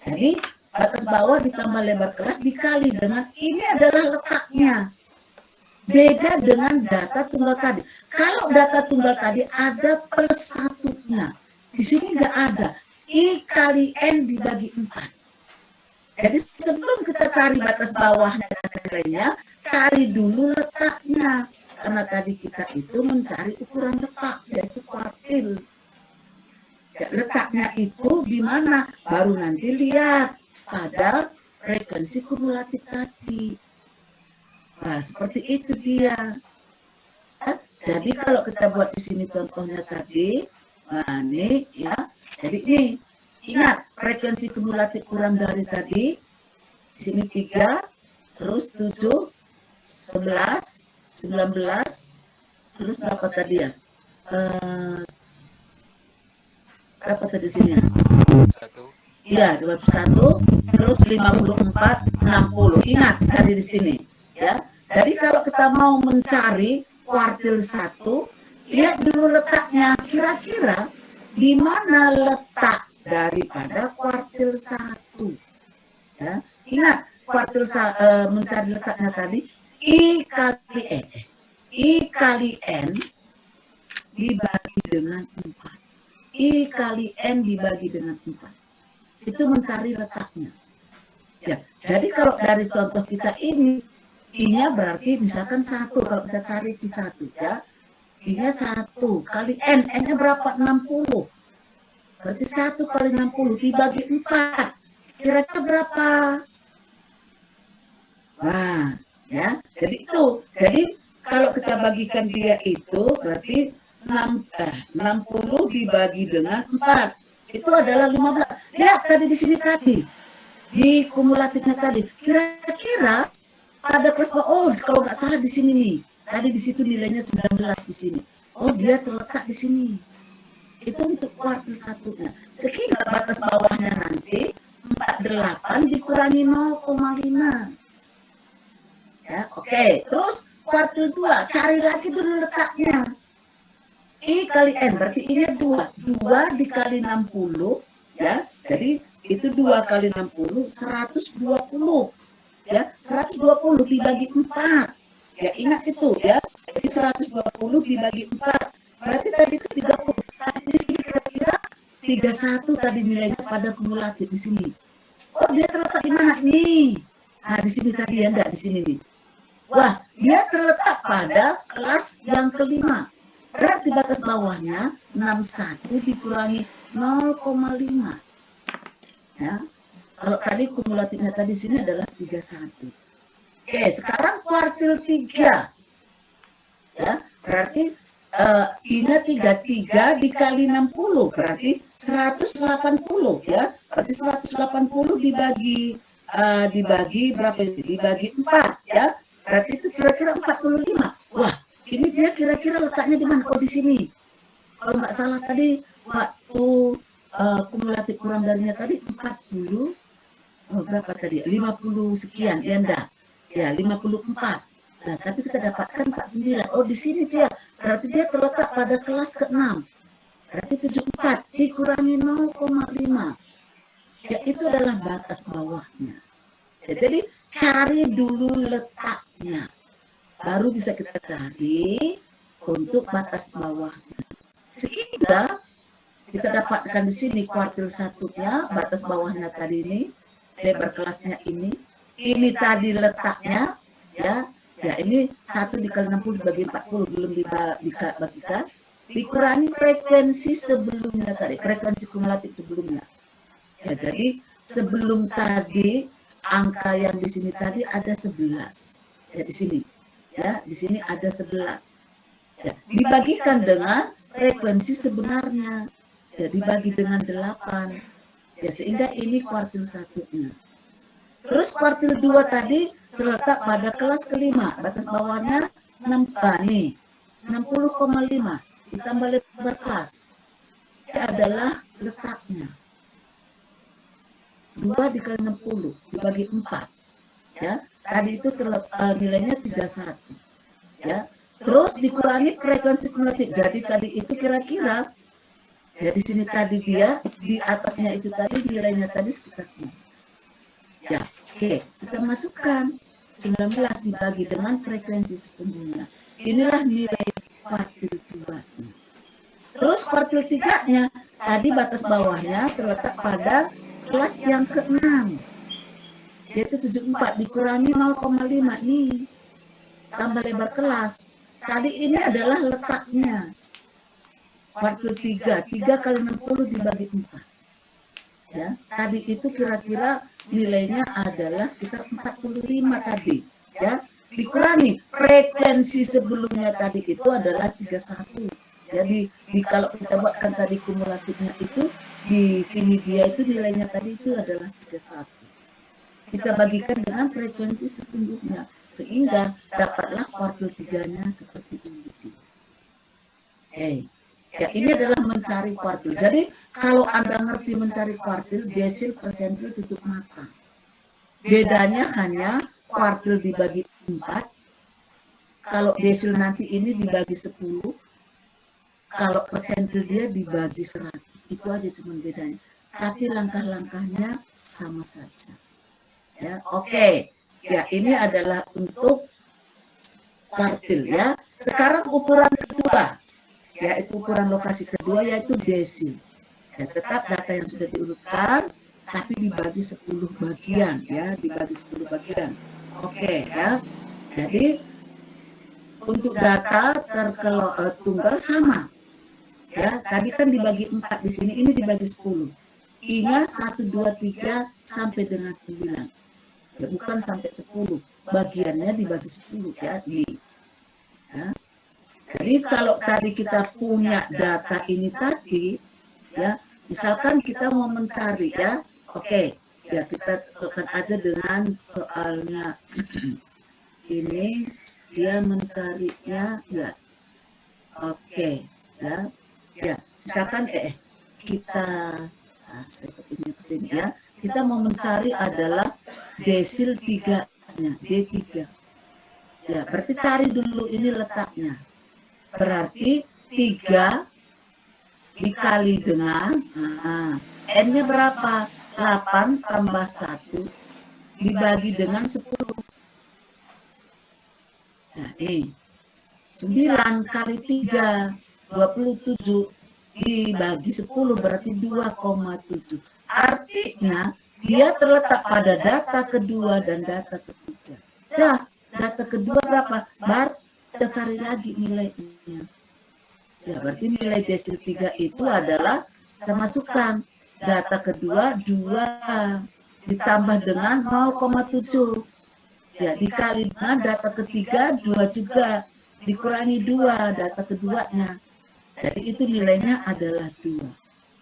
Jadi batas bawah ditambah lebar kelas dikali dengan ini adalah letaknya. Beda dengan data tunggal tadi. Kalau data tunggal tadi ada plus 1-nya. Di sini nggak ada. I kali N dibagi 4. Jadi sebelum kita cari batas bawah dan lainnya, cari dulu letaknya. Karena tadi kita itu mencari ukuran letak, yaitu kuartil. Ya, letaknya itu di mana? Baru nanti lihat pada frekuensi kumulatif tadi. Nah, seperti itu dia. Jadi kalau kita buat di sini contohnya tadi, nah ini ya. Jadi ini ingat frekuensi kumulatif kurang dari tadi. Di sini 3, terus 7, 11, 19, terus berapa tadi ya? Berapa tadi sini ya? 1. Iya, 21, terus 54, 60. Ingat tadi di sini. Ya, jadi kalau kita mau mencari kuartil 1, lihat dulu letaknya. Kira-kira di mana letak daripada kuartil 1? Ya, ingat kuartil mencari letaknya tadi I kali N dibagi dengan 4. I kali N dibagi dengan 4. Itu mencari letaknya. Ya, jadi kalau dari contoh kita ini, I-nya berarti misalkan 1 kalau kita cari di 1 ya. I-nya 1 kali N. N-nya berapa? 60. Berarti 1 kali 60 dibagi 4. Kira-kira berapa? Nah, ya. Jadi itu. Jadi kalau kita bagikan dia itu berarti 60 dibagi dengan 4. itu adalah 15. Lihat tadi di sini tadi, di kumulatifnya tadi, kira-kira pada kelas bawah, oh kalau nggak salah di sini nih, tadi di situ nilainya 19 di sini. Oh dia terletak di sini. Itu untuk kuartil satunya. Sehingga batas bawahnya nanti 48 dikurangi 0,5. Ya, oke. Terus kuartil 2, cari lagi dulu letaknya. I kali N, berarti ini 2. 2 dikali 60, ya. Jadi itu 2 kali 60, 120. Ya, 120 dibagi 4. Ya, ingat itu ya. Jadi 120 dibagi 4. Berarti tadi itu 30. Tadi di sini kira-kira 31 tadi nilainya pada kumulatif di sini. Oh, dia terletak di mana nih? Nah, di sini tadi ya, enggak di sini nih. Wah, dia terletak pada kelas yang kelima. Berarti batas bawahnya 61 dikurangi 0,5. Ya. Kalau tadi kumulatifnya tadi di sini adalah 31. Oke, sekarang kuartil 3. Ya, berarti ini 33 dikali 60 berarti 180 ya. Berarti 180 dibagi berapa ini? Dibagi 4 ya. Berarti itu kira-kira 45. Wah, ini dia kira-kira letaknya di mana? Oh, di sini. Kalau nggak salah tadi waktu kumulatif kurang darinya tadi 40. Oh, berapa tadi? 50 sekian, ya enggak? Ya, 54. Nah, tapi kita dapatkan 49. Oh, di sini dia. Berarti dia terletak pada kelas ke-6. Berarti 74 dikurangi 0,5. Ya, itu adalah batas bawahnya. Ya, jadi cari dulu letaknya. Baru bisa kita cari untuk batas bawahnya. Sehingga kita dapatkan di sini kuartil satunya, batas bawahnya tadi ini, lebar kelasnya ini tadi letaknya, ya. Ya, ini 1 dikali 60 dibagi 40 belum dibagikan, dikurangi frekuensi sebelumnya tadi, frekuensi kumulatif sebelumnya. Ya, jadi sebelum tadi angka yang di sini tadi ada 11. Ya, di sini. Ya, di sini ada 11. Ya, dibagikan dengan frekuensi sebenarnya. Ya, dibagi dengan 8. Ya, sehingga ini kuartil satunya. Terus kuartil 2 tadi terletak pada kelas kelima, batas bawahnya 60,5 ditambah lebar kelas. Ini adalah letaknya. 2 dikali 60 dibagi 4. Ya, tadi itu nilainya 31. Ya. Terus dikurangi frekuensi kumulatif. Jadi tadi itu kira-kira ya di sini tadi dia di atasnya itu tadi nilainya tadi sekitar ini. Ya, oke, kita masukkan 19 dibagi dengan frekuensi sesungguhnya. Inilah nilai kuartil 2. Terus kuartil 3-nya, tadi batas bawahnya terletak pada kelas yang ke-6. Yaitu 74 dikurangi 0,5 nih. Tambah lebar kelas. Tadi ini adalah letaknya. Kuartil 3, 3 kali 60 dibagi 4. Ya, tadi itu kira-kira nilainya adalah sekitar 45 tadi, ya. Dikurangi frekuensi sebelumnya tadi itu adalah 31. Jadi kalau kita buatkan tadi kumulatifnya itu di sini dia itu nilainya tadi itu adalah 31. Kita bagikan dengan frekuensi sesungguhnya sehingga dapatlah kuartil 3-nya seperti ini. Ya, ini adalah mencari kuartil. Jadi kalau Anda ngerti mencari kuartil, desil, persentil, tutup mata. Bedanya hanya kuartil dibagi 4. Kalau desil nanti ini dibagi 10. Kalau persentil dia dibagi 100. Itu aja cuma bedanya. Tapi langkah-langkahnya sama saja. Ya, oke. Ya, ini adalah untuk kuartil ya. Sekarang ukuran kedua. Yaitu ukuran lokasi kedua yaitu desil. Ya, tetap data yang sudah diurutkan tapi dibagi 10 bagian ya, dibagi 10 bagian. Oke ya. Jadi untuk data tunggal sama. Ya, tadi kan dibagi 4 di sini, ini dibagi 10. I-nya 1 2 3 sampai dengan 9. Ya, bukan sampai 10. Bagiannya dibagi 10 ya, ini. Ya. Jadi kalau tadi kita punya data ini tadi, ya Misalkan kita mau mencari ya, oke, ya kita cocokkan aja dengan soalnya. Ini dia mencarinya ya, oke, ya, ya. Misalkan kita, saya ini ke sini ya, kita mau mencari adalah desil 3-nya, D3. Ya, berarti cari dulu ini letaknya. Berarti 3 dikali dengan, N-nya berapa? 8 tambah 1 dibagi dengan 10. Nah, ini 9 kali 3, 27 dibagi 10 berarti 2,7. Artinya dia terletak pada data kedua dan data ketiga. Dah, data kedua berapa? Baru kita cari lagi nilainya. Ya, berarti nilai desil 3 itu adalah kita masukkan data kedua 2 ditambah dengan 0,7. Ya, dikali dengan data ketiga 2 juga dikurangi 2 data keduanya. Jadi itu nilainya adalah 2.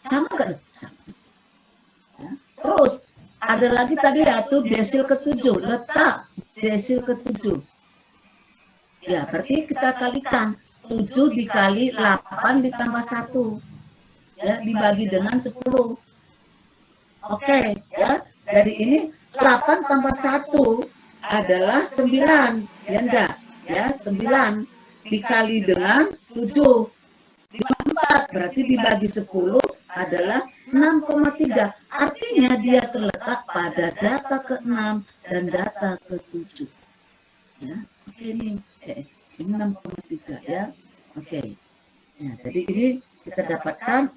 Sama enggak? Sama. Ya. Terus ada lagi tadi yaitu desil ke-7, letak desil ke-7. Ya, berarti kita kalikan 7 dikali 8 ditambah 1. Ya, dibagi dengan 10. Oke, ya. Jadi ini 8 tambah 1 adalah 9, ya enggak? Ya, 9 dikali dengan 7 4 berarti dibagi 10 adalah 6,3. Artinya dia terletak pada data ke-6 dan data ke-7. Ya, oke ini 6,3 ya. Oke. Ya, jadi ini kita dapatkan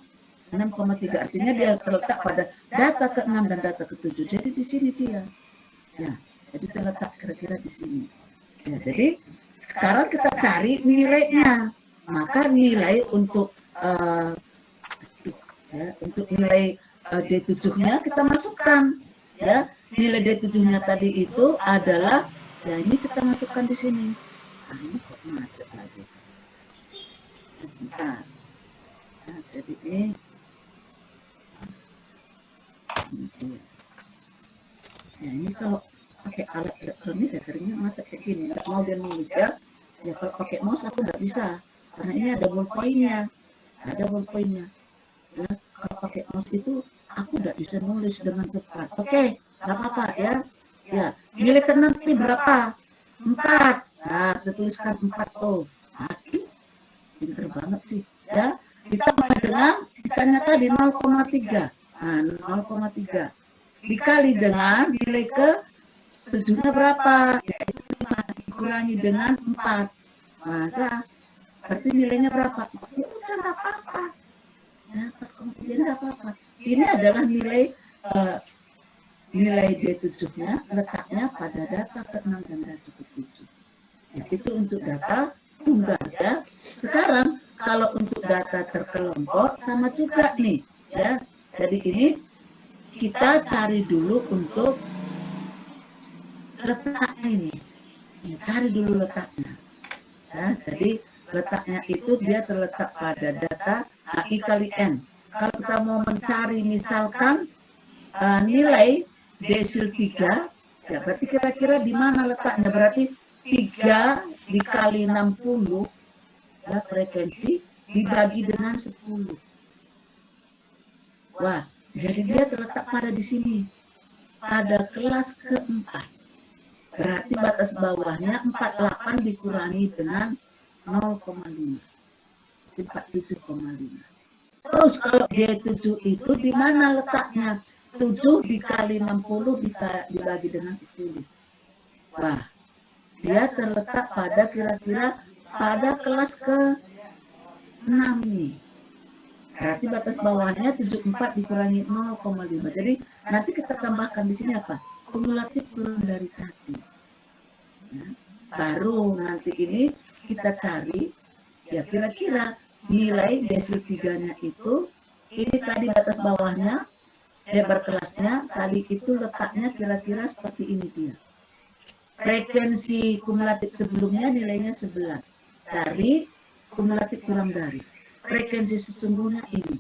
6,3 artinya dia terletak pada data ke-6 dan data ke-7. Jadi di sini dia. Ya. Jadi terletak kira-kira di sini. Ya, jadi sekarang kita cari nilainya. Maka nilai untuk untuk nilai D7-nya kita masukkan. Ya, nilai D7-nya tadi itu adalah ya ini kita masukkan di sini. Nah, ini kok macet lagi. Sebentar. Nah, jadi ini ya ini kalau pakai alat elektronik ya seringnya macet kayak gini, nggak mau dia nulis ya. Ya kalau pakai mouse aku nggak bisa, karena ini ada ballpoint-nya, Ya, kalau pakai mouse itu aku nggak bisa nulis dengan cepat. Oke, nggak apa-apa ya. Ya, nilai ke-6 ini berapa? 4. Nah, kita tuliskan 4 tuh. Pinter banget sih. Ya, ditambah dengan sisanya tadi 0,3. Nah, 0,3 dikali dengan nilai ke 7-nya berapa? Yaitu 5 dikurangi dengan 4. Maka berarti nilainya berapa? Ya udah nggak apa-apa. Ya, 4,3 nggak apa-apa. Ini adalah nilai nilai D7-nya letaknya pada data ke-6 dan data ke-7. Ya, itu untuk data tunggal ya. Sekarang kalau untuk data terkelompok sama juga nih ya. Jadi ini kita cari dulu untuk letaknya ini. Ya, cari dulu letaknya. Ya, jadi letaknya itu dia terletak pada data I kali N. Kalau kita mau mencari misalkan nilai desil 3, ya berarti kira-kira di mana letaknya? Berarti 3 dikali 60 ya, frekuensi dibagi dengan 10. Wah, jadi dia terletak pada di sini. Pada kelas ke-4. Berarti batas bawahnya 48 dikurangi dengan 0,5. 47,5. Terus kalau D7 itu di mana letaknya? 7 dikali 60 dibagi dengan 10. Wah, dia terletak pada kira-kira pada kelas ke-6 nih. Berarti batas bawahnya 74 dikurangi 0,5. Jadi nanti kita tambahkan di sini apa? Kumulatif kurang dari tadi. Ya. Baru nanti ini kita cari ya kira-kira nilai desil 3-nya itu, ini tadi batas bawahnya, lebar kelasnya, tadi itu letaknya kira-kira seperti ini dia. Frekuensi kumulatif sebelumnya nilainya 11. Dari kumulatif kurang dari. Frekuensi sesungguhnya ini.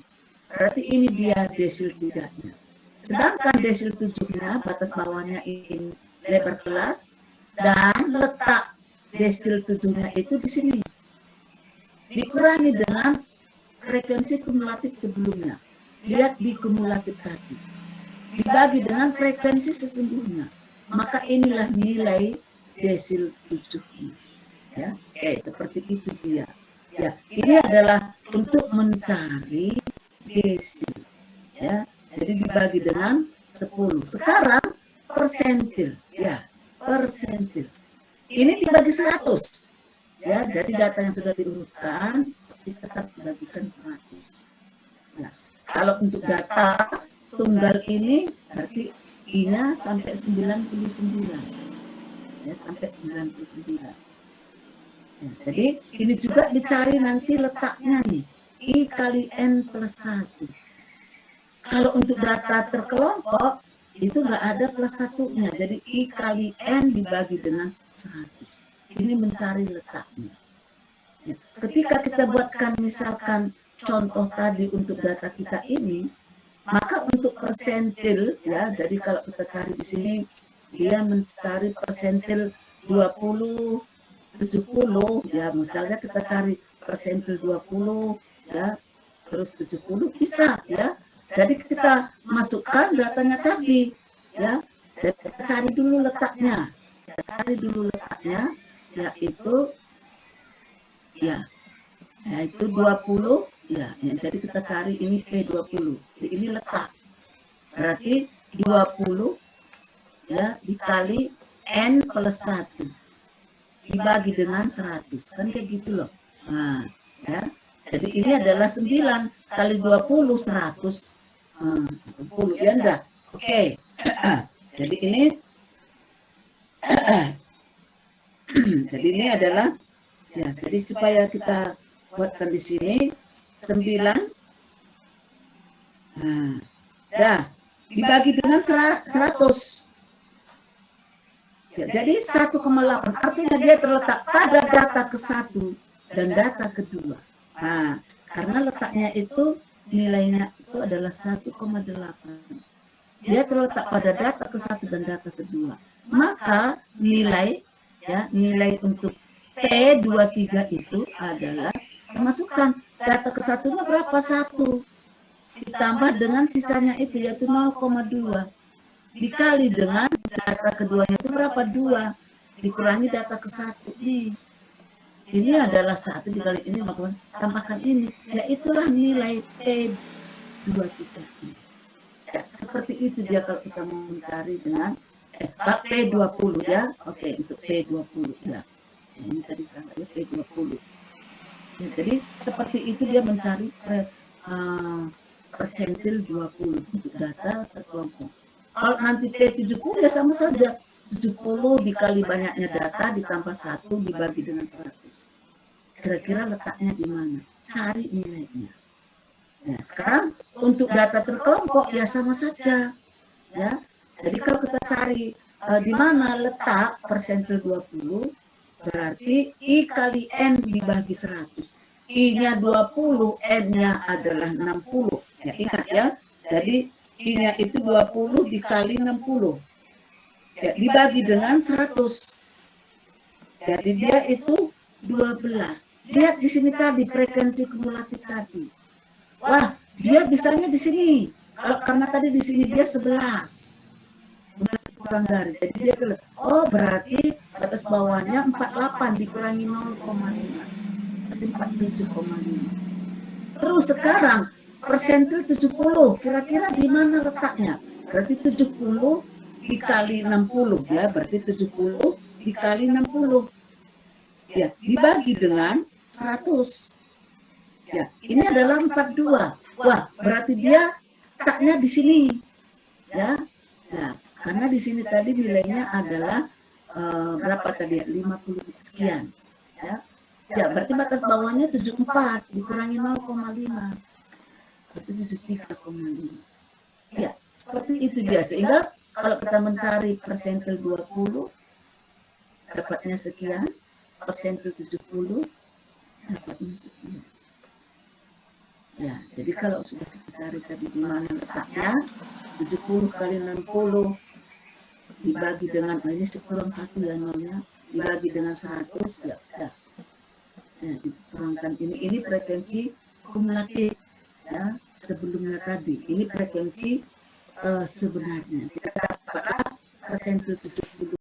berarti ini dia desil 3-nya. Sedangkan desil 7-nya, batas bawahnya ini lebar kelas, dan letak desil 7-nya itu di sini. Dikurangi dengan frekuensi kumulatif sebelumnya. Lihat di kumulatif tadi. Dibagi dengan frekuensi sesungguhnya. Maka inilah nilai desil 7-nya. Ya, seperti itu dia. Ya, ini adalah untuk mencari desil. Ya, jadi dibagi dengan 10. Sekarang persentil, ya, persentil. Ini dibagi 100. Ya, jadi data yang sudah diurutkan kita dibagikan 100. Nah, kalau untuk data tunggal ini berarti I-nya sampai 99. Ya, sampai 99. Ya, jadi ini juga dicari nanti letaknya nih, I kali N plus 1. Kalau untuk data terkelompok itu nggak ada plus 1-nya, jadi I kali N dibagi dengan 100. Ini mencari letaknya. Ya, ketika kita buatkan misalkan contoh tadi untuk data kita ini, maka untuk persentil, ya, jadi kalau kita cari di sini, dia mencari persentil 20, 70, ya, misalnya kita cari persentil 20, ya, terus 70 bisa, ya. Jadi kita masukkan datanya tadi, ya. Jadi kita cari dulu letaknya, yaitu yaitu 20, ya. Jadi kita cari ini P20. Ini letak. Berarti 20, ya, dikali N plus 1 dibagi dengan 100. Kan kayak gitu loh. Nah, ya. Jadi ini adalah 9 kali 20 100. 20, ya enggak? Oke. Jadi ini jadi ini adalah, ya, jadi supaya kita buatkan di sini 9, nah, ya, dibagi dengan 100, ya, jadi 1,8, artinya dia terletak pada data ke-1 dan data kedua. Nah, karena letaknya itu nilainya itu adalah 1,8, dia terletak pada data ke-1 dan data kedua. Maka nilai, ya, nilai untuk P23 itu adalah masukkan data ke-1-nya berapa? 1. Ditambah dengan sisanya itu yaitu 0,2. Dikali dengan data keduanya itu berapa? 2. Dikurangi data ke-1 ini. Ini adalah 1 dikali ini, maka tambahkan ini. Ya, itulah nilai P23 ini. Ya, seperti itu dia kalau kita mau mencari dengan P20, ya. Oke, untuk P20, ya. Ini tadi sampai P20. Ya, jadi seperti itu dia mencari persentil 20 untuk data terkelompok. Kalau nanti P70 ya sama saja. 70 dikali banyaknya data ditambah 1 dibagi dengan 100. Kira-kira letaknya di mana? Cari nilainya. Ya, sekarang untuk data terkelompok ya sama saja. Ya. Jadi kalau kita cari di mana letak persentil 20, berarti I kali N dibagi 100. I-nya 20, N-nya adalah 60. Ya, ingat ya. Jadi I-nya itu 20 dikali 60. Ya, dibagi dengan 100. Jadi dia itu 12. Lihat di sini tadi frekuensi kumulatif tadi. Wah, dia bisanya di sini. Karena tadi di sini dia 11. Kurang dari. Jadi dia tuh, oh berarti batas bawahnya 48 dikurangi 0,5. Berarti 47,5. Terus sekarang persentil 70. Kira-kira di mana letaknya? Berarti 70 dikali 60, ya. Berarti 70 dikali 60. Ya, dibagi dengan 100. Ya, ini adalah 42. Wah, berarti dia letaknya di sini. Ya. Nah, karena di sini tadi nilainya adalah berapa tadi? 50 sekian. Ya. Ya, berarti batas bawahnya 74 dikurangi 0,5. Berarti 73,5. Ya, seperti itu dia. Sehingga kalau kita mencari persentil 20 dapatnya sekian, persentil 70 dapatnya sekian. Ya, jadi kalau sudah kita cari tadi di mana letaknya, 70 kali 60 dibagi dengan, ini sekurang 1 ya nolnya, dibagi dengan 100 ya udah. Ya, dikurangkan ini frekuensi kumulatif ya, sebelumnya tadi. Ini frekuensi sebenarnya. Jika apakah persentil 70